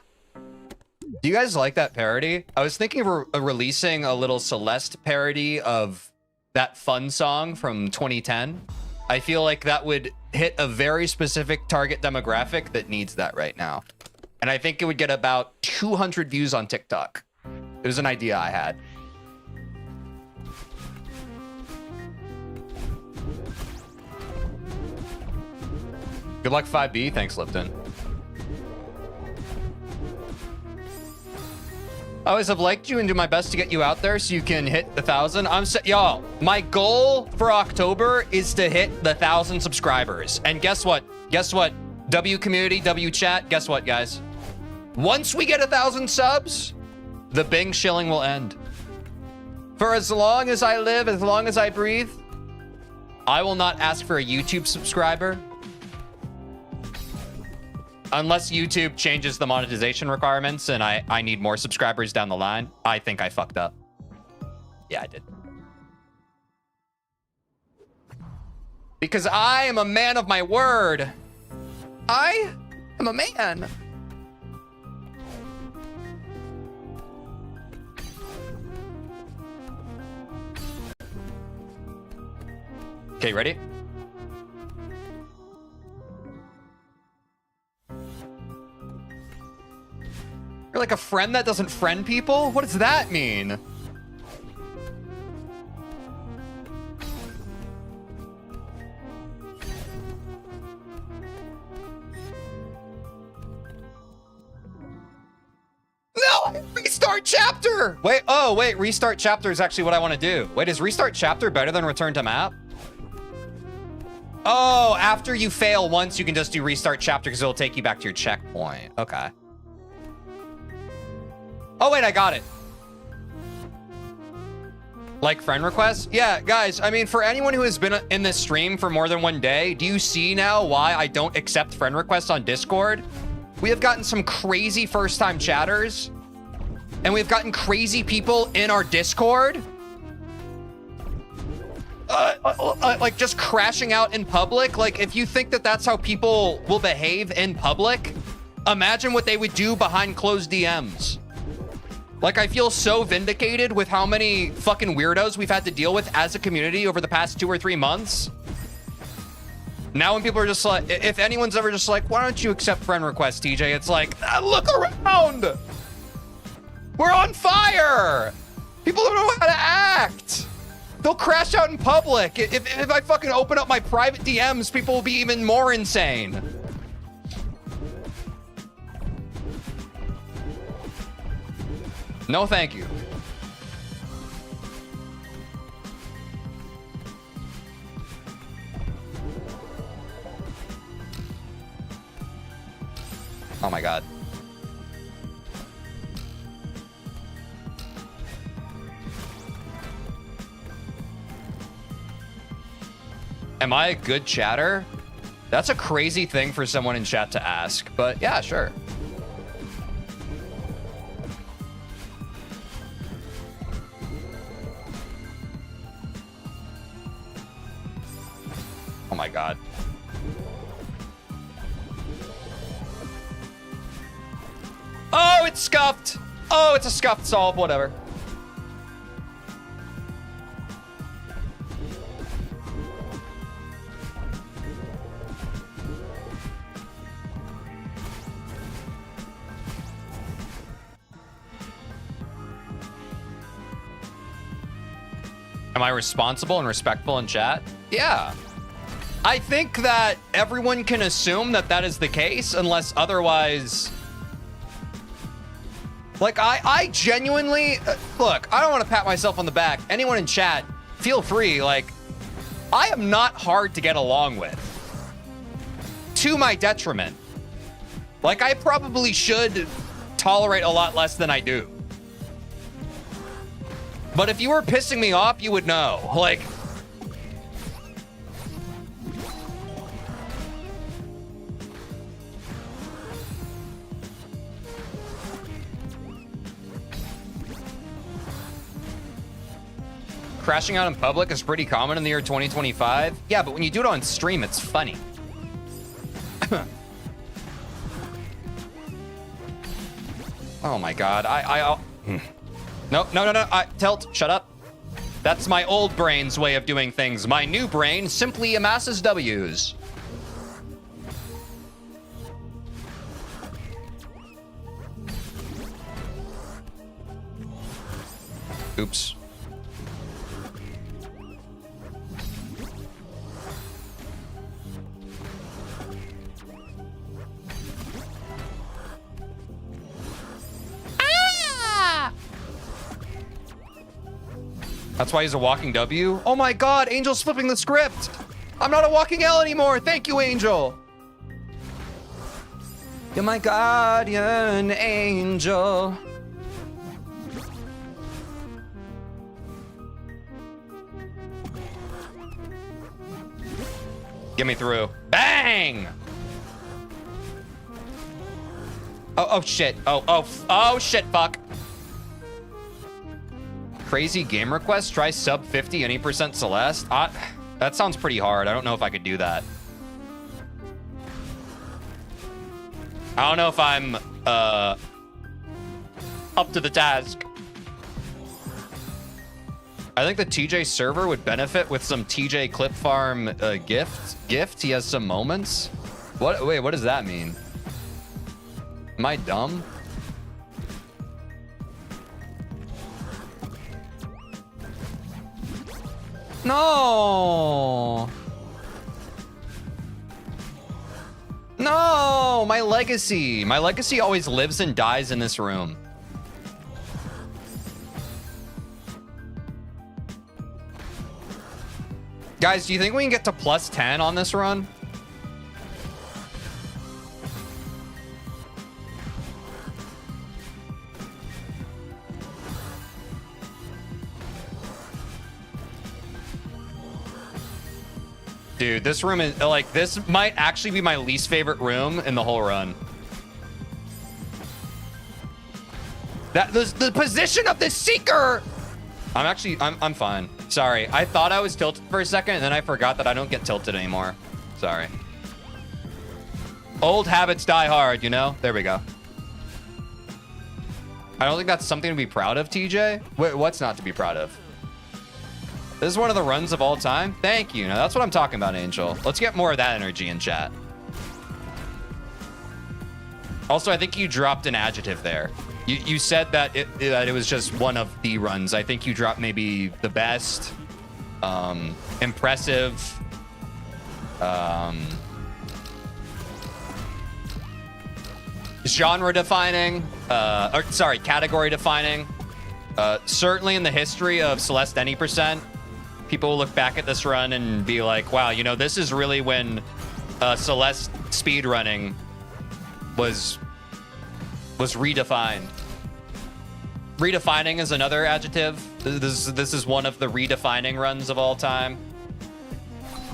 Do you guys like that parody? I was thinking of releasing a little Celeste parody of that fun song from 2010. I feel like that would hit a very specific target demographic that needs that right now. And I think it would get about 200 views on TikTok. It was an idea I had. Good luck, 5B. Thanks, Lipton. I always have liked you and do my best to get you out there so you can hit the 1,000. Y'all, my goal for October is to hit the 1,000 subscribers. And guess what? Guess what? W community, W chat. Guess what, guys? Once we get 1,000 subs, the Bing shilling will end. For as long as I live, as long as I breathe, I will not ask for a YouTube subscriber. Unless YouTube changes the monetization requirements and I need more subscribers down the line. I think I fucked up. Yeah, I did. Because I am a man of my word. I am a man. Okay, ready? You're like a friend that doesn't friend people? What does that mean? No! Restart chapter! Wait, oh, wait, restart chapter is actually what I want to do. Wait, is restart chapter better than return to map? Oh, after you fail once, you can just do restart chapter because it'll take you back to your checkpoint. Okay. Oh, wait, I got it. Like friend requests? Yeah, guys, I mean, for anyone who has been in this stream for more than one day, do you see now why I don't accept friend requests on Discord? We have gotten some crazy first-time chatters, and we've gotten crazy people in our Discord. Like just crashing out in public. Like, if you think that that's how people will behave in public, imagine what they would do behind closed DMs. Like, I feel so vindicated with how many fucking weirdos we've had to deal with as a community over the past 2 or 3 months. Now when people are just like, if anyone's ever just like, why don't you accept friend requests, TJ? It's like, look around. We're on fire. People don't know how to act. They'll crash out in public. If I fucking open up my private DMs, people will be even more insane. No, thank you. Oh my God. Am I a good chatter? That's a crazy thing for someone in chat to ask, but yeah, sure. Oh my God. Oh, it's scuffed. Oh, it's a scuffed solve, whatever. Am I responsible and respectful in chat? Yeah. I think that everyone can assume that that is the case unless otherwise... Like, I genuinely... look, I don't want to pat myself on the back. Anyone in chat, feel free. Like, I am not hard to get along with. To my detriment. Like, I probably should tolerate a lot less than I do. But if you were pissing me off, you would know. Like... Crashing out in public is pretty common in the year 2025. Yeah, but when you do it on stream, it's funny. Oh my God, No, Tilt, shut up. That's my old brain's way of doing things. My new brain simply amasses W's. Oops. That's why he's a walking W? Oh my God, Angel's flipping the script. I'm not a walking L anymore. Thank you, Angel. You're my guardian angel. Get me through. Bang! Oh shit. Oh shit, fuck. Crazy game request. Try sub 50 any % Celeste. That sounds pretty hard. I don't know if I could do that. I don't know if I'm up to the task. I think the TJ server would benefit with some TJ clip farm gift. He has some moments. What? Wait, what does that mean? Am I dumb? No. No, my legacy. My legacy always lives and dies in this room. Guys, do you think we can get to plus 10 on this run? Dude, this room is like, this might actually be my least favorite room in the whole run. That the position of the seeker. I'm fine. Sorry, I thought I was tilted for a second and then I forgot that I don't get tilted anymore. Sorry. Old habits die hard, you know? There we go. I don't think that's something to be proud of, TJ. Wait, what's not to be proud of? This is one of the runs of all time. Thank you. Now that's what I'm talking about, Angel. Let's get more of that energy in chat. Also, I think you dropped an adjective there. You said that it was just one of the runs. I think you dropped maybe the best, impressive, genre defining, or sorry, category defining. Certainly in the history of Celeste any percent, people will look back at this run and be like, wow, you know, this is really when Celeste speedrunning was redefined. Redefining is another adjective. This is one of the redefining runs of all time.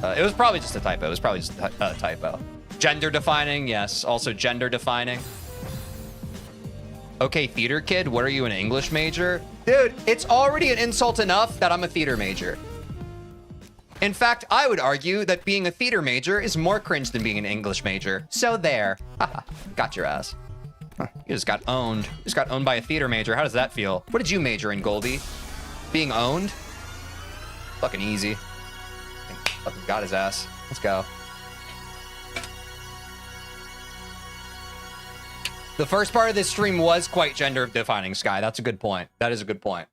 It was probably just a typo. It was probably just a typo. Gender defining, yes. Also gender defining. Okay, theater kid, what are you, an English major? Dude, it's already an insult enough that I'm a theater major. In fact, I would argue that being a theater major is more cringe than being an English major. So there. Haha, got your ass. Huh, you just got owned. You just got owned by a theater major. How does that feel? What did you major in, Goldie? Being owned? Fucking easy. Fucking got his ass. Let's go. The first part of this stream was quite gender defining, Sky. That's a good point. That is a good point.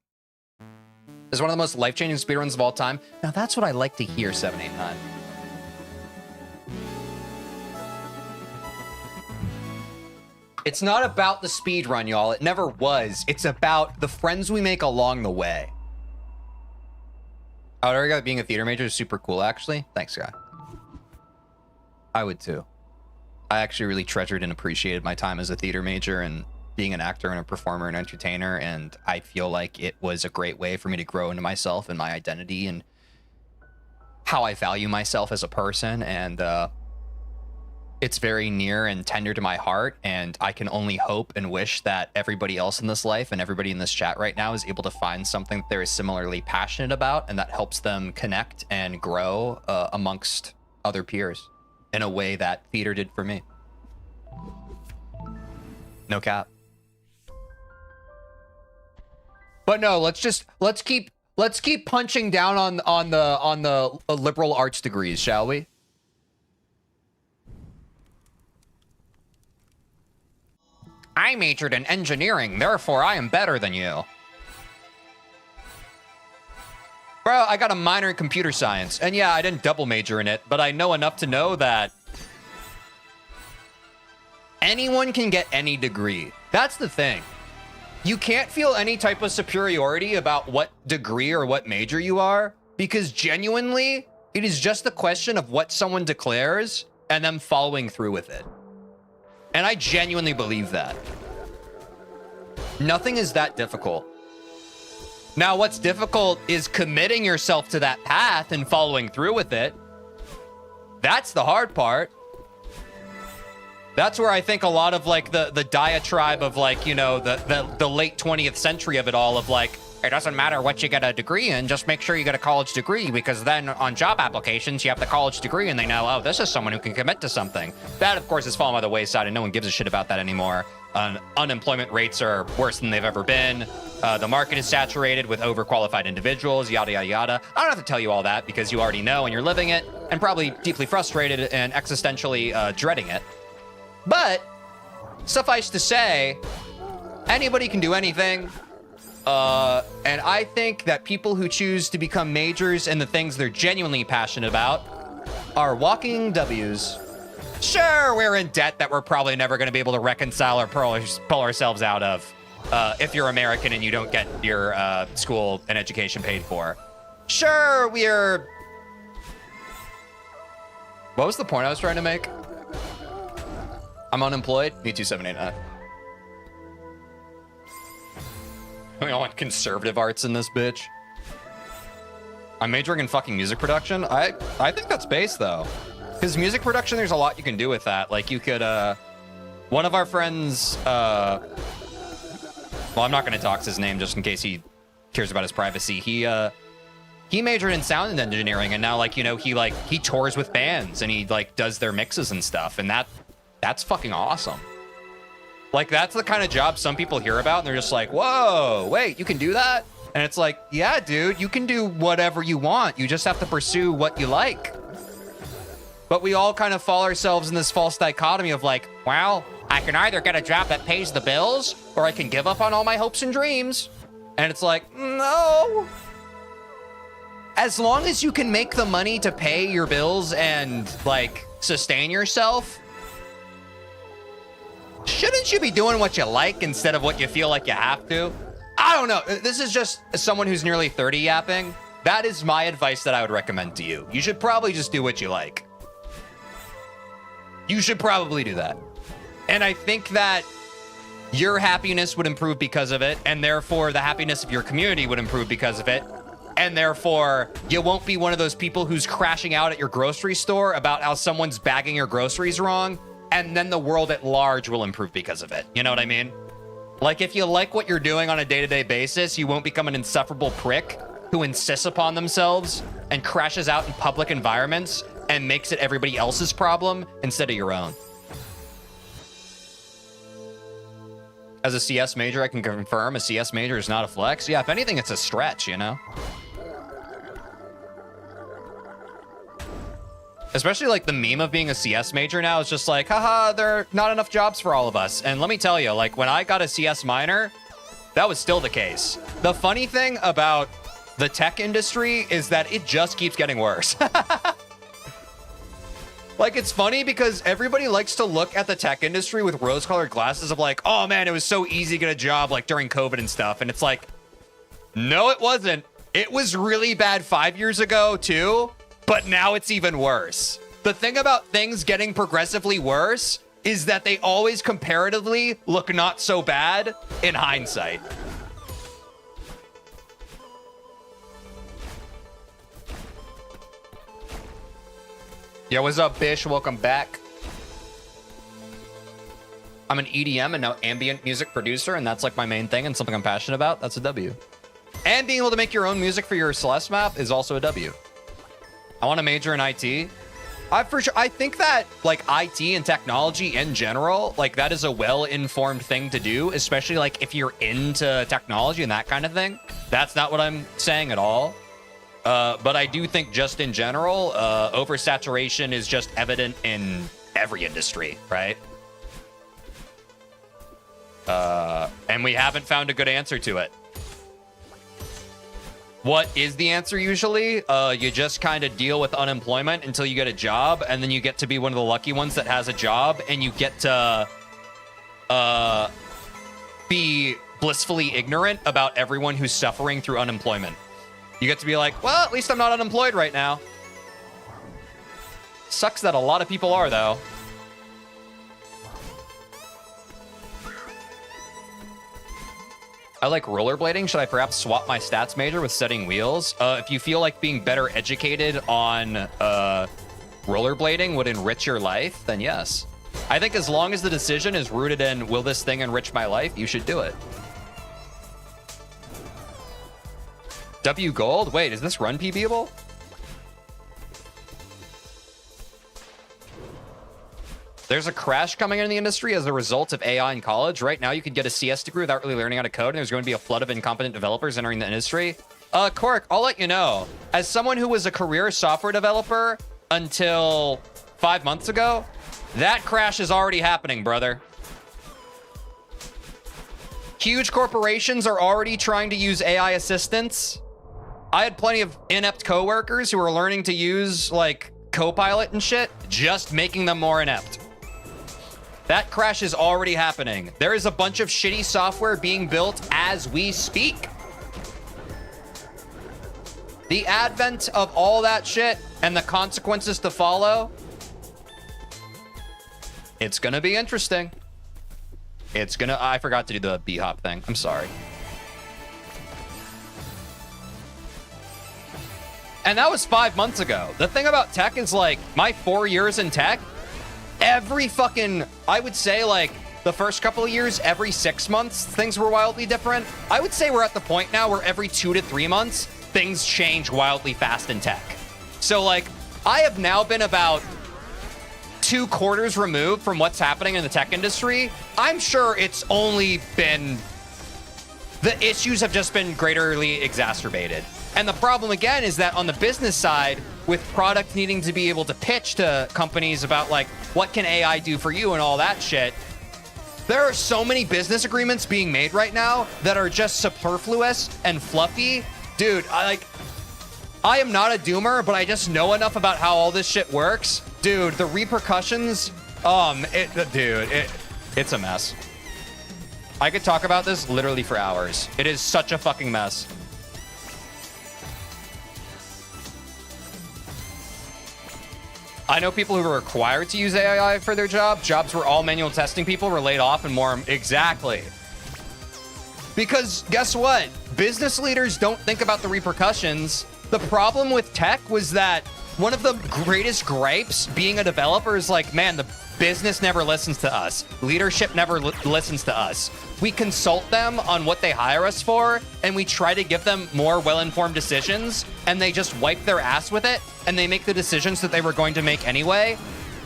This is one of the most life-changing speedruns of all time. Now that's what I like to hear, 789. It's not about the speedrun, y'all. It never was. It's about the friends we make along the way. I would argue that being a theater major is super cool, actually. Thanks, Sky. I would too. I actually really treasured and appreciated my time as a theater major and being an actor and a performer and entertainer, and I feel like it was a great way for me to grow into myself and my identity and how I value myself as a person, and it's very near and tender to my heart, and I can only hope and wish that everybody else in this life and everybody in this chat right now is able to find something that they're similarly passionate about and that helps them connect and grow amongst other peers in a way that theater did for me. No cap. But no, let's keep punching down on the liberal arts degrees, shall we? I majored in engineering, therefore I am better than you. Bro, I got a minor in computer science, and yeah, I didn't double major in it, but I know enough to know that anyone can get any degree. That's the thing. You can't feel any type of superiority about what degree or what major you are, because genuinely, it is just a question of what someone declares and them following through with it. And I genuinely believe that. Nothing is that difficult. Now, what's difficult is committing yourself to that path and following through with it. That's the hard part. That's where I think a lot of like the diatribe of like, you know, the late 20th century of it all, of like, it doesn't matter what you get a degree in, just make sure you get a college degree, because then on job applications, you have the college degree and they know, oh, this is someone who can commit to something. That, of course, is fallen by the wayside and no one gives a shit about that anymore. Unemployment rates are worse than they've ever been. The market is saturated with overqualified individuals, yada, yada, yada. I don't have to tell you all that because you already know and you're living it and probably deeply frustrated and existentially dreading it. But suffice to say, anybody can do anything. And I think that people who choose to become majors in the things they're genuinely passionate about are walking W's. Sure, we're in debt that we're probably never going to be able to reconcile or pull ourselves out of if you're American and you don't get your school and education paid for. Sure, we're... What was the point I was trying to make? I'm unemployed. Me too, 789. We all want conservative arts in this bitch. I'm majoring in fucking music production. I think that's base though. Because music production, there's a lot you can do with that. Like you could, one of our friends, well, I'm not going to dox his name just in case he cares about his privacy. He majored in sound engineering and now, like, you know, he tours with bands and he like does their mixes and stuff. And that's fucking awesome. Like, that's the kind of job some people hear about and they're just like, whoa, wait, you can do that? And it's like, yeah, dude, you can do whatever you want. You just have to pursue what you like. But we all kind of fall ourselves in this false dichotomy of like, well, I can either get a job that pays the bills or I can give up on all my hopes and dreams. And it's like, no. As long as you can make the money to pay your bills and like sustain yourself, shouldn't you be doing what you like instead of what you feel like you have to? I don't know. This is just someone who's nearly 30 yapping. That is my advice that I would recommend to you. You should probably just do what you like. You should probably do that. And I think that your happiness would improve because of it, and therefore the happiness of your community would improve because of it. And therefore, you won't be one of those people who's crashing out at your grocery store about how someone's bagging your groceries wrong, and then the world at large will improve because of it. You know what I mean? Like, if you like what you're doing on a day-to-day basis, you won't become an insufferable prick who insists upon themselves and crashes out in public environments and makes it everybody else's problem instead of your own. As a CS major, I can confirm a CS major is not a flex. Yeah, if anything, it's a stretch, you know? Especially like the meme of being a CS major now is just like, haha, there are not enough jobs for all of us. And let me tell you, like when I got a CS minor, that was still the case. The funny thing about the tech industry is that it just keeps getting worse. Like, it's funny because everybody likes to look at the tech industry with rose-colored glasses of like, oh man, it was so easy to get a job like during COVID and stuff. And it's like, no, it wasn't. It was really bad 5 years ago too, but now it's even worse. The thing about things getting progressively worse is that they always comparatively look not so bad in hindsight. Yo, what's up, Bish? Welcome back. I'm an EDM and now ambient music producer, and that's like my main thing and something I'm passionate about. That's a W. And being able to make your own music for your Celeste map is also a W. I want to major in IT. I think that like IT and technology in general, like that is a well-informed thing to do, especially like if you're into technology and that kind of thing. That's not what I'm saying at all. But I do think just in general, oversaturation is just evident in every industry, right? And we haven't found a good answer to it. What is the answer usually? You just kind of deal with unemployment until you get a job, and then you get to be one of the lucky ones that has a job, and you get to be blissfully ignorant about everyone who's suffering through unemployment. You get to be like, well, at least I'm not unemployed right now. Sucks that a lot of people are, though. I like rollerblading. Should I perhaps swap my stats major with setting wheels? If you feel like being better educated on rollerblading would enrich your life, then yes. I think as long as the decision is rooted in, will this thing enrich my life, you should do it. W gold? Wait, is this run PBable? There's a crash coming in the industry as a result of AI in college. Right now, you can get a CS degree without really learning how to code, and there's going to be a flood of incompetent developers entering the industry. Cork, I'll let you know. As someone who was a career software developer until 5 months ago, that crash is already happening, brother. Huge corporations are already trying to use AI assistants. I had plenty of inept coworkers who were learning to use, like, Copilot and shit, just making them more inept. That crash is already happening. There is a bunch of shitty software being built as we speak. The advent of all that shit and the consequences to follow, it's gonna be interesting. I forgot to do the B-hop thing. I'm sorry. And that was 5 months ago. The thing about tech is, like, my 4 years in tech, every fucking, I would say, like, the first couple of years, every 6 months, things were wildly different. I would say we're at the point now where every 2 to 3 months, things change wildly fast in tech. So, like, I have now been about 2 quarters removed from what's happening in the tech industry. I'm sure it's only been, the issues have just been greatly exacerbated. And the problem again is that on the business side, with product needing to be able to pitch to companies about, like, what can AI do for you and all that shit, there are so many business agreements being made right now that are just superfluous and fluffy. Dude, I am not a doomer, but I just know enough about how all this shit works. Dude, the repercussions, it's a mess. I could talk about this literally for hours. It is such a fucking mess. I know people who were required to use AI for their jobs where all manual testing people were laid off and more. Exactly. Because guess what? Business leaders don't think about the repercussions. The problem with tech was that one of the greatest gripes being a developer is like, man, the business never listens to us. Leadership never listens to us. We consult them on what they hire us for, and we try to give them more well-informed decisions, and they just wipe their ass with it, and they make the decisions that they were going to make anyway.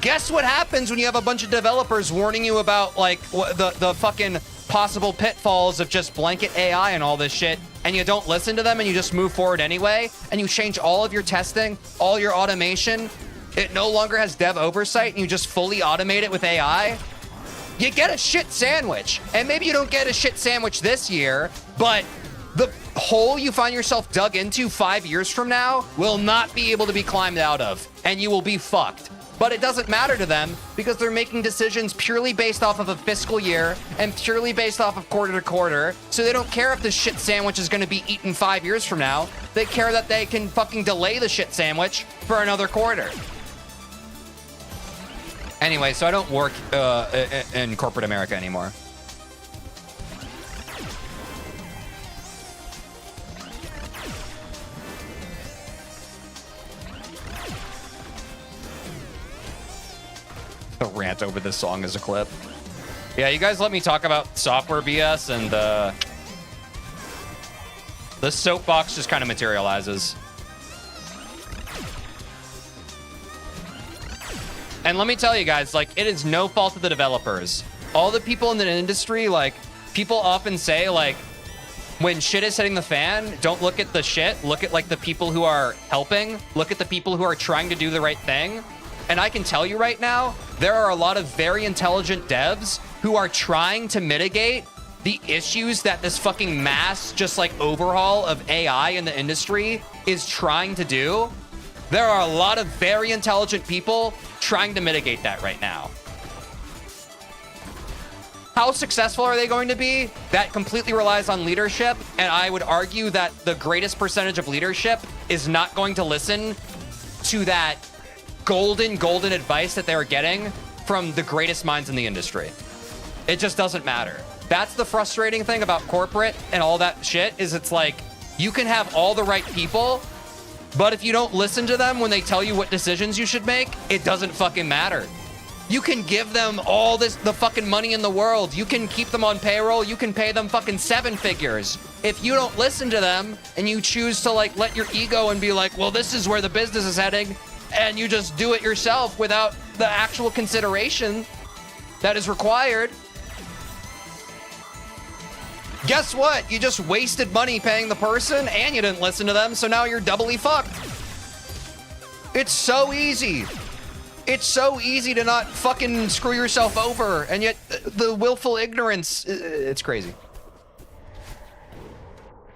Guess what happens when you have a bunch of developers warning you about, like, the fucking possible pitfalls of just blanket AI and all this shit, and you don't listen to them and you just move forward anyway, and you change all of your testing, all your automation. It no longer has dev oversight, and you just fully automate it with AI. You get a shit sandwich. And maybe you don't get a shit sandwich this year, but the hole you find yourself dug into 5 years from now will not be able to be climbed out of, and you will be fucked. But it doesn't matter to them because they're making decisions purely based off of a fiscal year and purely based off of quarter to quarter. So they don't care if the shit sandwich is going to be eaten 5 years from now. They care that they can fucking delay the shit sandwich for another quarter. Anyway, so I don't work in corporate America anymore. A rant over this song as a clip. Yeah, you guys let me talk about software BS, and the soapbox just kind of materializes. And let me tell you guys, like, it is no fault of the developers. All the people in the industry, like, people often say, like, when shit is hitting the fan, don't look at the shit. Look at, like, the people who are helping. Look at the people who are trying to do the right thing. And I can tell you right now, there are a lot of very intelligent devs who are trying to mitigate the issues that this fucking mass, just, like, overhaul of AI in the industry is trying to do. There are a lot of very intelligent people trying to mitigate that right now. How successful are they going to be? That completely relies on leadership, and I would argue that the greatest percentage of leadership is not going to listen to that golden advice that they're getting from the greatest minds in the industry. It just doesn't matter. That's the frustrating thing about corporate and all that shit, is it's like, you can have all the right people, but if you don't listen to them when they tell you what decisions you should make, it doesn't fucking matter. You can give them all the fucking money in the world. You can keep them on payroll. You can pay them fucking 7 figures. If you don't listen to them and you choose to like let your ego and be like, well, this is where the business is heading, and you just do it yourself without the actual consideration that is required, guess what? You just wasted money paying the person and you didn't listen to them, so now you're doubly fucked. It's so easy. It's so easy to not fucking screw yourself over, and yet the willful ignorance, it's crazy.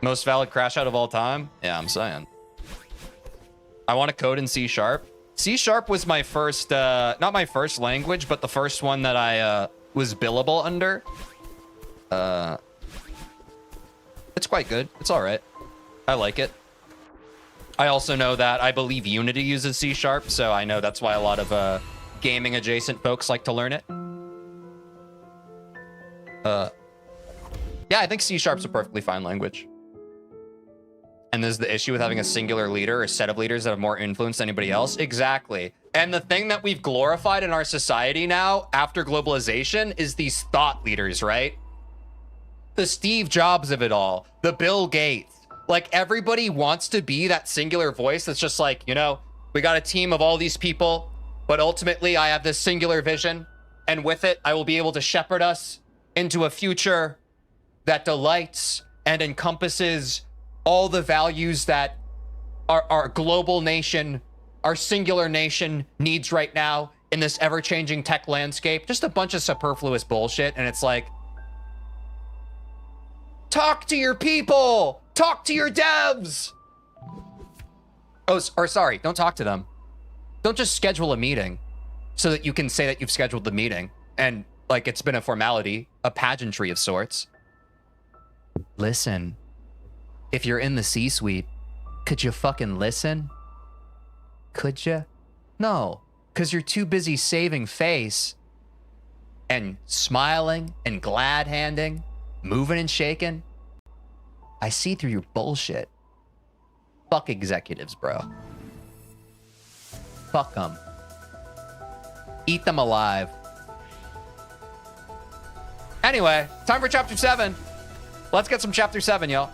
Most valid crash out of all time? Yeah, I'm saying. I want to code in C#. C# was my first, not my first language, but the first one that I was billable under. It's quite good. It's all right. I like it. I also know that I believe Unity uses C#, so I know that's why a lot of gaming adjacent folks like to learn it. Yeah, I think C# is a perfectly fine language. And there's the issue with having a singular leader or set of leaders that have more influence than anybody else. Exactly. And the thing that we've glorified in our society now after globalization is these thought leaders, right? The Steve Jobs of it all, the Bill Gates. Like, everybody wants to be that singular voice that's just like, you know, we got a team of all these people, but ultimately I have this singular vision, and with it, I will be able to shepherd us into a future that delights and encompasses all the values that our global nation, our singular nation needs right now in this ever-changing tech landscape. Just a bunch of superfluous bullshit, and it's like, talk to your people! Talk to your devs! Oh, or sorry, don't talk to them. Don't just schedule a meeting so that you can say that you've scheduled the meeting and like it's been a formality, a pageantry of sorts. Listen, if you're in the C-suite, could you fucking listen? Could you? No, because you're too busy saving face and smiling and glad-handing, moving and shaking. I see through your bullshit. Fuck executives, bro. Fuck them. Eat them alive. Anyway, time for chapter 7. Let's get some chapter 7, y'all.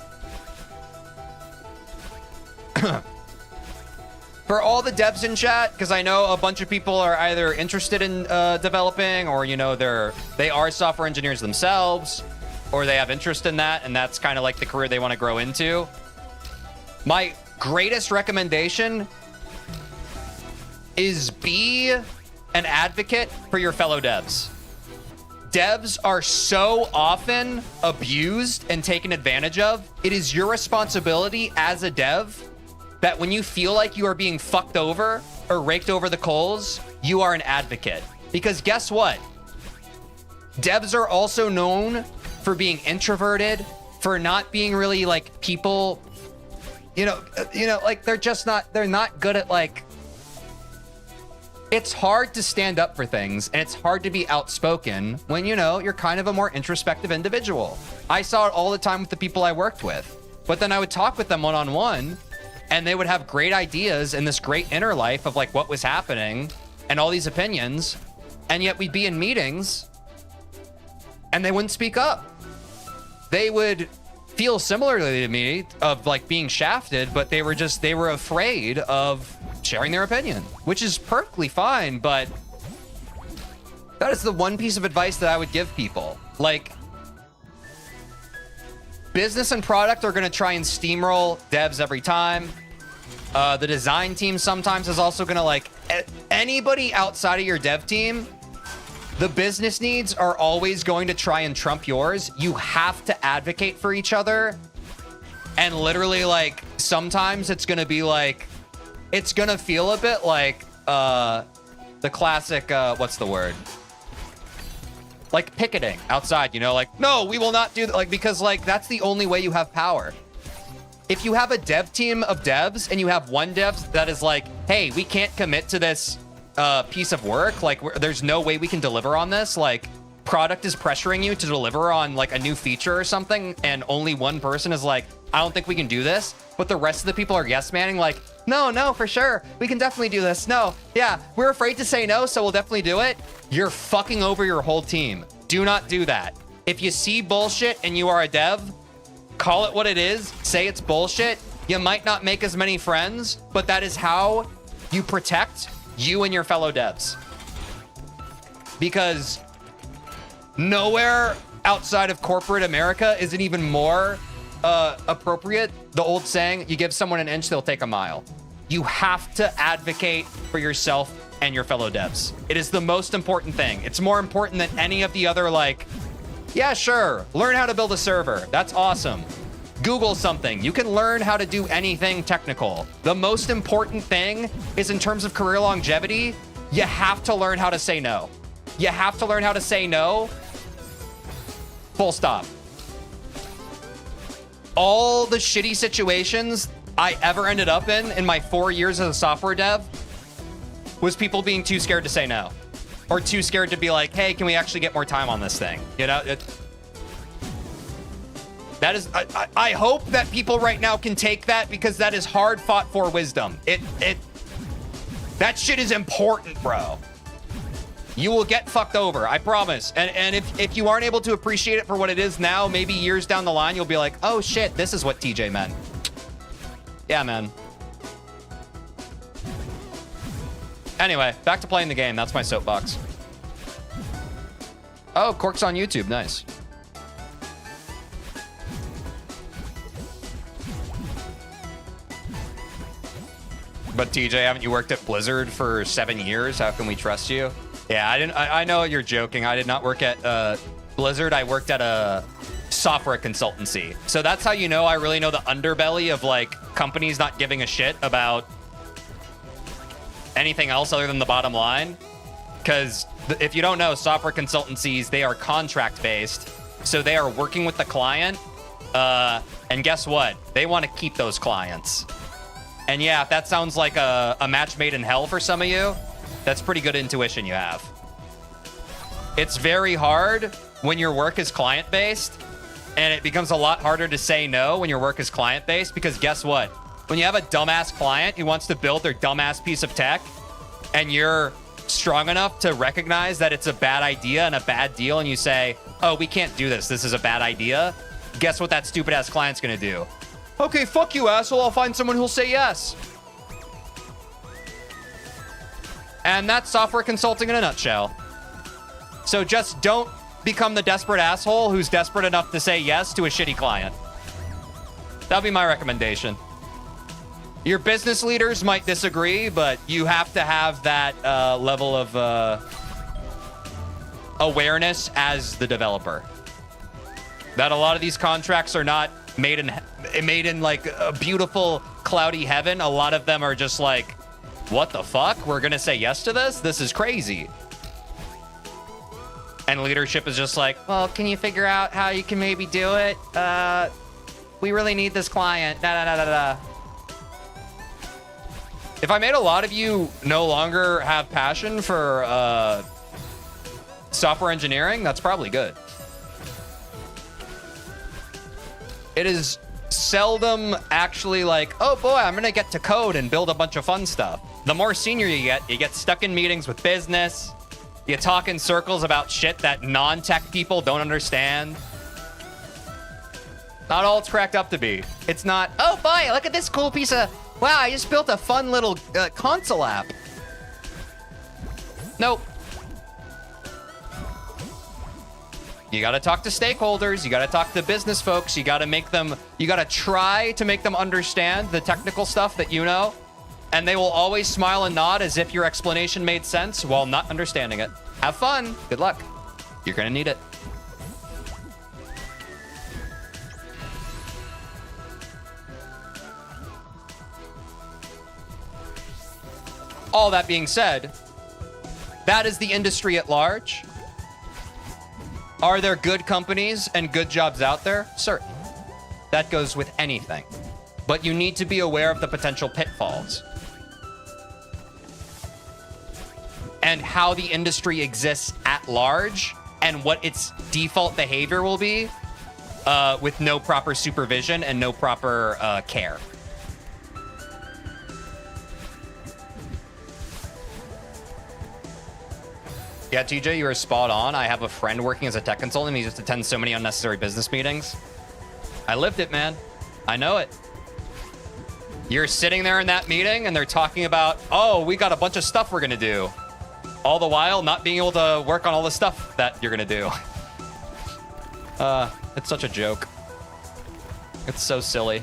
For all the devs in chat, because I know a bunch of people are either interested in developing, or, you know, they are software engineers themselves, or they have interest in that, and that's kind of like the career they want to grow into. My greatest recommendation is be an advocate for your fellow devs. Devs are so often abused and taken advantage of. It is your responsibility as a dev that when you feel like you are being fucked over or raked over the coals, you are an advocate. Because guess what? Devs are also known for being introverted, for not being really like people, you know, like they're not good at like, it's hard to stand up for things and it's hard to be outspoken when, you know, you're kind of a more introspective individual. I saw it all the time with the people I worked with, but then I would talk with them one-on-one and they would have great ideas and this great inner life of like what was happening and all these opinions. And yet we'd be in meetings and they wouldn't speak up. They would feel similarly to me of like being shafted, but they were afraid of sharing their opinion, which is perfectly fine. But that is the one piece of advice that I would give people. Like, business and product are going to try and steamroll devs every time. The design team sometimes is also going to like anybody outside of your dev team. The business needs are always going to try and trump yours. You have to advocate for each other. And literally, like, sometimes it's going to be like, it's going to feel a bit like the classic, what's the word? Like picketing outside, you know, like, no, we will not do that. Like, because like, that's the only way you have power. If you have a dev team of devs and you have one dev that is like, hey, we can't commit to this piece of work, like there's no way we can deliver on this, like product is pressuring you to deliver on like a new feature or something, and only one person is like, I don't think we can do this. But the rest of the people are yes manning like, no, for sure. We can definitely do this. No, yeah, we're afraid to say no, so we'll definitely do it. You're fucking over your whole team. Do not do that. If you see bullshit and you are a dev, call it what it is. Say it's bullshit. You might not make as many friends, but that is how you protect you and your fellow devs. Because nowhere outside of corporate America is it even more appropriate. The old saying, you give someone an inch, they'll take a mile. You have to advocate for yourself and your fellow devs. It is the most important thing. It's more important than any of the other, like, yeah, sure, learn how to build a server. That's awesome. Google something. You can learn how to do anything technical. The most important thing is, in terms of career longevity, you have to learn how to say no. You have to learn how to say no. Full stop. All the shitty situations I ever ended up in my 4 years as a software dev was people being too scared to say no. Or too scared to be like, hey, can we actually get more time on this thing? You know, that is, I hope that people right now can take that, because that is hard fought for wisdom. That shit is important, bro. You will get fucked over, I promise. And if you aren't able to appreciate it for what it is now, maybe years down the line, you'll be like, oh shit, this is what TJ meant. Yeah, man. Anyway, back to playing the game. That's my soapbox. Oh, Cork's on YouTube. Nice. But TJ, haven't you worked at Blizzard for 7 years? How can we trust you? Yeah, I know you're joking. I did not work at Blizzard. I worked at a software consultancy. So that's how you know I really know the underbelly of, like, companies not giving a shit about anything else other than the bottom line. Because if you don't know, software consultancies, they are contract based. So they are working with the client. And guess what? They want to keep those clients. And yeah, if that sounds like a match made in hell for some of you, that's pretty good intuition you have. It's very hard when your work is client-based, and it becomes a lot harder to say no when your work is client-based, because guess what? When you have a dumbass client who wants to build their dumbass piece of tech, and you're strong enough to recognize that it's a bad idea and a bad deal, and you say, oh, we can't do this, this is a bad idea, guess what that stupid-ass client's gonna do? Okay, fuck you, asshole, I'll find someone who'll say yes. And that's software consulting in a nutshell. So just don't become the desperate asshole who's desperate enough to say yes to a shitty client. That'll be my recommendation. Your business leaders might disagree, but you have to have that level of awareness as the developer. That a lot of these contracts are not made in like a beautiful cloudy heaven. A lot of them are just like, what the fuck? We're gonna say yes to this? This is crazy. And leadership is just like, well, can you figure out how you can maybe do it? We really need this client. If I made a lot of you no longer have passion for software engineering, that's probably good. It is seldom actually like, oh boy, I'm gonna get to code and build a bunch of fun stuff. The more senior you get stuck in meetings with business, you talk in circles about shit that non-tech people don't understand. Not all it's cracked up to be. It's not, oh boy, look at this cool piece of, wow, I just built a fun little console app. Nope. You gotta talk to stakeholders, you gotta talk to business folks, you gotta try to make them understand the technical stuff that you know, and they will always smile and nod as if your explanation made sense while not understanding it. Have fun, good luck. You're gonna need it. All that being said, that is the industry at large. Are there good companies and good jobs out there? Certainly. That goes with anything. But you need to be aware of the potential pitfalls. And how the industry exists at large and what its default behavior will be with no proper supervision and no proper care. Yeah, TJ, you were spot on. I have a friend working as a tech consultant. He just attends so many unnecessary business meetings. I lived it, man. I know it. You're sitting there in that meeting and they're talking about, oh, we got a bunch of stuff we're going to do. All the while not being able to work on all the stuff that you're going to do. It's such a joke. It's so silly.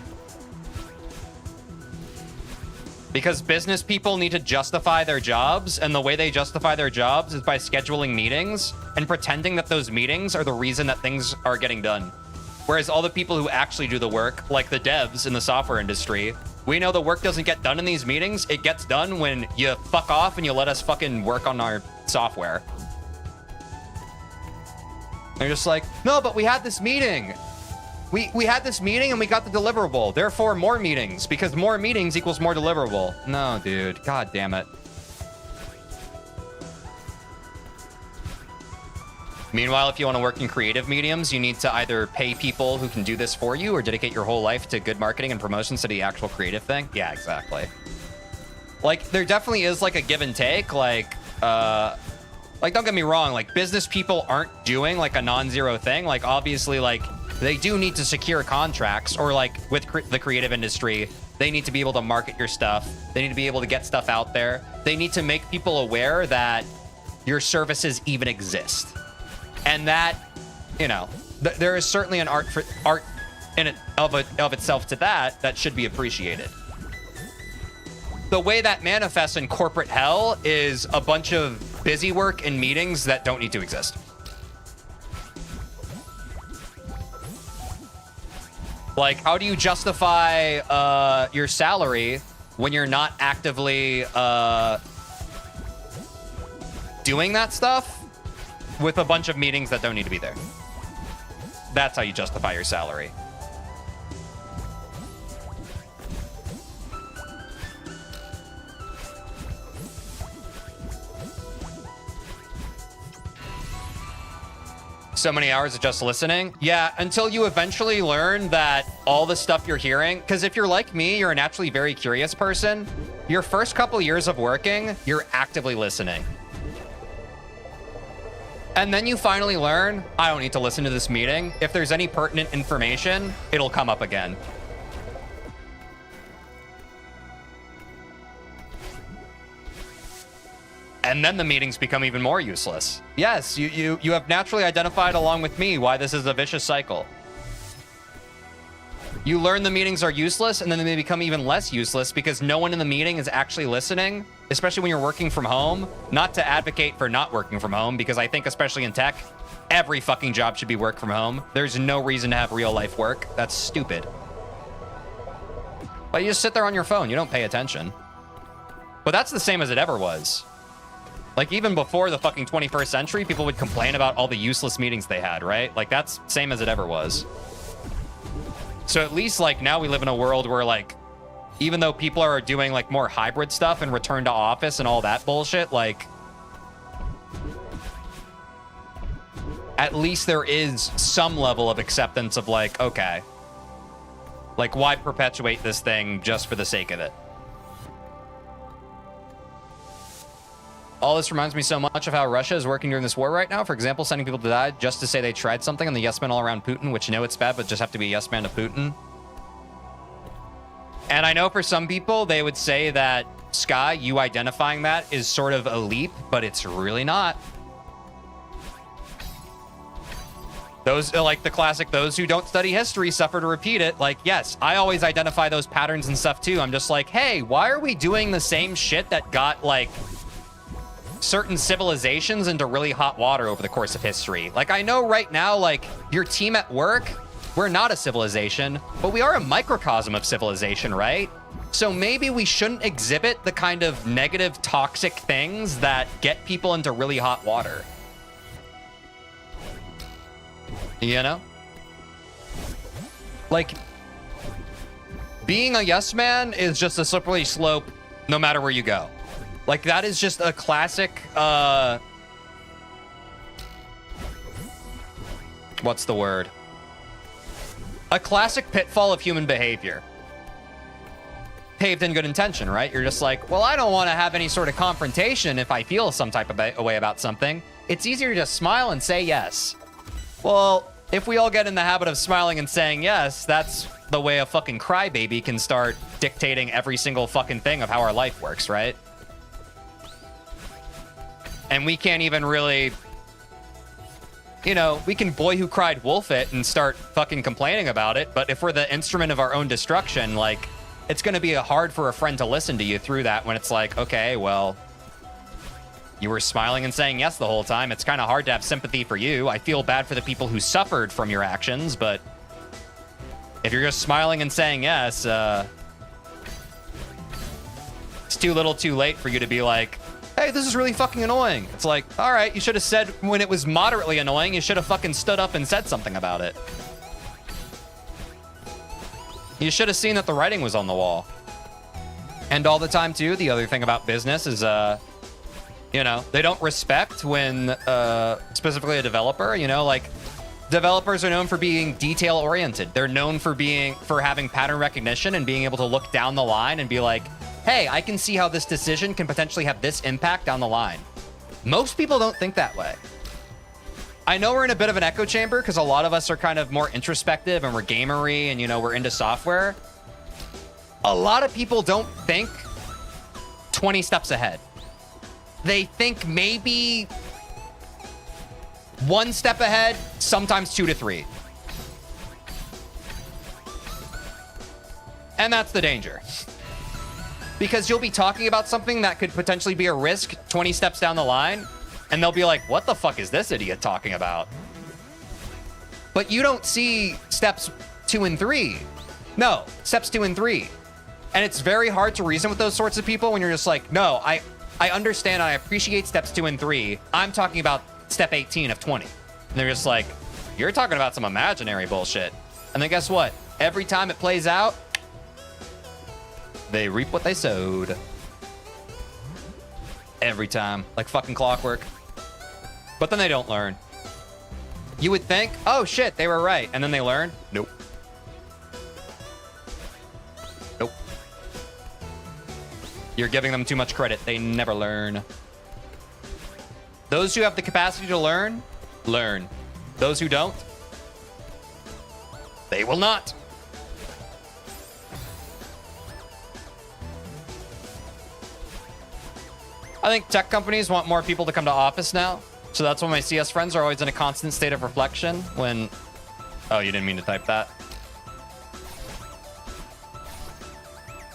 Because business people need to justify their jobs, and the way they justify their jobs is by scheduling meetings and pretending that those meetings are the reason that things are getting done. Whereas all the people who actually do the work, like the devs in the software industry, we know the work doesn't get done in these meetings. It gets done when you fuck off and you let us fucking work on our software. They're just like, no, but we had this meeting. We had this meeting and we got the deliverable. Therefore, more meetings, because more meetings equals more deliverable. No, dude. God damn it. Meanwhile, if you want to work in creative mediums, you need to either pay people who can do this for you or dedicate your whole life to good marketing and promotions to the actual creative thing. Yeah, exactly. Like, there definitely is like a give and take. Like, don't get me wrong. Like, business people aren't doing like a non-zero thing. Like, obviously, like, they do need to secure contracts, or like with the creative industry, they need to be able to market your stuff. They need to be able to get stuff out there. They need to make people aware that your services even exist. And that, you know, there is certainly an art in it of itself to that should be appreciated. The way that manifests in corporate hell is a bunch of busy work and meetings that don't need to exist. Like, how do you justify your salary when you're not actively doing that stuff with a bunch of meetings that don't need to be there? That's how you justify your salary. So many hours of just listening. Yeah, until you eventually learn that all the stuff you're hearing, because if you're like me, you're a naturally very curious person. Your first couple years of working, you're actively listening. And then you finally learn, I don't need to listen to this meeting. If there's any pertinent information, it'll come up again. And then the meetings become even more useless. Yes, you have naturally identified along with me why this is a vicious cycle. You learn the meetings are useless, and then they become even less useless because no one in the meeting is actually listening, especially when you're working from home. Not to advocate for not working from home, because I think especially in tech, every fucking job should be work from home. There's no reason to have real life work. That's stupid. But you just sit there on your phone. You don't pay attention. But that's the same as it ever was. Like, even before the fucking 21st century, people would complain about all the useless meetings they had, right? Like, that's same as it ever was. So at least, like, now we live in a world where, like, even though people are doing, like, more hybrid stuff and return to office and all that bullshit, like, at least there is some level of acceptance of, like, okay, like, why perpetuate this thing just for the sake of it? All this reminds me so much of how Russia is working during this war right now. For example, sending people to die just to say they tried something, and the yes men all around Putin, which know it's bad, but just have to be a yes man to Putin. And I know for some people, they would say that, Sky, you identifying that is sort of a leap, but it's really not. Those, like the classic, those who don't study history suffer to repeat it. Like, yes, I always identify those patterns and stuff too. I'm just like, hey, why are we doing the same shit that got, like, certain civilizations into really hot water over the course of history? Like, I know right now, like, your team at work, we're not a civilization, but we are a microcosm of civilization, right? So maybe we shouldn't exhibit the kind of negative, toxic things that get people into really hot water. You know? Like, being a yes man is just a slippery slope no matter where you go. Like, that is just a classic, what's the word? a classic pitfall of human behavior. Paved in good intention, right? You're just like, well, I don't want to have any sort of confrontation if I feel some type of a way about something. It's easier to just smile and say yes. Well, if we all get in the habit of smiling and saying yes, that's the way a fucking crybaby can start dictating every single fucking thing of how our life works, right? And we can't even really, you know, we can boy who cried wolf it and start fucking complaining about it, but if we're the instrument of our own destruction, like, it's going to be hard for a friend to listen to you through that when it's like, okay, well, you were smiling and saying yes the whole time. It's kind of hard to have sympathy for you. I feel bad for the people who suffered from your actions, but if you're just smiling and saying yes, it's too little too late for you to be like, hey, this is really fucking annoying. It's like, all right, you should have said when it was moderately annoying, you should have fucking stood up and said something about it. You should have seen that the writing was on the wall. And all the time, too, the other thing about business is, you know, they don't respect when, specifically a developer, you know, like, developers are known for being detail-oriented. They're known for having pattern recognition and being able to look down the line and be like, hey, I can see how this decision can potentially have this impact down the line. Most people don't think that way. I know we're in a bit of an echo chamber because a lot of us are kind of more introspective and we're gamery and, you know, we're into software. A lot of people don't think 20 steps ahead. They think maybe 1 step ahead, sometimes 2 to 3. And that's the danger. Because you'll be talking about something that could potentially be a risk 20 steps down the line, and they'll be like, what the fuck is this idiot talking about? But you don't see steps 2 and 3. No, steps 2 and 3. And it's very hard to reason with those sorts of people when you're just like, no, I understand and I appreciate steps 2 and 3. I'm talking about step 18 of 20. And they're just like, you're talking about some imaginary bullshit. And then guess what? Every time it plays out, they reap what they sowed. Every time. Like fucking clockwork. But then they don't learn. You would think, oh shit, they were right. And then they learn. Nope. Nope. You're giving them too much credit. They never learn. Those who have the capacity to learn, learn. Those who don't, they will not. I think tech companies want more people to come to office now. So that's why my CS friends are always in a constant state of reflection when... Oh, you didn't mean to type that.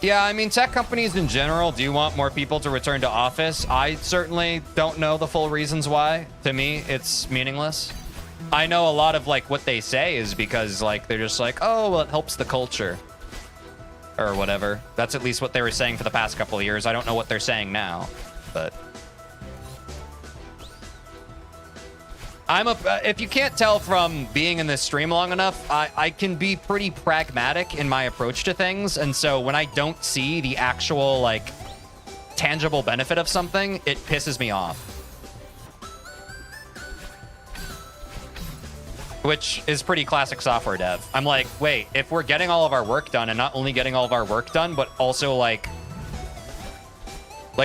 Yeah, I mean, tech companies in general do want more people to return to office. I certainly don't know the full reasons why. To me, it's meaningless. I know a lot of, like, what they say is because, like, they're just like, oh, well, it helps the culture. Or whatever. That's at least what they were saying for the past couple of years. I don't know what they're saying now. But if you can't tell from being in this stream long enough, I can be pretty pragmatic in my approach to things. And so when I don't see the actual, like, tangible benefit of something, it pisses me off. Which is pretty classic software dev. I'm like, wait, if we're getting all of our work done and not only getting all of our work done, but also like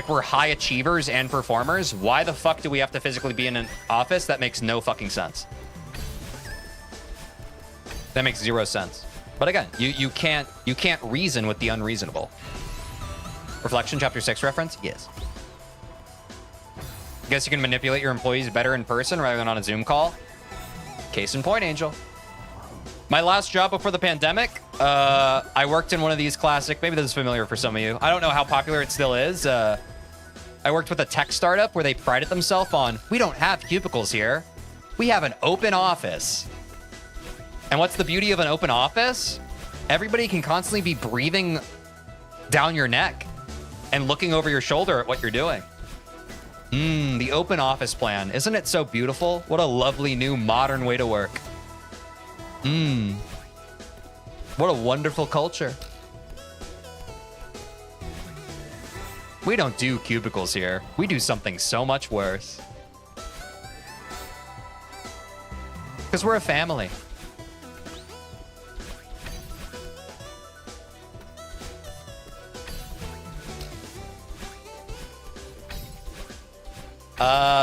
we're high achievers and performers, why the fuck do we have to physically be in an office? That makes no fucking sense. That makes 0 sense. But again, you can't reason with the unreasonable. Reflection chapter 6 reference? Yes. I guess you can manipulate your employees better in person rather than on a Zoom call. Case in point, Angel. My last job before the pandemic, I worked in one of these classic, maybe this is familiar for some of you. I don't know how popular it still is. I worked with a tech startup where they prided themselves on, we don't have cubicles here. We have an open office. And what's the beauty of an open office? Everybody can constantly be breathing down your neck and looking over your shoulder at what you're doing. The open office plan. Isn't it so beautiful? What a lovely new modern way to work. What a wonderful culture. We don't do cubicles here. We do something so much worse. Because we're a family.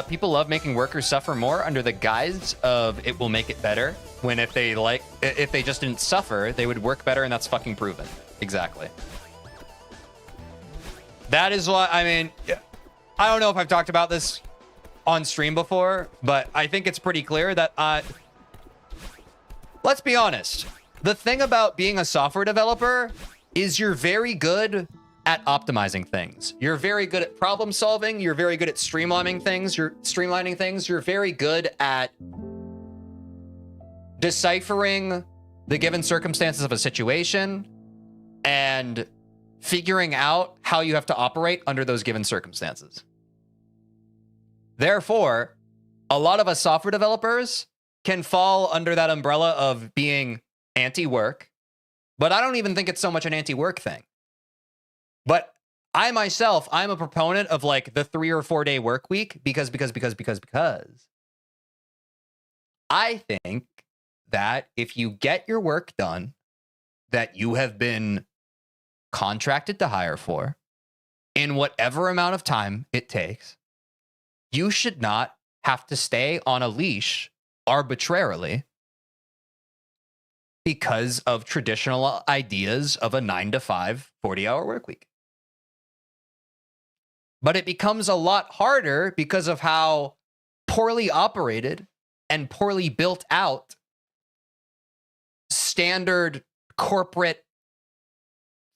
People love making workers suffer more under the guise of it will make it better. When if they just didn't suffer, they would work better, and that's fucking proven. Exactly. That is why, I mean, I don't know if I've talked about this on stream before, but I think it's pretty clear that, let's be honest. The thing about being a software developer is you're very good at optimizing things. You're very good at problem solving. You're very good at streamlining things. You're very good at deciphering the given circumstances of a situation and figuring out how you have to operate under those given circumstances. Therefore, a lot of us software developers can fall under that umbrella of being anti-work, but I don't even think it's so much an anti-work thing. But I myself, I'm a proponent of like the 3 or 4 day work week because I think that if you get your work done that you have been contracted to hire for in whatever amount of time it takes, you should not have to stay on a leash arbitrarily because of traditional ideas of a 9 to 5, 40-hour work week. But it becomes a lot harder because of how poorly operated and poorly built out standard corporate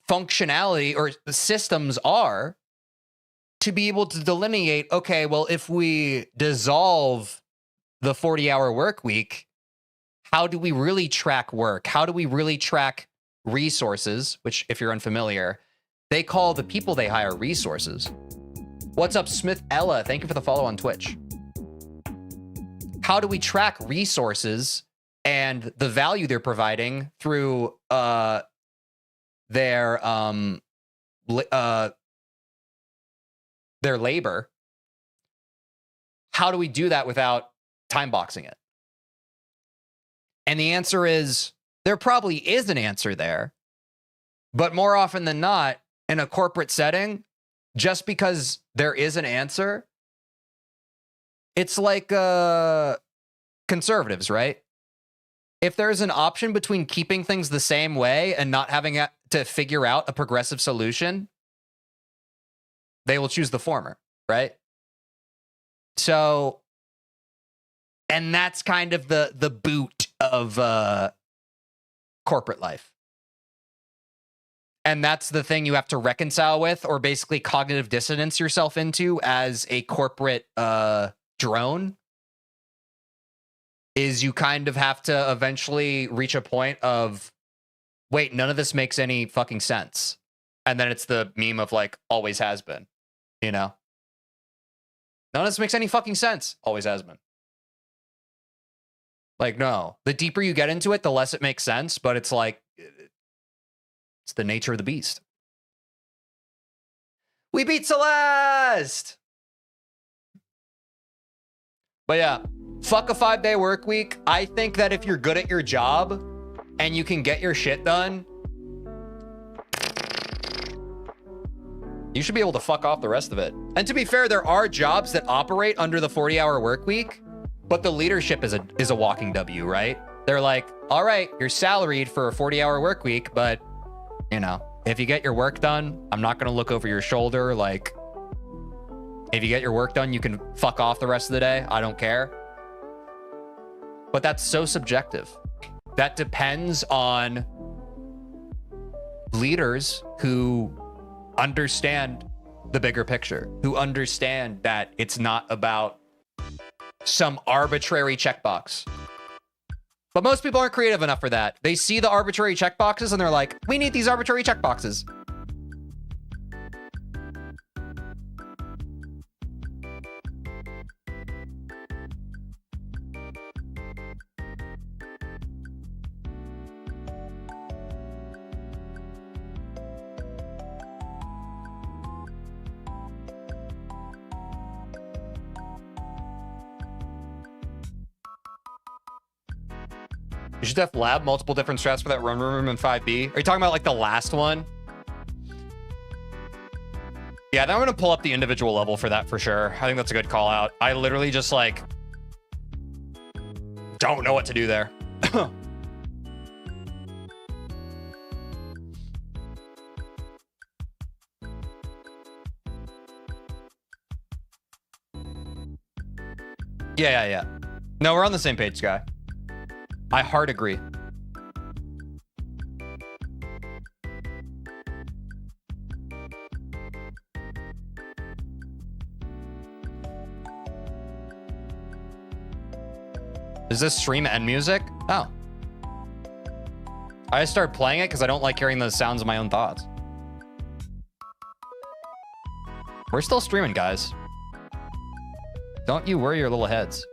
functionality or systems are to be able to delineate, okay, well, if we dissolve the 40-hour work week, how do we really track work? How do we really track resources, which, if you're unfamiliar, they call the people they hire resources. What's up, Smith Ella? Thank you for the follow on Twitch. How do we track resources and the value they're providing through their labor? How do we do that without time boxing it? And the answer is there probably is an answer there, but more often than not, in a corporate setting, just because there is an answer, it's like conservatives, right? If there's an option between keeping things the same way and not having to figure out a progressive solution, they will choose the former, right? So, and that's kind of the boot of corporate life. And that's the thing you have to reconcile with, or basically cognitive dissonance yourself into as a corporate drone, is you kind of have to eventually reach a point of, wait, none of this makes any fucking sense. And then it's the meme of like, always has been, you know? None of this makes any fucking sense. Always has been. Like, no. The deeper you get into it, the less it makes sense, but it's like, it's the nature of the beast. We beat Celeste! But yeah, fuck a 5-day work week. I think that if you're good at your job and you can get your shit done, you should be able to fuck off the rest of it. And to be fair, there are jobs that operate under the 40-hour work week, but the leadership is a walking W, right? They're like, all right, you're salaried for a 40-hour work week, but you know, if you get your work done, I'm not going to look over your shoulder. Like, if you get your work done, you can fuck off the rest of the day. I don't care. But that's so subjective. That depends on leaders who understand the bigger picture, who understand that it's not about some arbitrary checkbox. But most people aren't creative enough for that. They see the arbitrary checkboxes and they're like, we need these arbitrary checkboxes. You should have lab multiple different strats for that run room in 5B. Are you talking about like the last one? Yeah, then I'm gonna pull up the individual level for that for sure. I think that's a good call out. I literally just like don't know what to do there. Yeah. No, we're on the same page, Sky. I hard agree. Does this stream and music? Oh. I just started playing it because I don't like hearing the sounds of my own thoughts. We're still streaming, guys. Don't you worry your little heads.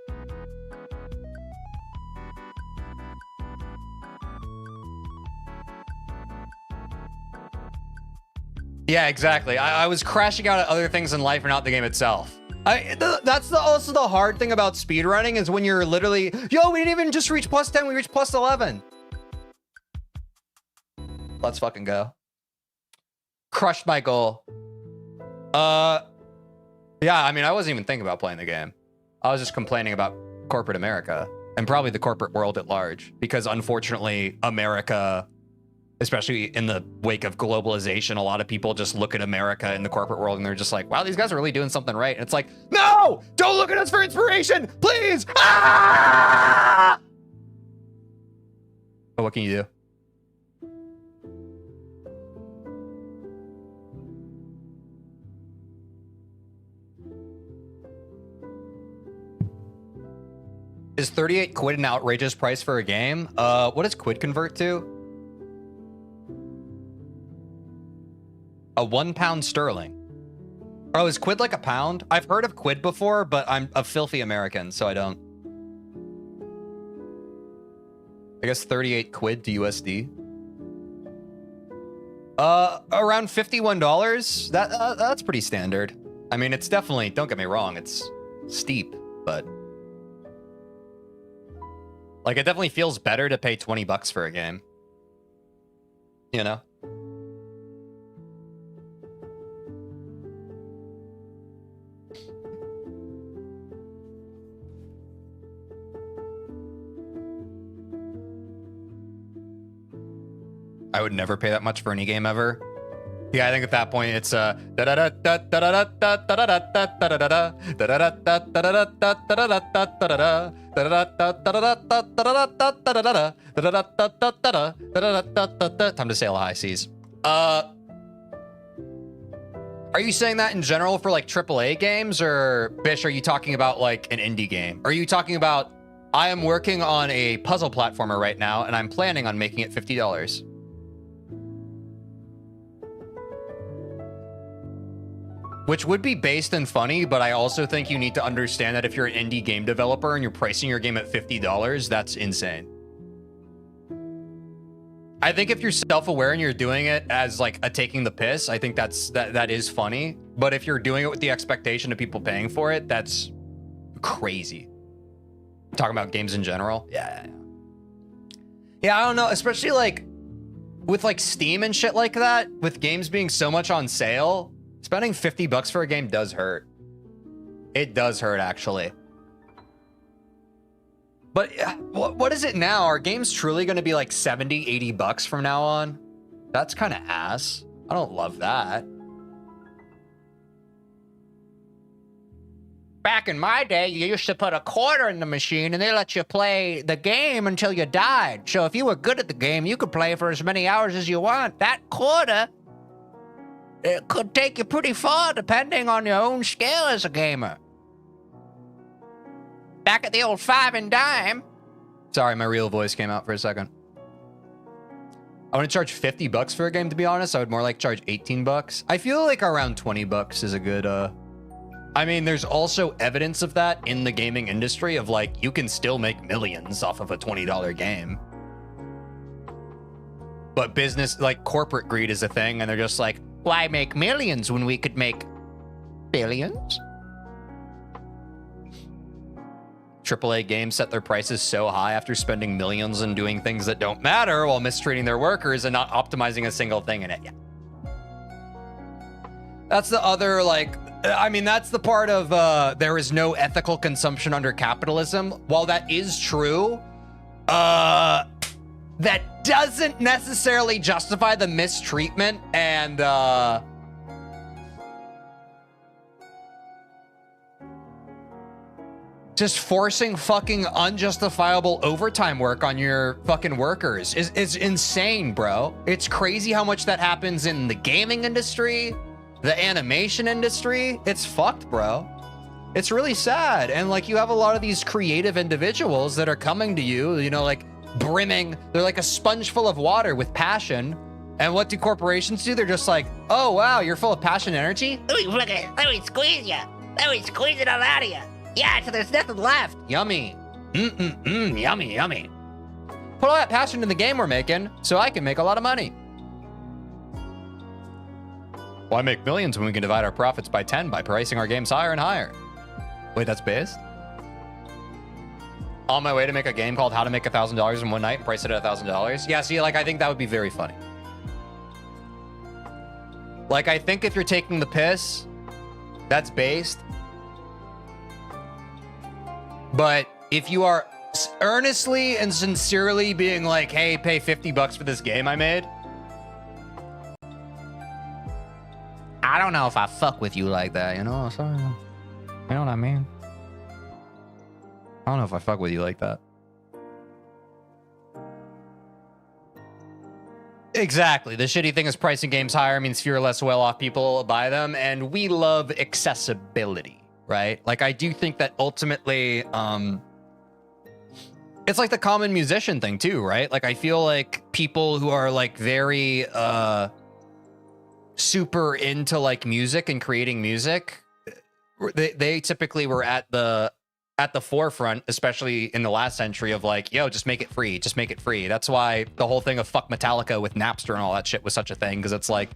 Yeah, exactly. I was crashing out at other things in life and not the game itself. That's also the hard thing about speedrunning is when you're literally, yo, we didn't even just reach plus 10, we reached plus 11. Let's fucking go. Crushed my goal. Yeah, I mean, I wasn't even thinking about playing the game. I was just complaining about corporate America and probably the corporate world at large because unfortunately, America, especially in the wake of globalization, a lot of people just look at America in the corporate world and they're just like, wow, these guys are really doing something right. And it's like, no, don't look at us for inspiration, please. Ah! But what can you do? Is 38 quid an outrageous price for a game? What does quid convert to? A £1 sterling. Oh, is quid like a pound? I've heard of quid before, but I'm a filthy American, so I don't. I guess 38 quid to USD. Around $51. That's pretty standard. I mean, it's definitely, don't get me wrong, it's steep, but like it definitely feels better to pay 20 bucks for a game. You know? I would never pay that much for any game ever. Yeah, I think at that point it's time to sail high seas. Are you saying that in general for like AAA games, or Bish, are you talking about like an indie game? Are you talking about I am working on a puzzle platformer right now and I'm planning on making it $50? Which would be based and funny, but I also think you need to understand that if you're an indie game developer and you're pricing your game at $50, that's insane. I think if you're self-aware and you're doing it as like a taking the piss, I think that is funny. But if you're doing it with the expectation of people paying for it, that's crazy. Talking about games in general. Yeah, I don't know, especially like with like Steam and shit like that, with games being so much on sale. Spending 50 bucks for a game does hurt. It does hurt, actually. But what is it now? Are games truly going to be like 70, 80 bucks from now on? That's kind of ass. I don't love that. Back in my day, you used to put a quarter in the machine and they let you play the game until you died. So if you were good at the game, you could play for as many hours as you want. That quarter, it could take you pretty far depending on your own skill as a gamer. Back at the old 5 and dime. Sorry, my real voice came out for a second. I want to charge 50 bucks for a game, to be honest. I would more like charge 18 bucks. I feel like around 20 bucks is a good, I mean, there's also evidence of that in the gaming industry of like, you can still make millions off of a $20 game. But business, like corporate greed is a thing, and they're just like, why make millions when we could make billions? AAA games set their prices so high after spending millions and doing things that don't matter while mistreating their workers and not optimizing a single thing in it. Yeah. That's the other, like, I mean, that's the part of there is no ethical consumption under capitalism. While that is true, that doesn't necessarily justify the mistreatment and just forcing fucking unjustifiable overtime work on your fucking workers is insane, bro. It's crazy how much that happens in the gaming industry, the animation industry. It's fucked, bro. It's really sad. And like, you have a lot of these creative individuals that are coming to you, you know, like brimming. They're like a sponge full of water with passion. And what do corporations do? They're just like, oh, wow, you're full of passion and energy? Let me squeeze you. Let me squeeze it all out of you. Yeah, so there's nothing left. Yummy. Yummy, yummy. Put all that passion in the game we're making so I can make a lot of money. Why make millions when we can divide our profits by 10 by pricing our games higher and higher? Wait, that's based? On my way to make a game called How to Make $1,000 in One Night and price it at $1,000. Yeah, see, like, I think that would be very funny. Like, I think if you're taking the piss, that's based. But if you are earnestly and sincerely being like, hey, pay $50 for this game I made, I don't know if I fuck with you like that, you know? So, you know what I mean? I don't know if I fuck with you like that. Exactly. The shitty thing is pricing games higher means fewer, less well-off people buy them, and we love accessibility, right? Like, I do think that ultimately, it's like the common musician thing too, right? Like, I feel like people who are like very super into like music and creating music, they typically were at the forefront, especially in the last century, of like, yo, just make it free, just make it free. That's why the whole thing of fuck Metallica with Napster and all that shit was such a thing, because it's like,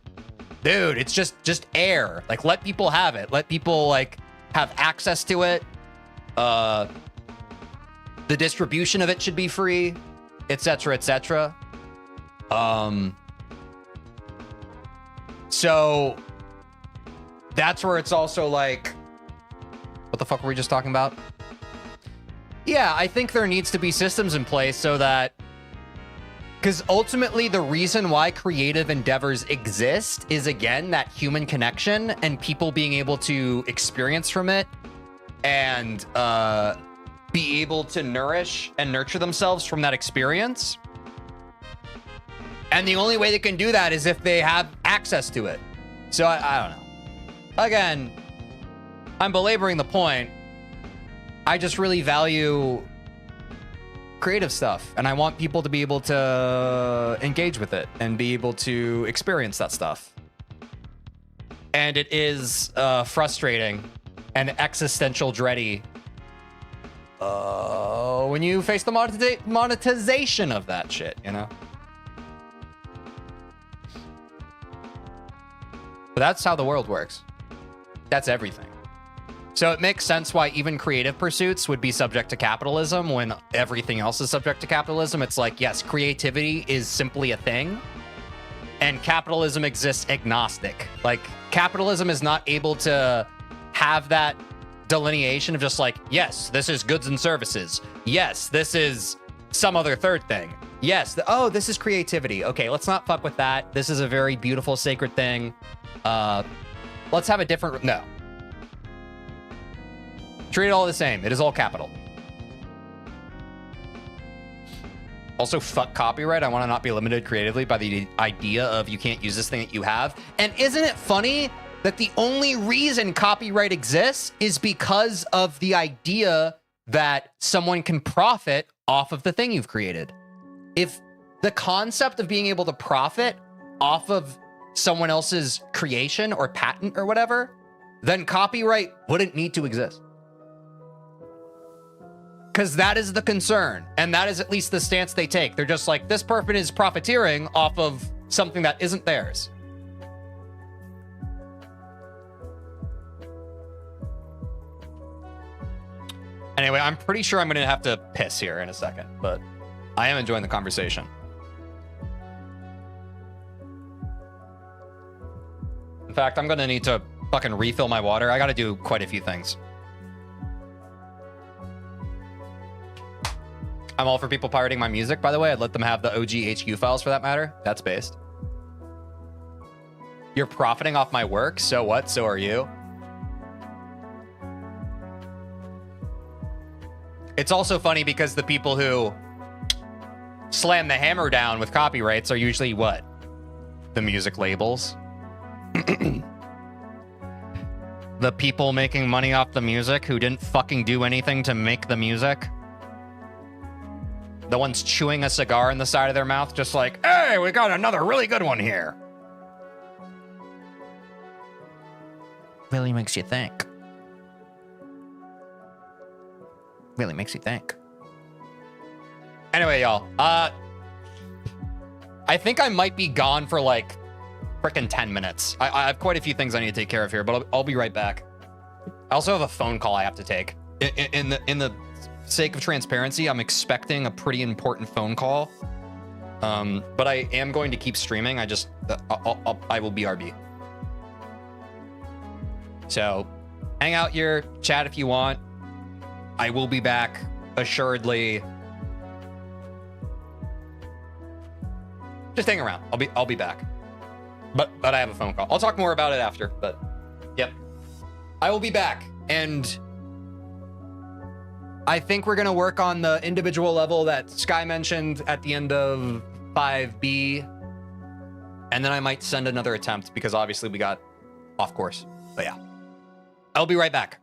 dude, it's just air. Like, let people have it. Let people like have access to it. The distribution of it should be free, etc., etc. So that's where it's also like, what the fuck were we just talking about? Yeah, I think there needs to be systems in place so that, because ultimately the reason why creative endeavors exist is, again, that human connection and people being able to experience from it and be able to nourish and nurture themselves from that experience. And the only way they can do that is if they have access to it. So I don't know. Again, I'm belaboring the point. I just really value creative stuff, and I want people to be able to engage with it and be able to experience that stuff. And it is frustrating and existential dready when you face the monetization of that shit, you know? But that's how the world works. That's everything. So it makes sense why even creative pursuits would be subject to capitalism when everything else is subject to capitalism. It's like, yes, creativity is simply a thing, and capitalism exists agnostic. Like, capitalism is not able to have that delineation of just like, yes, this is goods and services. Yes, this is some other third thing. Yes, oh, this is creativity. Okay, let's not fuck with that. This is a very beautiful, sacred thing. Let's have a different, no. Treat it all the same. It is all capital. Also, fuck copyright. I want to not be limited creatively by the idea of you can't use this thing that you have. And isn't it funny that the only reason copyright exists is because of the idea that someone can profit off of the thing you've created? If the concept of being able to profit off of someone else's creation or patent or whatever, then copyright wouldn't need to exist. Because that is the concern, and that is at least the stance they take. They're just like, this person is profiteering off of something that isn't theirs. Anyway, I'm pretty sure I'm going to have to piss here in a second, but I am enjoying the conversation. In fact, I'm gonna need to fucking refill my water. I gotta do quite a few things. I'm all for people pirating my music, by the way. I'd let them have the OG HQ files for that matter. That's based. You're profiting off my work? So what? So are you? It's also funny because the people who slam the hammer down with copyrights are usually what? The music labels. The people making money off the music who didn't fucking do anything to make the music. The ones chewing a cigar in the side of their mouth, just like, hey, we got another really good one here. Really makes you think. Really makes you think. Anyway, y'all, I think I might be gone for like frickin' 10 minutes. I have quite a few things I need to take care of here, but I'll be right back. I also have a phone call I have to take. In the sake of transparency, I'm expecting a pretty important phone call. But I am going to keep streaming. I will BRB. So hang out here, chat if you want. I will be back assuredly. Just hang around. I'll be back. But I have a phone call. I'll talk more about it after, but yep. I will be back, and I think we're gonna work on the individual level that Sky mentioned at the end of 5B, and then I might send another attempt because obviously we got off course. But yeah, I'll be right back.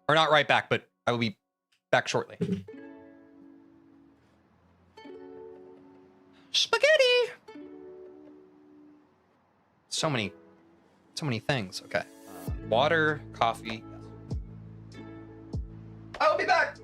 Or not right back, but I will be back shortly. Spaghetti! So many things. Okay. Water, coffee. Yes. I'll be back.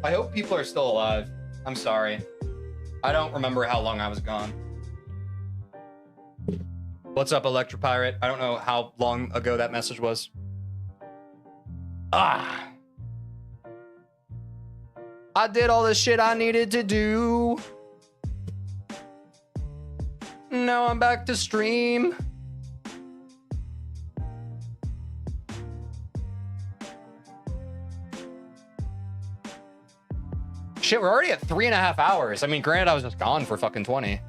I hope people are still alive. I'm sorry. I don't remember how long I was gone. What's up, Electropirate? I don't know how long ago that message was. Ah. I did all the shit I needed to do. Now I'm back to stream. Shit, we're already at 3.5 hours. I mean, granted, I was just gone for fucking 20.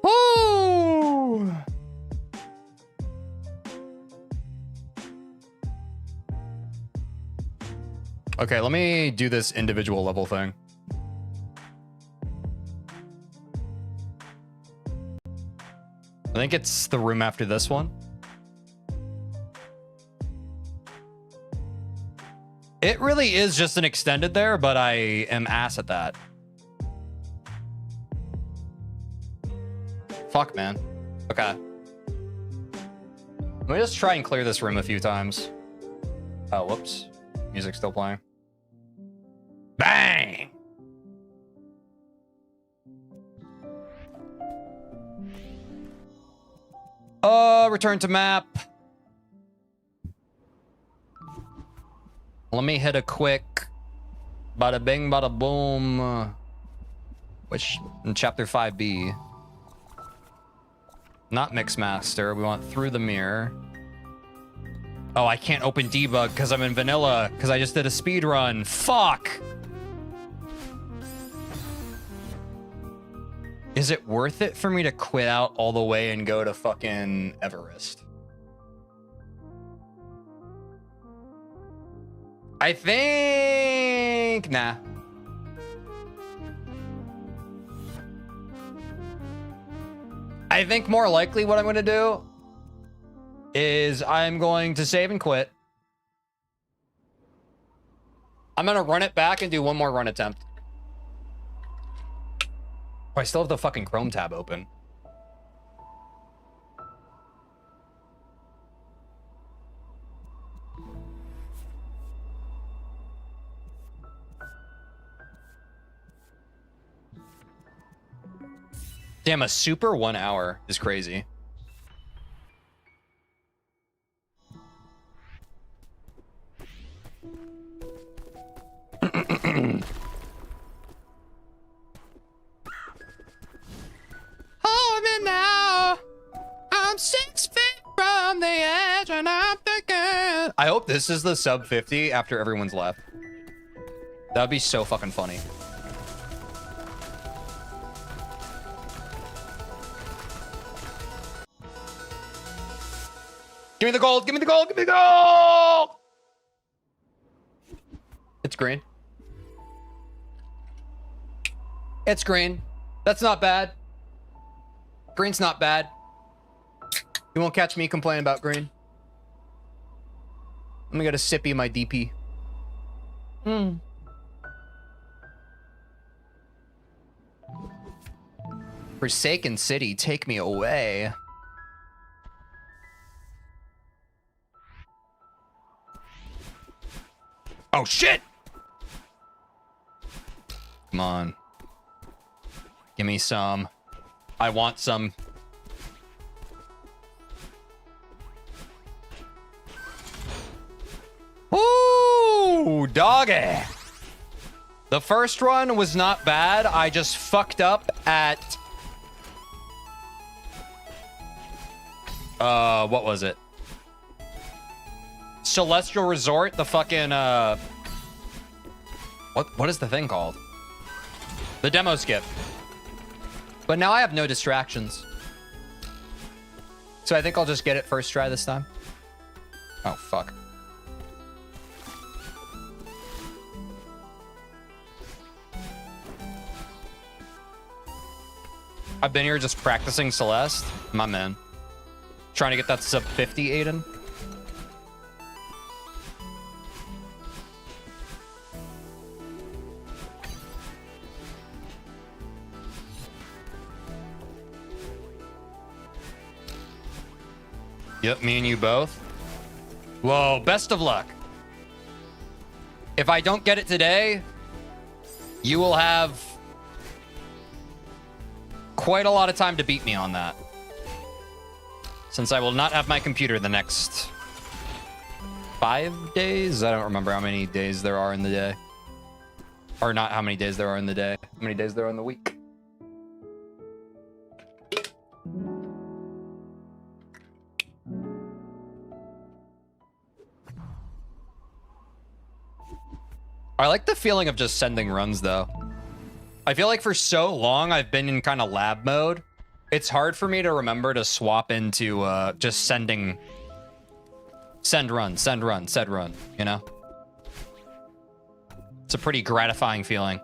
Woo! Okay, let me do this individual level thing. I think it's the room after this one. It really is just an extended there, but I am ass at that. Fuck, man. Okay. Let me just try and clear this room a few times. Oh, whoops. Music's still playing. Bang! Return to map. Let me hit a quick bada bing, bada boom. Which in chapter 5B. Not Mixmaster. We want through the mirror. Oh, I can't open debug because I'm in vanilla because I just did a speed run. Fuck. Is it worth it for me to quit out all the way and go to fucking Everest? I think... Nah. I think more likely what I'm going to do is I'm going to save and quit. I'm going to run it back and do one more run attempt. Oh, I still have the fucking Chrome tab open. Damn, a super 1 hour is crazy. Oh, I'm in now. I'm 6 feet from the edge and I'm thinking. I hope this is the sub 50 after everyone's left. That would be so fucking funny. Give me the gold, give me the gold, give me the gold! It's green. It's green. That's not bad. Green's not bad. You won't catch me complaining about green. Let me get a sippy of my DP. Forsaken City, take me away. Oh, shit! Come on. Give me some. I want some. Ooh, doggy. The first run was not bad. I just fucked up at... what was it? Celestial Resort, the fucking, what is the thing called? The demo skip. But now I have no distractions. So I think I'll just get it first try this time. Oh, fuck. I've been here just practicing Celeste. My man. Trying to get that sub 50, Aiden. Yep, me and you both. Whoa, best of luck. If I don't get it today, you will have quite a lot of time to beat me on that. Since I will not have my computer the next 5 days. I don't remember how many days there are in the day. Or not how many days there are in the day. How many days there are in the week. I like the feeling of just sending runs, though. I feel like for so long I've been in kind of lab mode. It's hard for me to remember to swap into just send run, you know? It's a pretty gratifying feeling.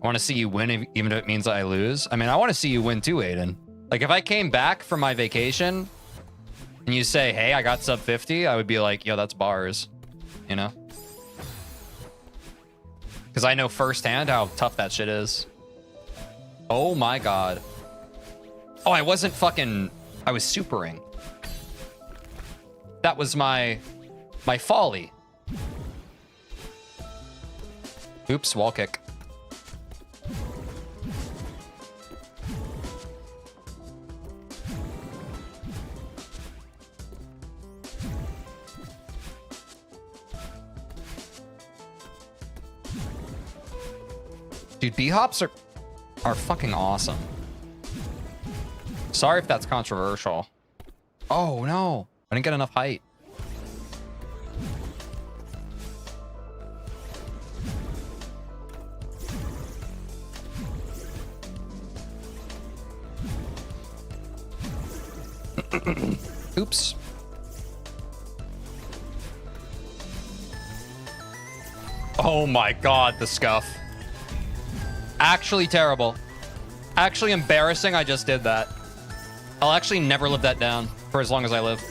I want to see you win, even if it means I lose. I mean, I want to see you win too, Aiden. Like, if I came back from my vacation and you say, hey, I got sub 50, I would be like, yo, that's bars, you know? Because I know firsthand how tough that shit is. Oh my god. Oh, I wasn't fucking... I was supering. That was my folly. Oops, wall kick. Dude, B-hops are fucking awesome. Sorry if that's controversial. Oh, no. I didn't get enough height. Oops. Oh my god, the scuff. Actually terrible. Actually embarrassing I just did that. I'll actually never live that down for as long as I live.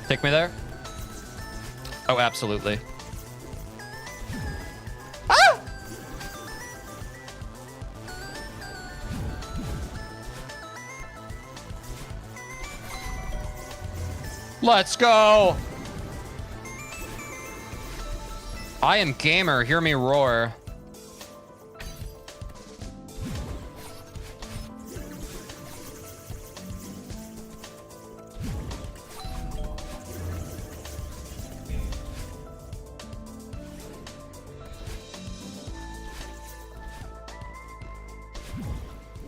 Take me there? Oh, absolutely. Ah! Let's go! I am gamer, hear me roar.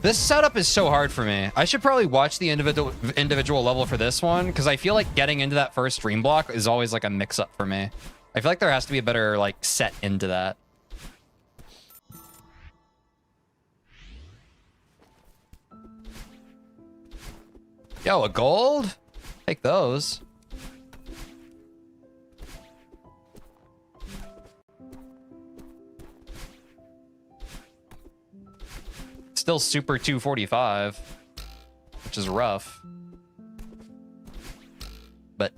This setup is so hard for me. I should probably watch the individual level for this one, because I feel like getting into that first stream block is always like a mix-up for me. I feel like there has to be a better, like, set into that. Yo, a gold? Take those. Still super 245, which is rough. But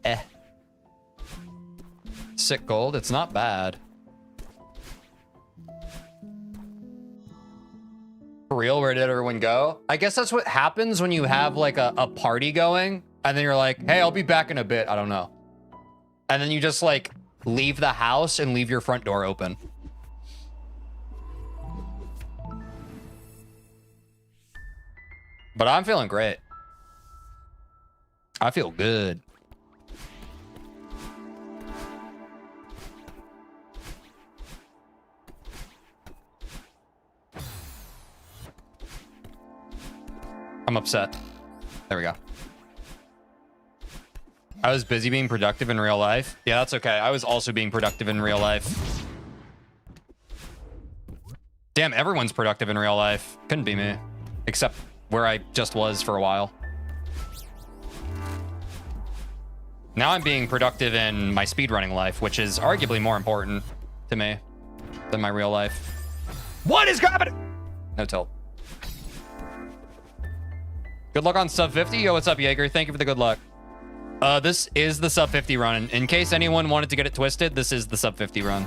sick gold, it's not bad. For real, where did everyone go? I guess that's what happens when you have like a party going and then you're like, hey, I'll be back in a bit. I don't know. And then you just like leave the house and leave your front door open. But I'm feeling great. I feel good. I'm upset. There we go. I was busy being productive in real life. Yeah, that's okay. I was also being productive in real life. Damn, everyone's productive in real life. Couldn't be me. Except where I just was for a while. Now I'm being productive in my speedrunning life, which is arguably more important to me than my real life. What is happening? No tilt. Good luck on sub 50. Yo, what's up, Jaeger? Thank you for the good luck. This is the sub 50 run. In case anyone wanted to get it twisted, this is the sub 50 run.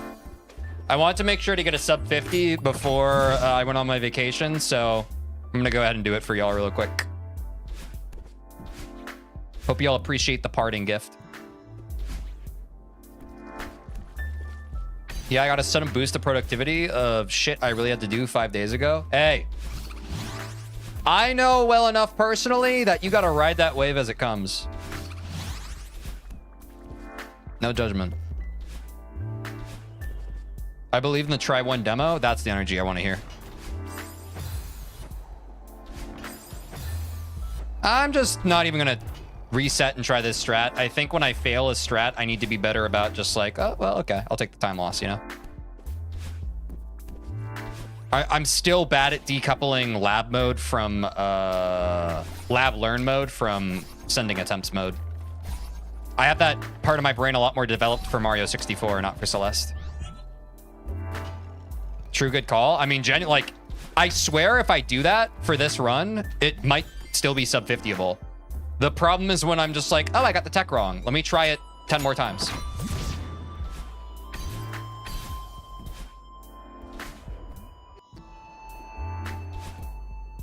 I wanted to make sure to get a sub 50 before I went on my vacation, so I'm gonna go ahead and do it for y'all real quick. Hope y'all appreciate the parting gift. Yeah, I got a sudden boost to productivity of shit I really had to do 5 days ago. Hey, I know well enough personally that you gotta ride that wave as it comes. No judgment. I believe in the try one demo. That's the energy I want to hear. I'm just not even gonna reset and try this strat. I think when I fail a strat, I need to be better about just like, oh, well, okay, I'll take the time loss, you know? I'm still bad at decoupling lab mode from, lab learn mode from sending attempts mode. I have that part of my brain a lot more developed for Mario 64, not for Celeste. True good call. I mean, like, I swear if I do that for this run, it might still be sub 50able. The problem is when I'm just like, oh, I got the tech wrong. Let me try it 10 more times.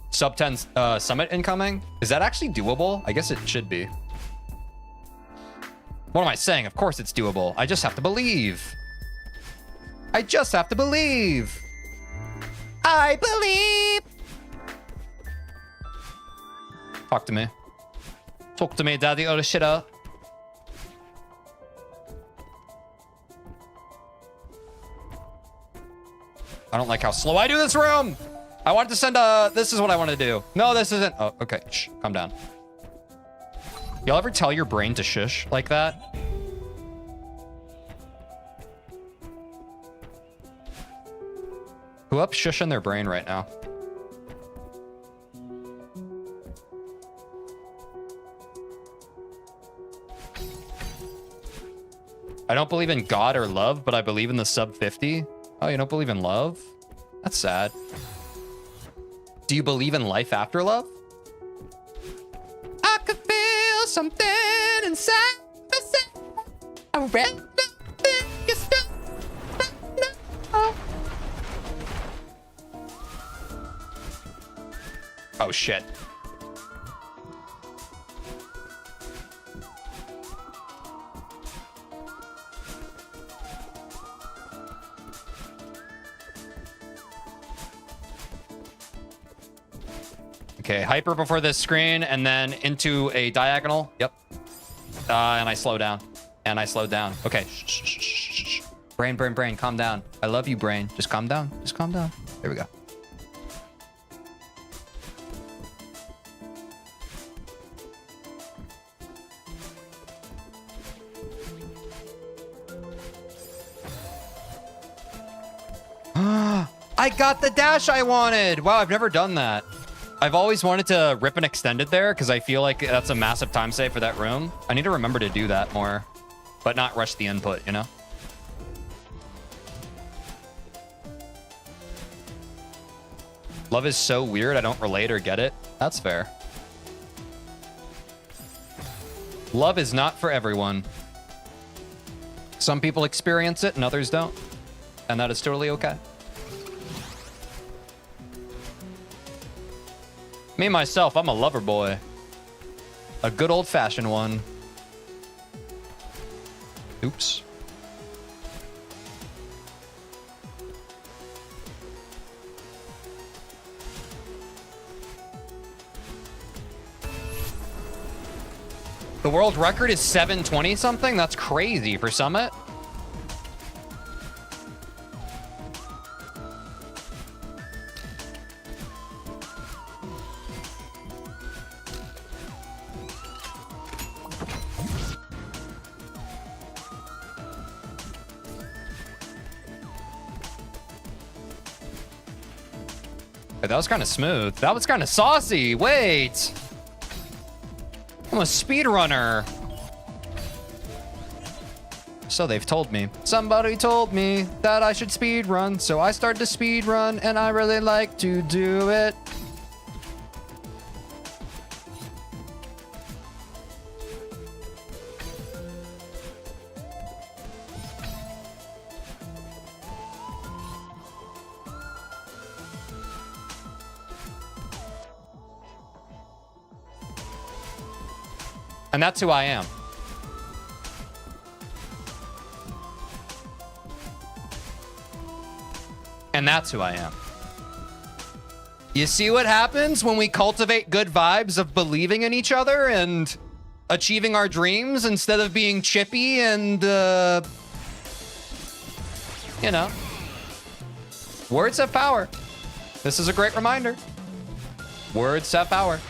Sub 10 summit incoming. Is that actually doable? I guess it should be. What am I saying? Of course it's doable. I just have to believe. I just have to believe. I believe. Talk to me. Talk to me, daddy, or the shit out. I don't like how slow I do this room. I wanted to send a... This is what I want to do. No, this isn't. Oh, okay. Shh, calm down. Y'all ever tell your brain to shush like that? Who up shushing their brain right now? I don't believe in God or love, but I believe in the sub 50. Oh, you don't believe in love? That's sad. Do you believe in life after love? I could feel something inside myself. I read your stuff. Oh, shit. Okay, hyper before this screen and then into a diagonal. Yep. And I slow down. And I slowed down. Okay. Shh, shh, shh, shh, shh. Brain, brain, brain, calm down. I love you, brain. Just calm down. Just calm down. There we go. I got the dash I wanted. Wow, I've never done that. I've always wanted to rip and extend it there because I feel like that's a massive time save for that room. I need to remember to do that more, but not rush the input, you know? Love is so weird, I don't relate or get it. That's fair. Love is not for everyone. Some people experience it and others don't. And that is totally okay. Me, myself, I'm a lover boy. A good old-fashioned one. Oops. The world record is 720 something? That's crazy for Summit. That was kind of smooth. That was kind of saucy. Wait. I'm a speedrunner. So they've told me. Somebody told me that I should speedrun. So I started to speedrun and I really like to do it. And that's who I am. And that's who I am. You see what happens when we cultivate good vibes of believing in each other and achieving our dreams instead of being chippy and, you know. Words have power. This is a great reminder. Words have power.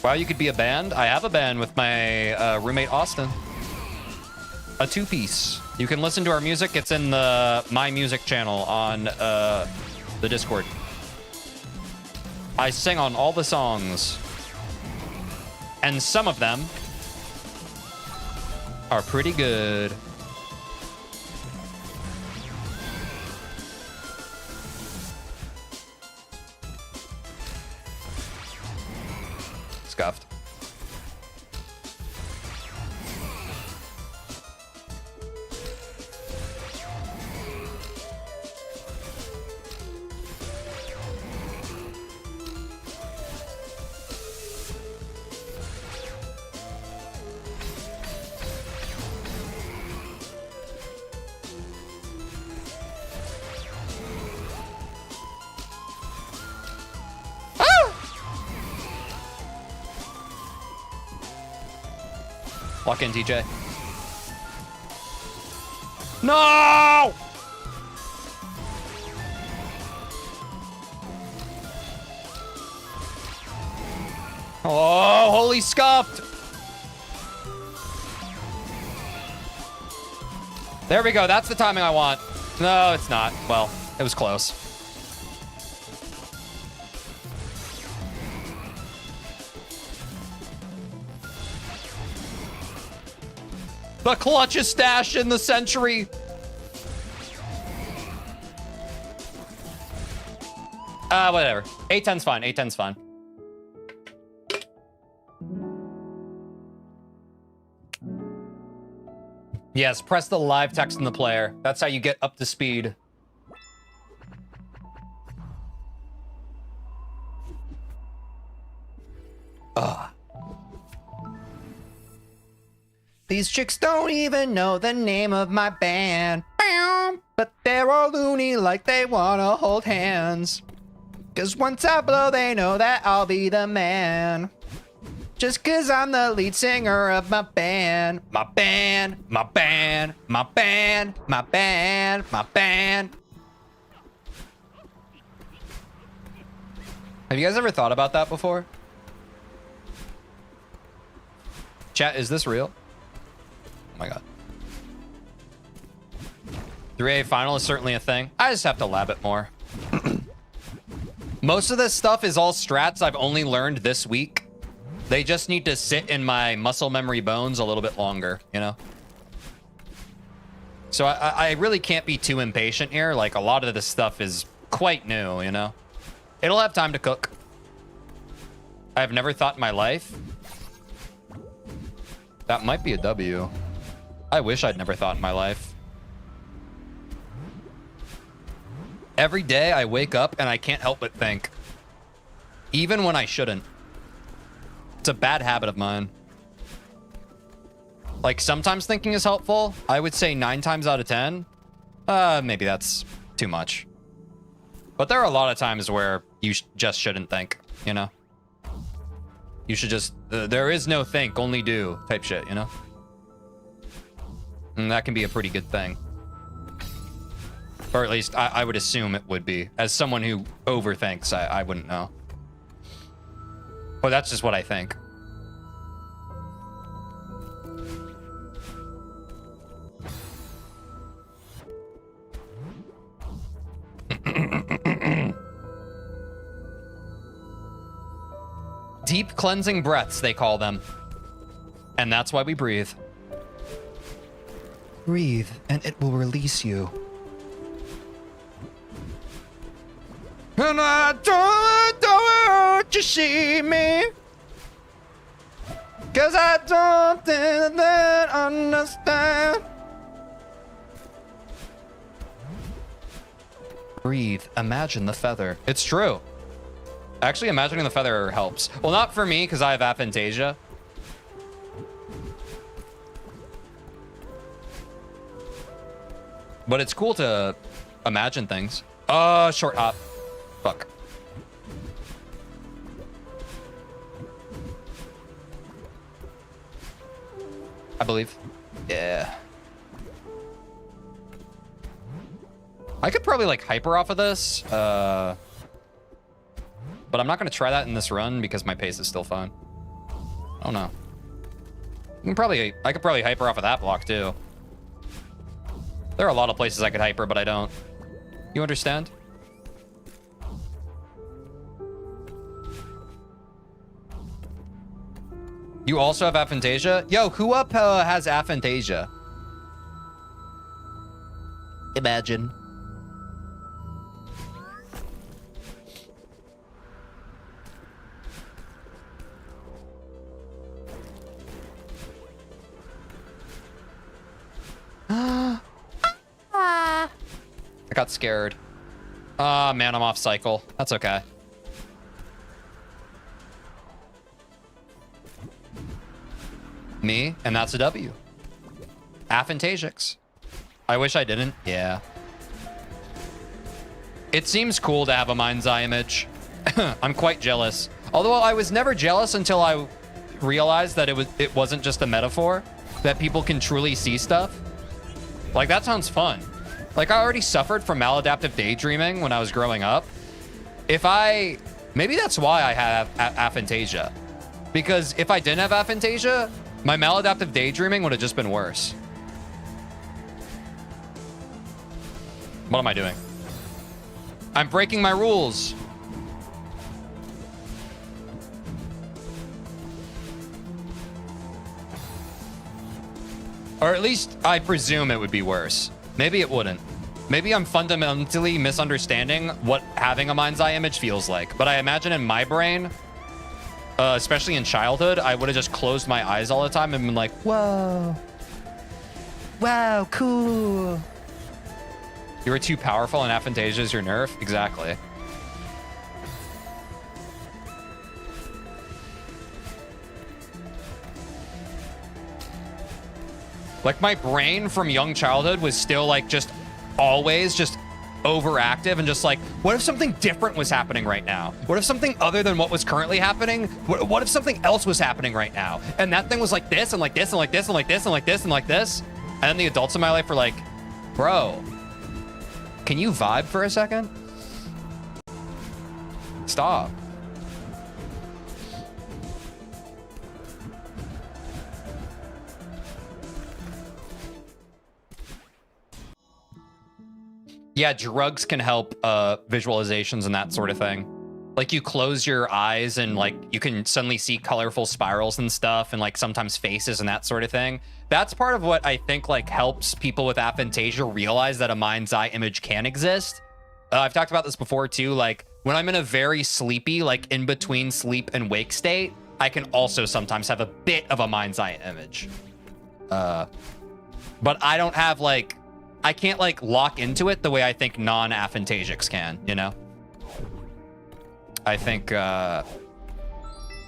Wow, you could be a band? I have a band with my roommate Austin. A two-piece. You can listen to our music. It's in the My Music channel on the Discord. I sing on all the songs. And some of them are pretty good. Scuffed. Walk in, TJ. No! Oh, holy scuffed. There we go. That's the timing I want. No, it's not. Well, it was close. The clutchest stash in the century. Whatever. A10's fine. A10's fine. Yes, press the live text in the player. That's how you get up to speed. Ugh. These chicks don't even know the name of my band. But they're all loony like they wanna hold hands. Cause once I blow, they know that I'll be the man. Just cause I'm the lead singer of my band. My band, my band, my band, my band, my band. Have you guys ever thought about that before? Chat, is this real? Oh my god. 3A final is certainly a thing. I just have to lab it more. Most of this stuff is all strats I've only learned this week. They just need to sit in my muscle memory bones a little bit longer, you know? So I really can't be too impatient here. Like, a lot of this stuff is quite new, you know? It'll have time to cook. I've never thought in my life. That might be a W. I wish I'd never thought in my life. Every day I wake up and I can't help but think. Even when I shouldn't. It's a bad habit of mine. Like, sometimes thinking is helpful. I would say 9 times out of 10. Maybe that's too much. But there are a lot of times where you just shouldn't think, you know? You should just... there is no think, only do type shit, you know? And that can be a pretty good thing. Or at least I would assume it would be. As someone who overthinks, I wouldn't know. But that's just what I think. Deep cleansing breaths, they call them. And that's why we breathe. Breathe, and it will release you. And I don't want you see me, 'cause I don't think that understand. Breathe, imagine the feather. It's true. Actually, imagining the feather helps. Well, not for me, because I have aphantasia. But it's cool to imagine things. Short hop. Fuck. I believe. Yeah. I could probably like hyper off of this. But I'm not going to try that in this run because my pace is still fine. Oh no. I could probably hyper off of that block too. There are a lot of places I could hyper, but I don't. You understand? You also have aphantasia? Yo, who up has aphantasia? Imagine. I got scared. Ah, man, I'm off cycle. That's okay. Me, and that's a W. Aphantagics. I wish I didn't. Yeah. It seems cool to have a mind's eye image. I'm quite jealous. Although I was never jealous until I realized that it wasn't just a metaphor, that people can truly see stuff. Like, that sounds fun. Like, I already suffered from maladaptive daydreaming when I was growing up. Maybe that's why I have aphantasia. Because if I didn't have aphantasia, my maladaptive daydreaming would have just been worse. What am I doing? I'm breaking my rules. Or at least I presume it would be worse. Maybe it wouldn't. Maybe I'm fundamentally misunderstanding what having a mind's eye image feels like. But I imagine in my brain, especially in childhood, I would have just closed my eyes all the time and been like, whoa. Wow, cool. You were too powerful and aphantasia is your nerf? Exactly. Like, my brain from young childhood was still like just always just overactive and just like, what if something different was happening right now? What if something other than what was currently happening? What if something else was happening right now? And that thing was like this and like this and like this and like this and like this and like this. And then the adults in my life were like, bro, can you vibe for a second? Stop. Yeah, drugs can help visualizations and that sort of thing. Like, you close your eyes and like you can suddenly see colorful spirals and stuff and like sometimes faces and that sort of thing. That's part of what I think like helps people with aphantasia realize that a mind's eye image can exist. I've talked about this before too. Like, when I'm in a very sleepy, like in between sleep and wake state, I can also sometimes have a bit of a mind's eye image. But I don't have like, I can't like lock into it the way I think non-aphantagics can, you know? I think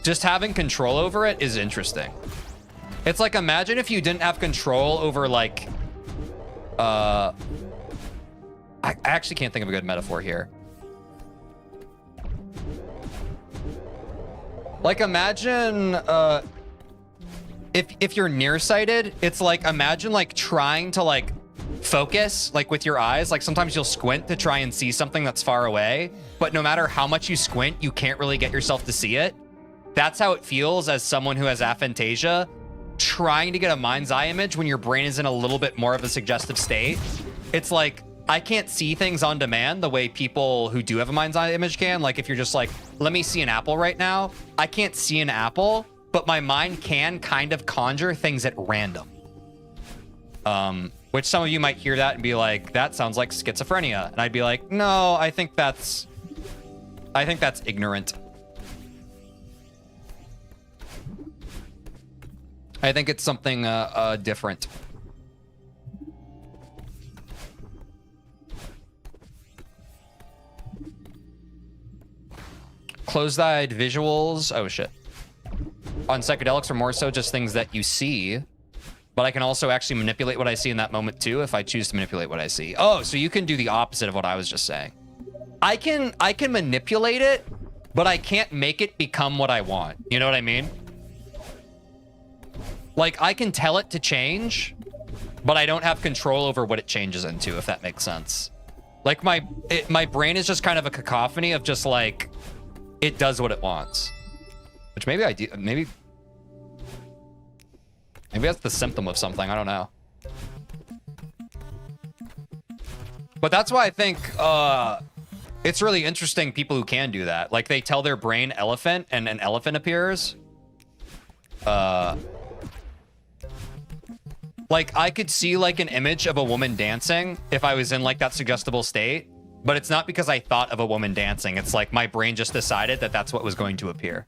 just having control over it is interesting. It's like, imagine if you didn't have control over like, I actually can't think of a good metaphor here. Like, imagine if you're nearsighted, it's like, imagine like trying to like focus like with your eyes. Like, sometimes you'll squint to try and see something that's far away, but no matter how much you squint, you can't really get yourself to see it. That's how it feels as someone who has aphantasia, trying to get a mind's eye image when your brain is in a little bit more of a suggestive state. It's like, I can't see things on demand the way people who do have a mind's eye image can. Like, if you're just like, let me see an apple right now, I can't see an apple, but my mind can kind of conjure things at random. Which some of you might hear that and be like, that sounds like schizophrenia. And I'd be like, no, I think that's ignorant. I think it's something different. Closed-eyed visuals. Oh, shit. On psychedelics are more so just things that you see, but I can also actually manipulate what I see in that moment too if I choose to manipulate what I see. Oh, so you can do the opposite of what I was just saying. I can manipulate it, but I can't make it become what I want. You know what I mean? Like, I can tell it to change, but I don't have control over what it changes into, if that makes sense. Like, my brain is just kind of a cacophony of just, like, it does what it wants. Which maybe I do, maybe that's the symptom of something, I don't know. But that's why I think, it's really interesting people who can do that. Like, they tell their brain elephant, and an elephant appears. Like, I could see, like, an image of a woman dancing if I was in, like, that suggestible state. But it's not because I thought of a woman dancing. It's like my brain just decided that that's what was going to appear.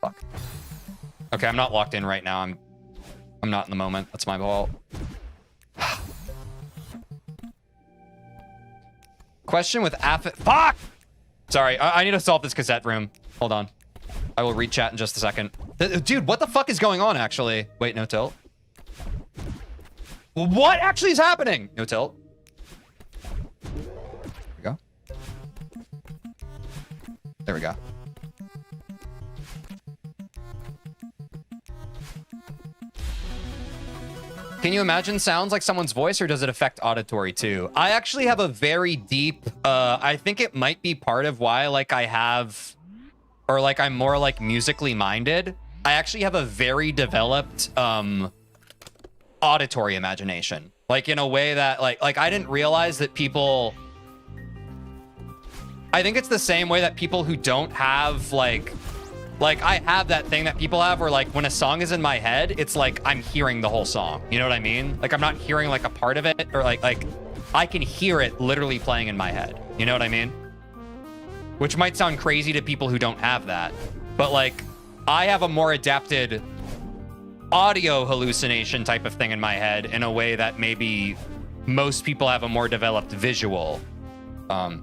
Fuck. Okay, I'm not locked in right now. I'm not in the moment. That's my fault. Question with fuck! Sorry, I need to solve this cassette room. Hold on. I will read chat in just a second. Dude, what the fuck is going on, actually? Wait, no tilt. What actually is happening? No tilt. There we go. There we go. Can you imagine sounds like someone's voice, or does it affect auditory too? I actually have a very deep, I think it might be part of why, like, I have, or like I'm more like musically minded. I actually have a very developed auditory imagination. Like, in a way that like I didn't realize that people, I think it's the same way that people who don't have like I have that thing that people have where, like, when a song is in my head, it's like I'm hearing the whole song. You know what I mean? Like, I'm not hearing like a part of it, or like I can hear it literally playing in my head. You know what I mean? Which might sound crazy to people who don't have that, but like I have a more adapted audio hallucination type of thing in my head in a way that maybe most people have a more developed visual,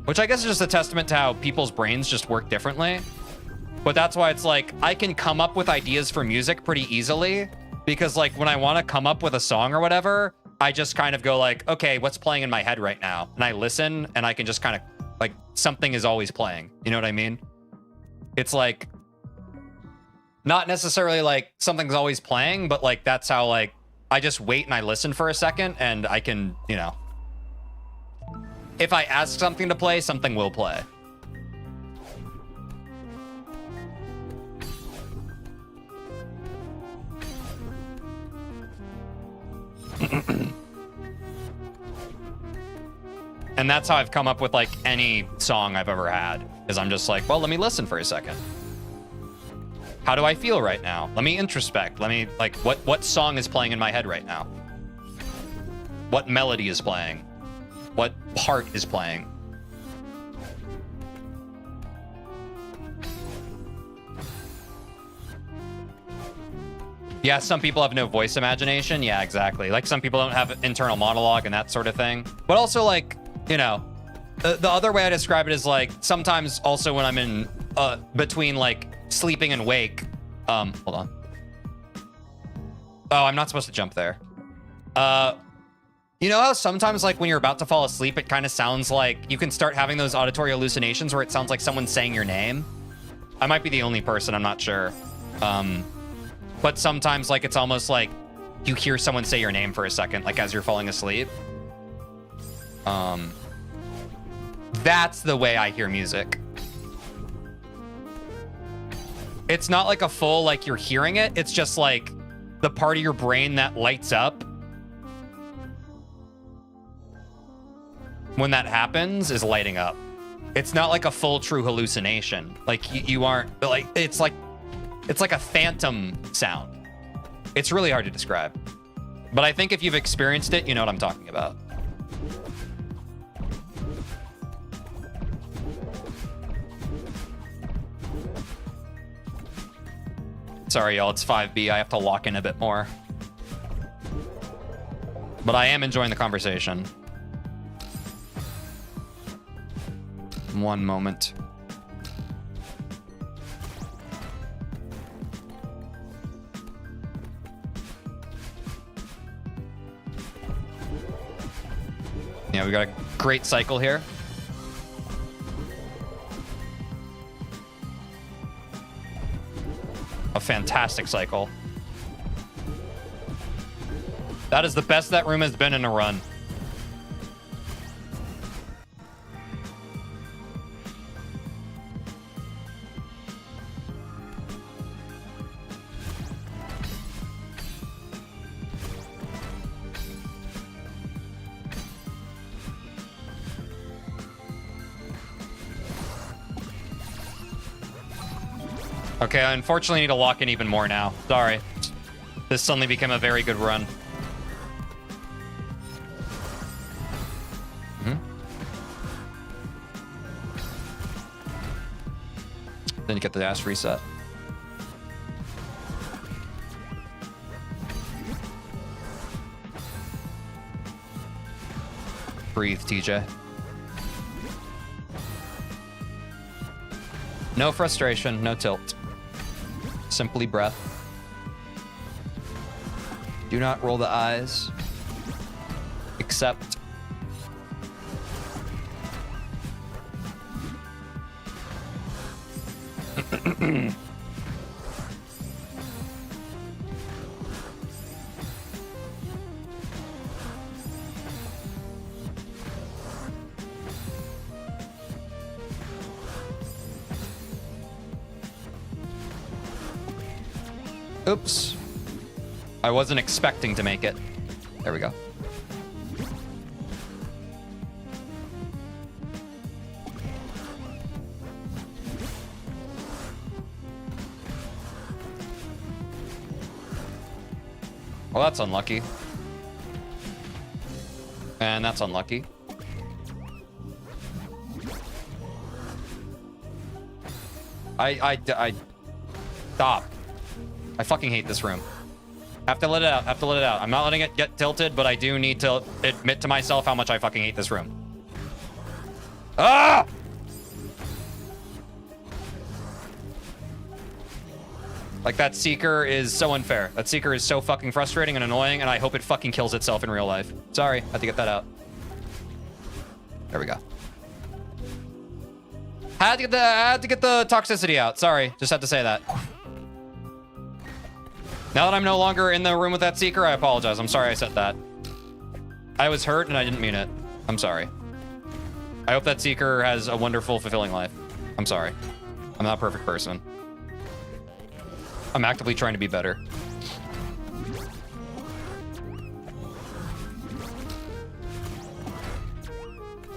which I guess is just a testament to how people's brains just work differently. But that's why it's like I can come up with ideas for music pretty easily, because like when I want to come up with a song or whatever, I just kind of go like, okay, what's playing in my head right now? And I listen, and I can just kind of like, something is always playing. You know what I mean? It's like not necessarily like something's always playing, but like that's how, like, I just wait and I listen for a second, and I can, you know, if I ask something to play, something will play. And that's how I've come up with like any song I've ever had, is I'm just like, well, let me listen for a second. How do I feel right now? Let me introspect. Let me, like, what song is playing in my head right now? What melody is playing? What part is playing? Yeah, some people have no voice imagination. Yeah, exactly. Like, some people don't have internal monologue and that sort of thing. But also, like, you know, the other way I describe it is, like, sometimes also when I'm in, between, like, sleeping and wake. Hold on. Oh, I'm not supposed to jump there. You know how sometimes, like, when you're about to fall asleep, it kind of sounds like you can start having those auditory hallucinations where it sounds like someone's saying your name? I might be the only person, I'm not sure. But sometimes, like, it's almost like you hear someone say your name for a second, like, as you're falling asleep. That's the way I hear music. It's not like a full, like, you're hearing it. It's just like the part of your brain that lights up when that happens is lighting up. It's not like a full true hallucination. Like, you aren't, like, it's like a phantom sound. It's really hard to describe. But I think if you've experienced it, you know what I'm talking about. Sorry, y'all, it's 5B. I have to lock in a bit more. But I am enjoying the conversation. One moment. Yeah, we got a great cycle here. A fantastic cycle. That is the best that room has been in a run. Okay, I unfortunately need to lock in even more now. Sorry. This suddenly became a very good run. Then you get the dash reset. Breathe, TJ. No frustration, no tilt. Simply breath. Do not roll the eyes. Accept. Oops. I wasn't expecting to make it. There we go. Well, that's unlucky. And that's unlucky. I stop. I fucking hate this room. Have to let it out. Have to let it out. I'm not letting it get tilted, but I do need to admit to myself how much I fucking hate this room. Ah! Like, that Seeker is so unfair. That Seeker is so fucking frustrating and annoying, and I hope it fucking kills itself in real life. Sorry, had to get that out. There we go. Had to get the toxicity out. Sorry, just had to say that. Now that I'm no longer in the room with that Seeker, I apologize. I'm sorry I said that. I was hurt and I didn't mean it. I'm sorry. I hope that Seeker has a wonderful, fulfilling life. I'm sorry. I'm not a perfect person. I'm actively trying to be better.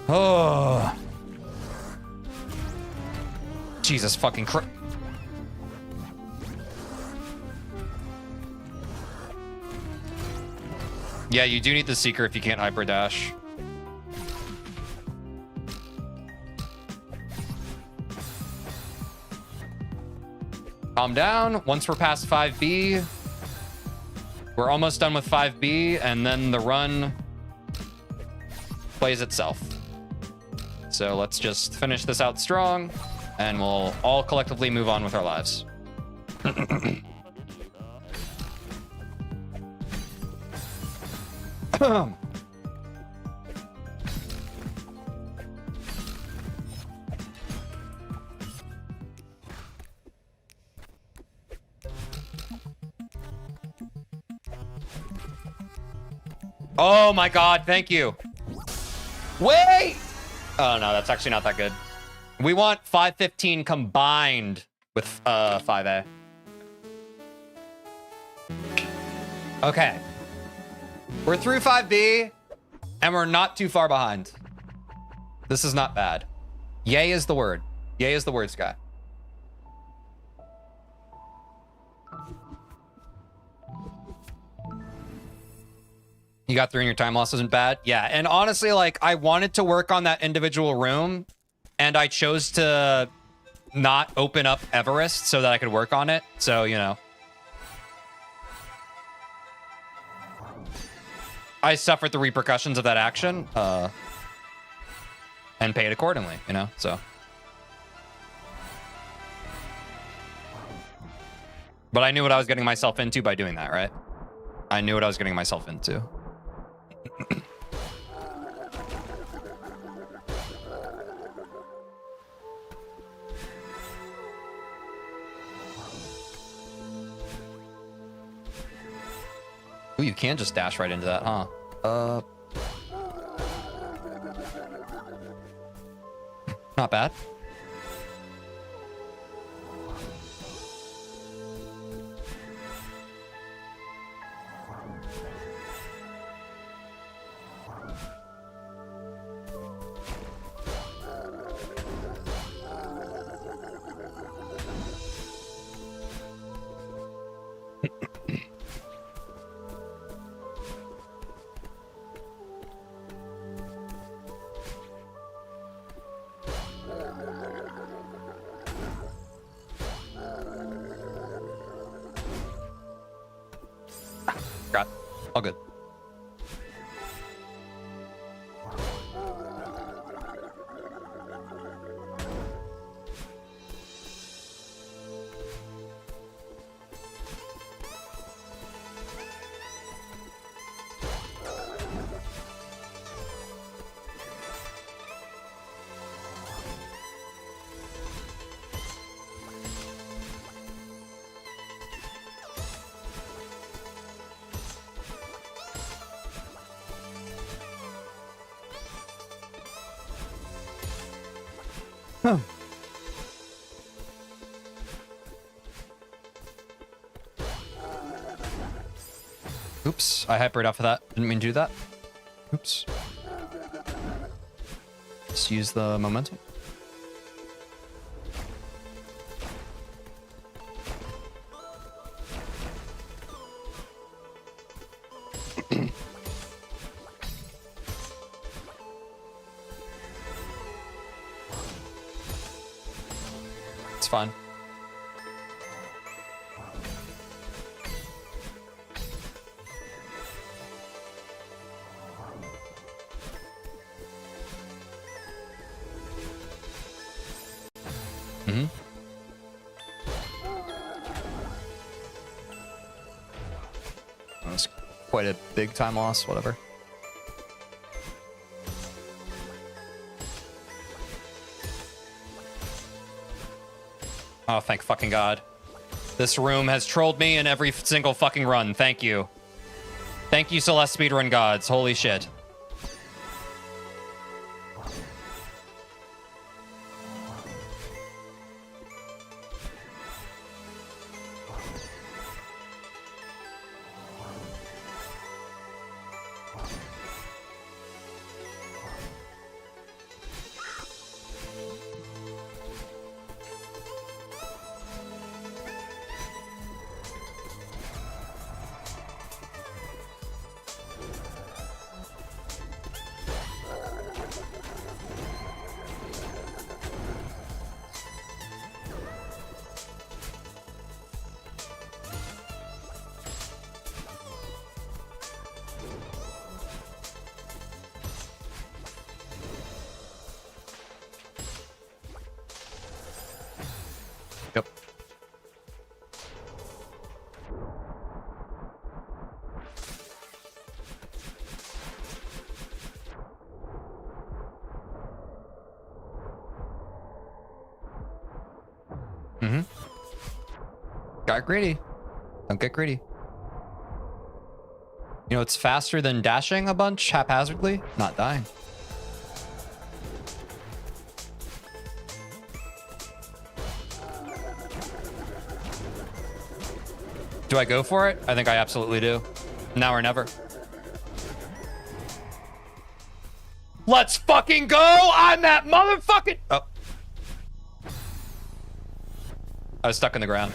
Oh. Jesus fucking Christ. Yeah, you do need the Seeker if you can't hyper dash. Calm down. Once we're past 5B, we're almost done with 5B, and then the run plays itself. So let's just finish this out strong, and we'll all collectively move on with our lives. Oh my god, thank you. Wait! Oh no, that's actually not that good. We want 515 combined with 5A. Okay. We're through 5B, and we're not too far behind. This is not bad. Yay is the word. Yay is the word, Sky. You got through and your time loss isn't bad? Yeah, and honestly, like, I wanted to work on that individual room, and I chose to not open up Everest so that I could work on it. So, you know. I suffered the repercussions of that action, and paid accordingly, you know, so. But I knew what I was getting myself into by doing that, right? I knew what I was getting myself into. Ooh, you can just dash right into that, huh? Not bad. Got all good. Huh. Oops, I hypered off of that. Didn't mean to do that. Oops. Just use the momentum. It's fine. Mm-hmm. That's quite a big time loss, whatever. Oh, thank fucking God. This room has trolled me in every single fucking run. Thank you. Thank you, Celeste speedrun gods. Holy shit. Yep. Mm-hmm. Got greedy. Don't get greedy. You know, it's faster than dashing a bunch haphazardly, not dying. Do I go for it? I think I absolutely do. Now or never. Let's fucking go! I'm that motherfucking... Oh. I was stuck in the ground.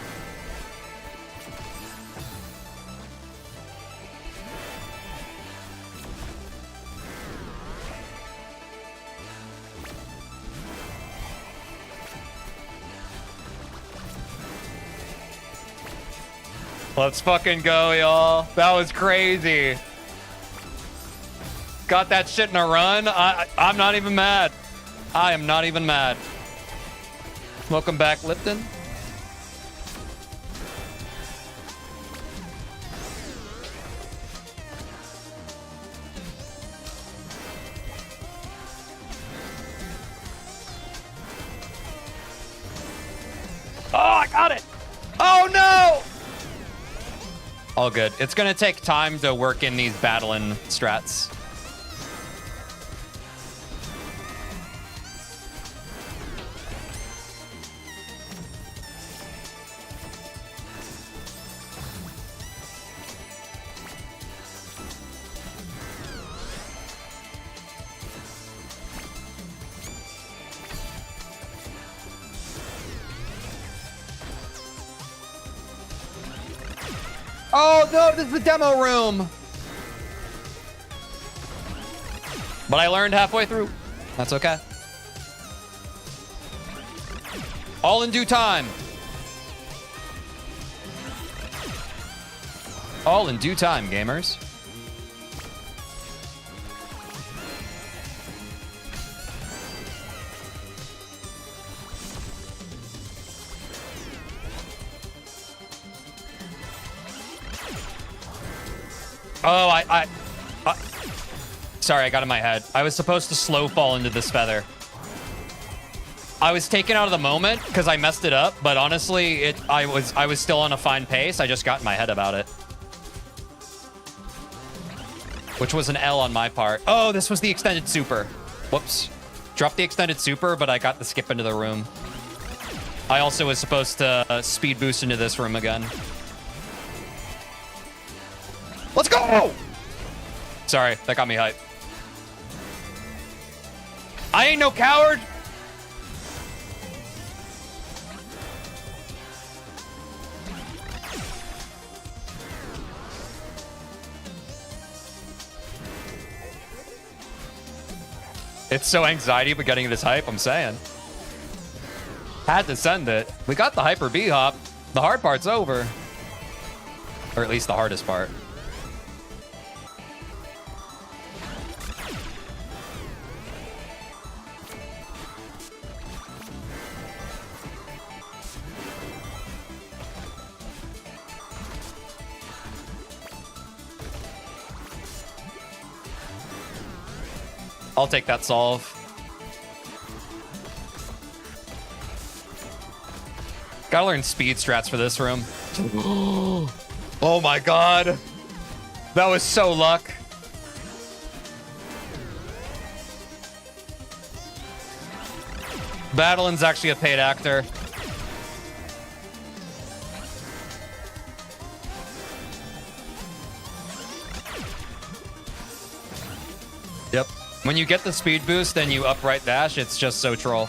Let's fucking go, y'all. That was crazy. Got that shit in a run. I'm not even mad. I am not even mad. Welcome back, Lipton. Oh, I got it. Oh, no. All good. It's going to take time to work in these battling strats. Oh, no, this is the demo room. But I learned halfway through. That's okay. All in due time. All in due time, gamers. Oh, sorry, I got in my head. I was supposed to slow fall into this feather. I was taken out of the moment because I messed it up, but honestly, I was still on a fine pace. I just got in my head about it. Which was an L on my part. Oh, this was the extended super. Whoops. Dropped the extended super, but I got the skip into the room. I also was supposed to speed boost into this room again. Let's go! Sorry, that got me hyped. I ain't no coward! It's so anxiety, but getting this hype, I'm saying. Had to send it. We got the hyper B-hop. The hard part's over. Or at least the hardest part. I'll take that solve. Gotta learn speed strats for this room. Oh my god. That was so luck. Battlin's actually a paid actor. Yep. When you get the speed boost and you upright dash, it's just so troll.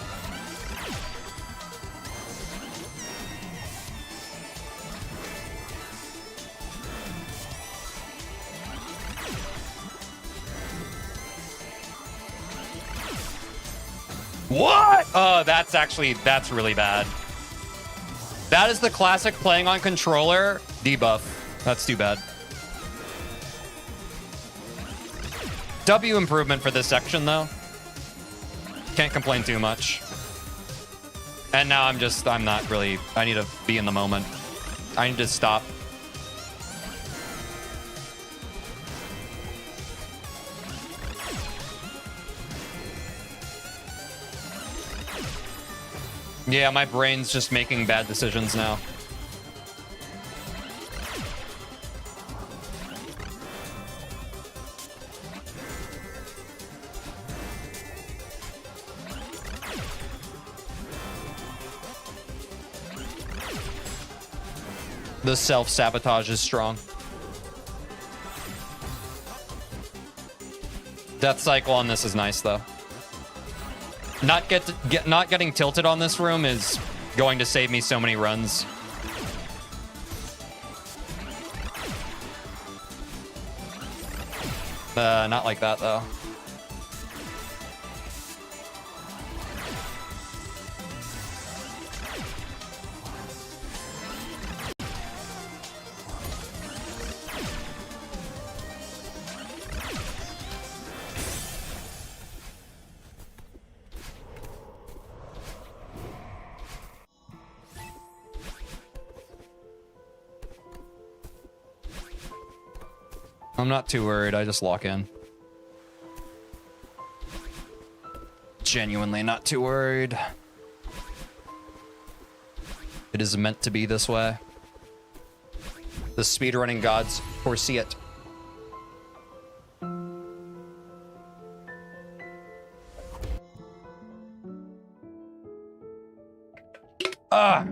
What? Oh, that's really bad. That is the classic playing on controller debuff. That's too bad. W improvement for this section, though. Can't complain too much. And now I'm not really, I need to be in the moment. I need to stop. Yeah, my brain's just making bad decisions now. The self-sabotage is strong. Death cycle on this is nice, though. Not getting tilted on this room is going to save me so many runs. Not like that, though. I'm not too worried. I just lock in. Genuinely not too worried. It is meant to be this way. The speedrunning gods foresee it. Ah!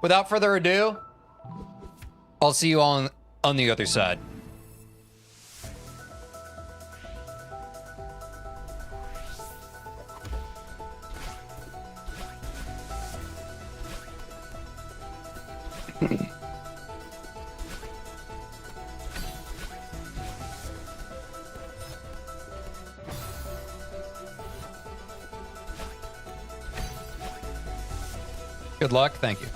Without further ado, I'll see you all on the other side. Good luck. Thank you.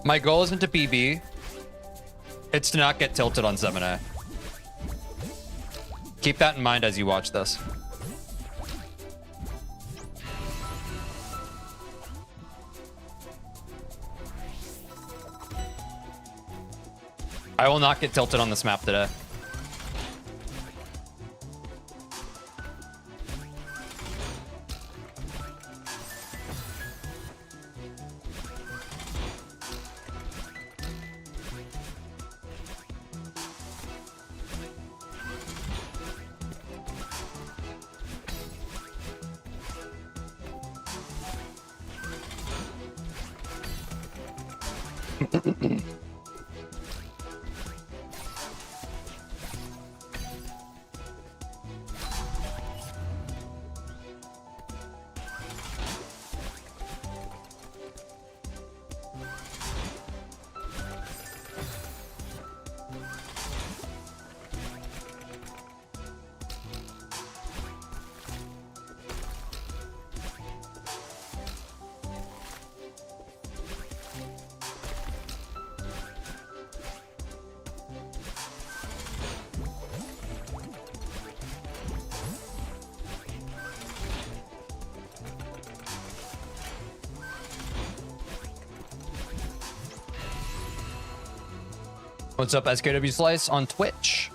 My goal isn't to PB. It's to not get tilted on 7A. Keep that in mind as you watch this. I will not get tilted on this map today. What's up, SKW Slice on Twitch?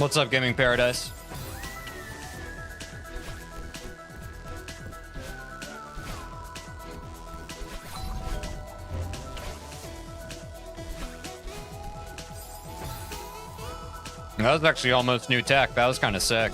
What's up, Gaming Paradise? That was actually almost new tech. That was kind of sick.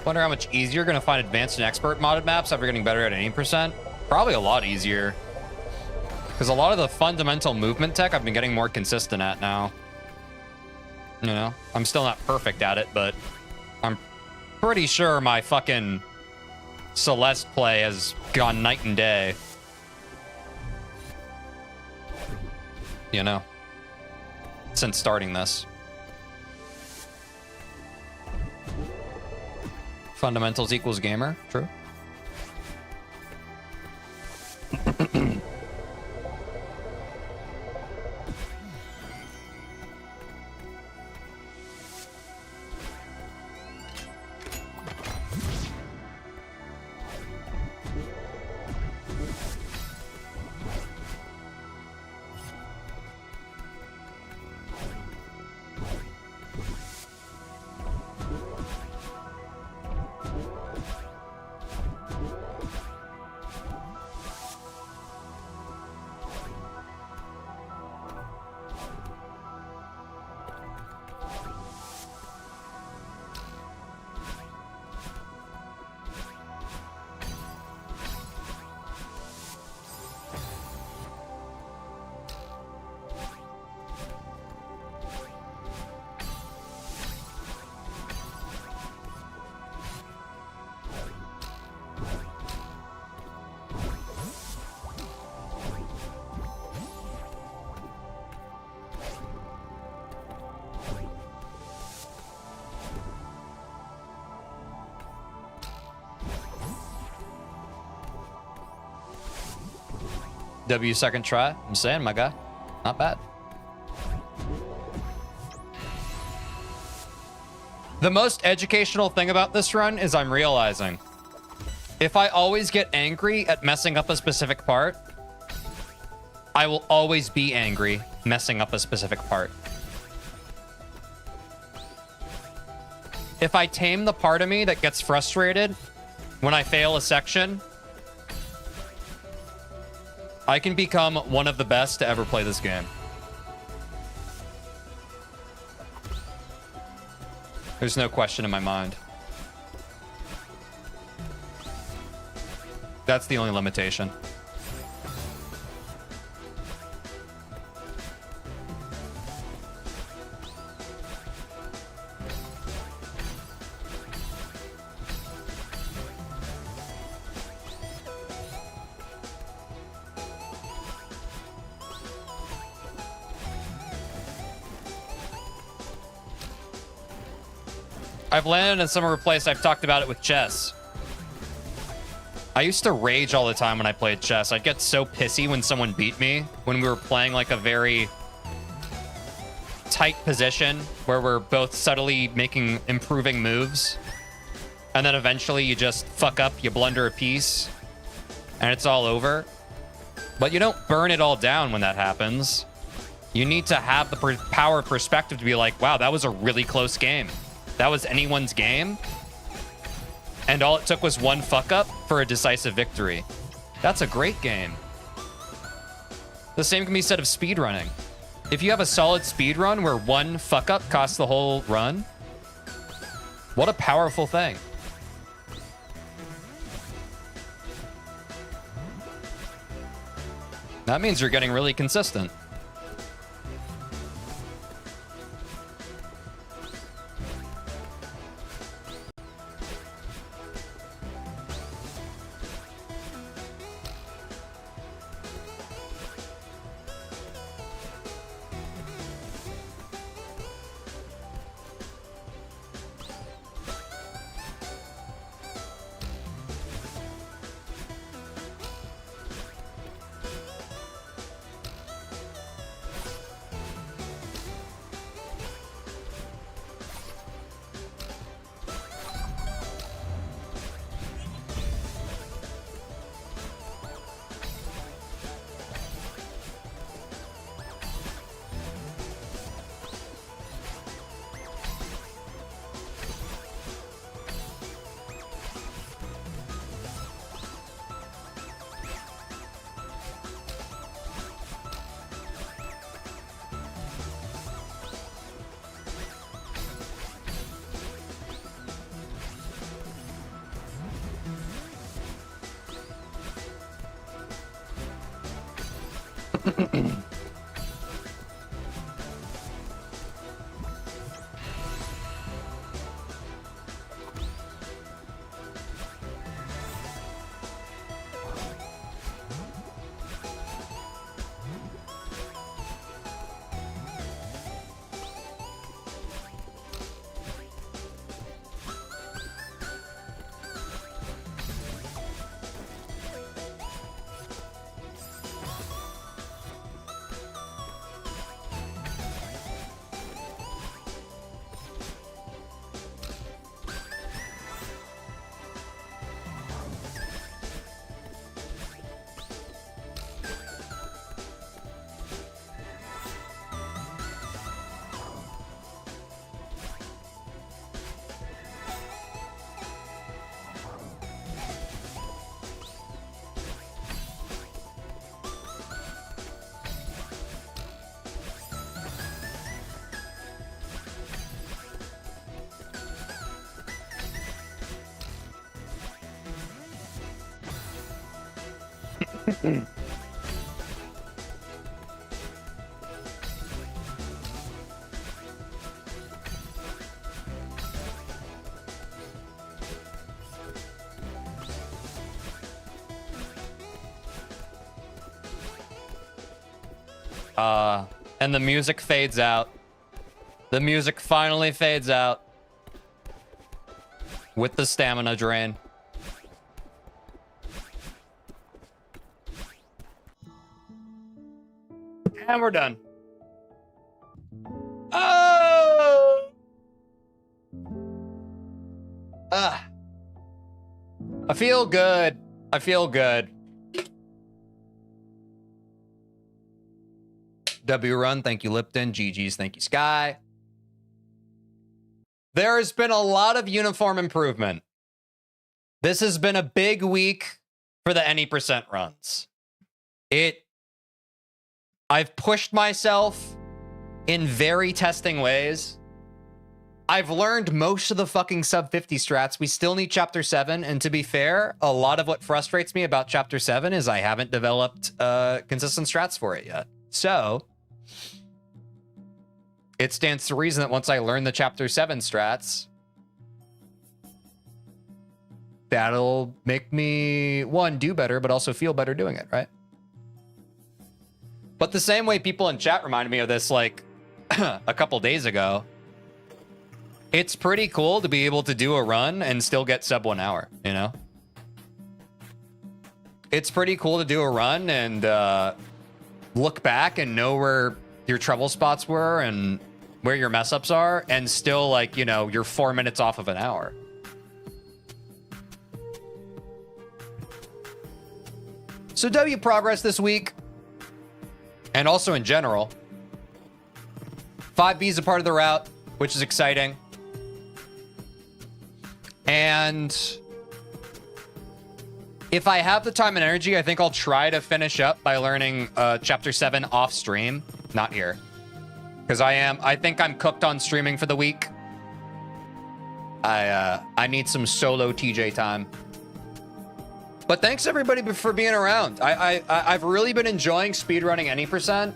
Wonder how much easier you're gonna find advanced and expert modded maps after getting better at 80%. Probably a lot easier. Because a lot of the fundamental movement tech I've been getting more consistent at now. You know, I'm still not perfect at it, but I'm pretty sure my fucking Celeste play has gone night and day. You know, since starting this. Fundamentals equals gamer, true. W second try. I'm saying, my guy. Not bad. The most educational thing about this run is I'm realizing if I always get angry at messing up a specific part, I will always be angry messing up a specific part. If I tame the part of me that gets frustrated when I fail a section, I can become one of the best to ever play this game. There's no question in my mind. That's the only limitation. I've landed in a similar place. I've talked about it with chess. I used to rage all the time when I played chess. I'd get so pissy when someone beat me when we were playing like a very tight position where we're both subtly improving moves. And then eventually you just fuck up, you blunder a piece, and it's all over. But you don't burn it all down when that happens. You need to have the power of perspective to be like, wow, that was a really close game. That was anyone's game. And all it took was one fuck up for a decisive victory. That's a great game. The same can be said of speedrunning. If you have a solid speedrun where one fuck up costs the whole run, what a powerful thing. That means you're getting really consistent. And the music fades out. The music finally fades out. With the stamina drain. And we're done. Oh! I feel good. I feel good. W Run, thank you, Lipton. GG's, thank you, Sky. There has been a lot of uniform improvement. This has been a big week for the any percent runs. I've pushed myself in very testing ways. I've learned most of the fucking sub 50 strats. We still need chapter 7. And to be fair, a lot of what frustrates me about chapter 7 is I haven't developed consistent strats for it yet. So it stands to reason that once I learn the chapter 7 strats, that'll make me, one, do better, but also feel better doing it, right? But the same way people in chat reminded me of this, like, a couple days ago, it's pretty cool to be able to do a run and still get sub 1 hour, you know? It's pretty cool to do a run and look back and know where your trouble spots were and where your mess ups are, and still, like, you know, you're 4 minutes off of an hour. So W progress this week, and also in general. 5B is a part of the route, which is exciting. And if I have the time and energy, I think I'll try to finish up by learning chapter 7 off stream, not here. Because I think I'm cooked on streaming for the week. I need some solo TJ time. But thanks everybody for being around. I've really been enjoying speedrunning any percent.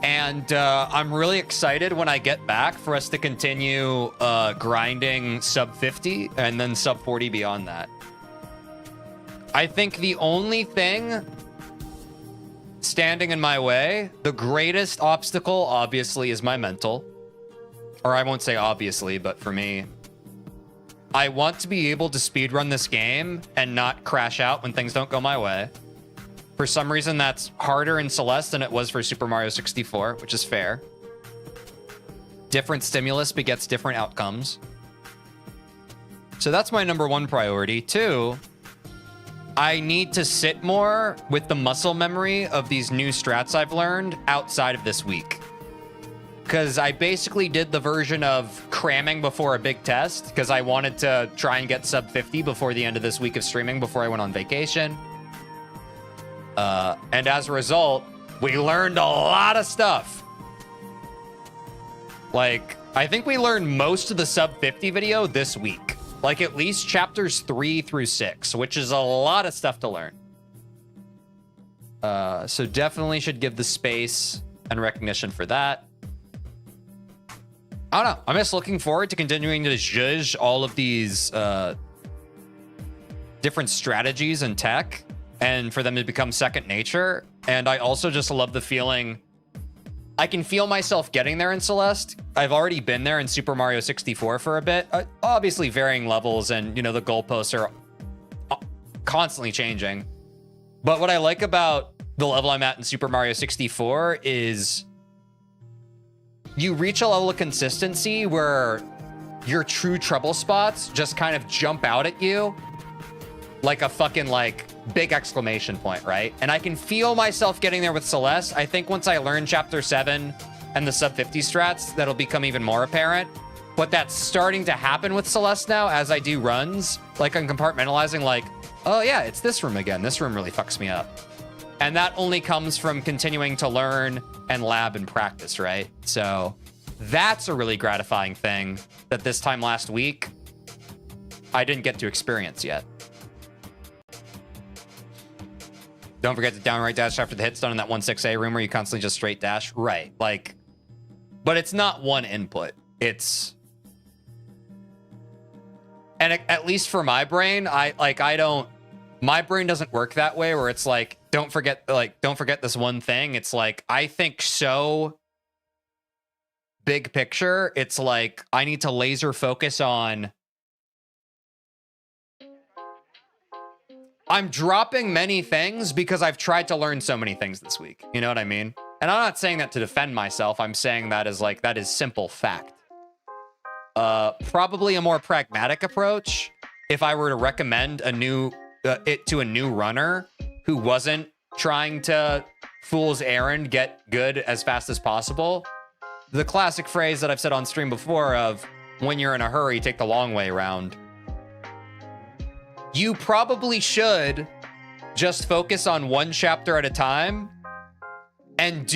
And I'm really excited when I get back for us to continue grinding sub 50 and then sub 40 beyond that. I think the only thing standing in my way, the greatest obstacle, obviously, is my mental. Or I won't say obviously, but for me, I want to be able to speedrun this game and not crash out when things don't go my way. For some reason, that's harder in Celeste than it was for Super Mario 64, which is fair. Different stimulus begets different outcomes. So that's my #1 priority. 2, I need to sit more with the muscle memory of these new strats I've learned outside of this week. Because I basically did the version of cramming before a big test, because I wanted to try and get sub 50 before the end of this week of streaming before I went on vacation. And as a result, we learned a lot of stuff. Like, I think we learned most of the sub 50 video this week. Like, at least chapters 3 through 6, which is a lot of stuff to learn. So definitely should give the space and recognition for that. I don't know. I'm just looking forward to continuing to judge all of these different strategies and tech, and for them to become second nature. And I also just love the feeling. I can feel myself getting there in Celeste. I've already been there in Super Mario 64 for a bit. Obviously varying levels, and, you know, the goalposts are constantly changing. But what I like about the level I'm at in Super Mario 64 is you reach a level of consistency where your true trouble spots just kind of jump out at you like a fucking like big exclamation point, right? And I can feel myself getting there with Celeste. I think once I learn Chapter 7 and the sub 50 strats, that'll become even more apparent. But that's starting to happen with Celeste now as I do runs. Like I'm compartmentalizing like, oh yeah, it's this room again. This room really fucks me up. And that only comes from continuing to learn and lab and practice, right? So that's a really gratifying thing that this time last week, I didn't get to experience yet. Don't forget to downright dash after the hit stun in that 1-6A room where you constantly just straight dash. Right, like, but it's not one input. It's, and at least for my brain, my brain doesn't work that way where it's like, don't forget this one thing. It's like, I think so big picture. It's like, I need to laser focus on, I'm dropping many things because I've tried to learn so many things this week. You know what I mean? And I'm not saying that to defend myself. I'm saying that as like, that is simple fact. Probably a more pragmatic approach if I were to recommend it to a new runner who wasn't trying to fool's errand get good as fast as possible. The classic phrase that I've said on stream before of, when you're in a hurry, take the long way around. You probably should just focus on one chapter at a time and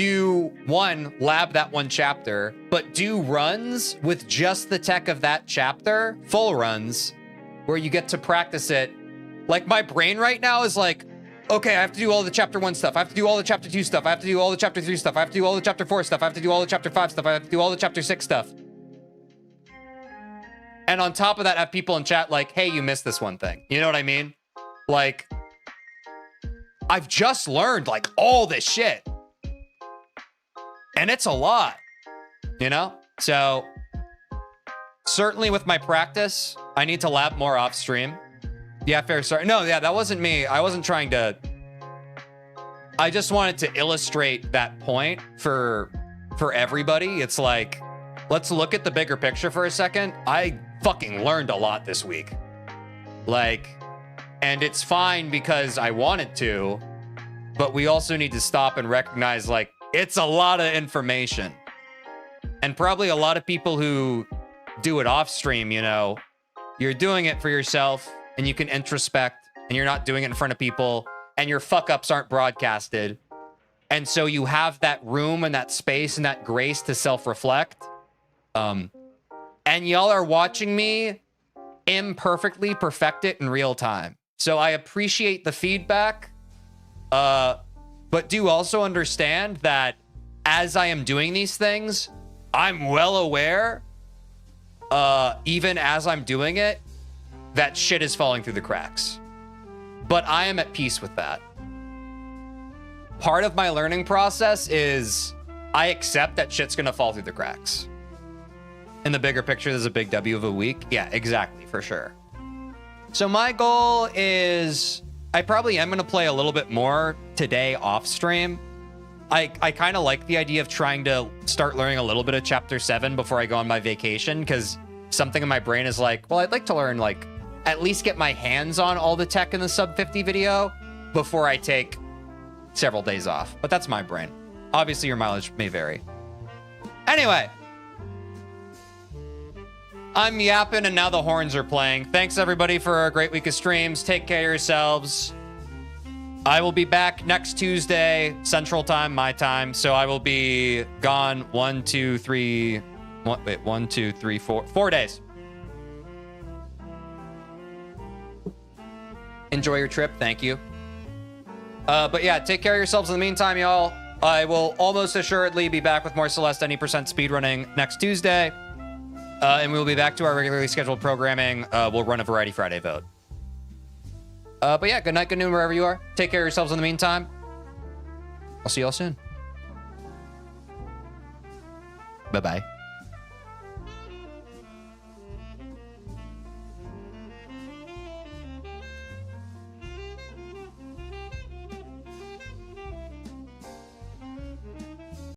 lab that one chapter, but do runs with just the tech of that chapter, full runs, where you get to practice it. Like my brain right now is like, okay, I have to do all the chapter 1 stuff. I have to do all the chapter 2 stuff. I have to do all the chapter 3 stuff. I have to do all the chapter 4 stuff. I have to do all the chapter 5 stuff. I have to do all the chapter 6 stuff. And on top of that, have people in chat like, hey, you missed this one thing. You know what I mean? Like, I've just learned like all this shit. And it's a lot, you know? So certainly with my practice, I need to lab more off stream. Yeah, fair. Sorry. No, yeah, that wasn't me. I wasn't trying to. I just wanted to illustrate that point for everybody. It's like, let's look at the bigger picture for a second. I fucking learned a lot this week. Like, and it's fine because I wanted to, but we also need to stop and recognize like, it's a lot of information. And probably a lot of people who do it off stream, you know, you're doing it for yourself and you can introspect and you're not doing it in front of people and your fuck ups aren't broadcasted. And so you have that room and that space and that grace to self-reflect. And y'all are watching me imperfectly perfect it in real time. So I appreciate the feedback, but do also understand that as I am doing these things, I'm well aware, even as I'm doing it, that shit is falling through the cracks. But I am at peace with that. Part of my learning process is I accept that shit's gonna fall through the cracks. In the bigger picture, there's a big W of a week. Yeah, exactly, for sure. So my goal is, I probably am gonna play a little bit more today off stream. I kind of like the idea of trying to start learning a little bit of Chapter 7 before I go on my vacation, because something in my brain is like, well, I'd like to learn, like, at least get my hands on all the tech in the sub 50 video before I take several days off. But that's my brain. Obviously, your mileage may vary. Anyway. I'm yapping and now the horns are playing. Thanks everybody for a great week of streams. Take care of yourselves. I will be back next Tuesday, Central Time, my time. So I will be gone 4 days. Enjoy your trip. Thank you. But yeah, take care of yourselves in the meantime, y'all. I will almost assuredly be back with more Celeste any % speedrunning next Tuesday. And we will be back to our regularly scheduled programming. We'll run a Variety Friday vote. But yeah, good night, good noon, wherever you are. Take care of yourselves in the meantime. I'll see y'all soon. Bye-bye.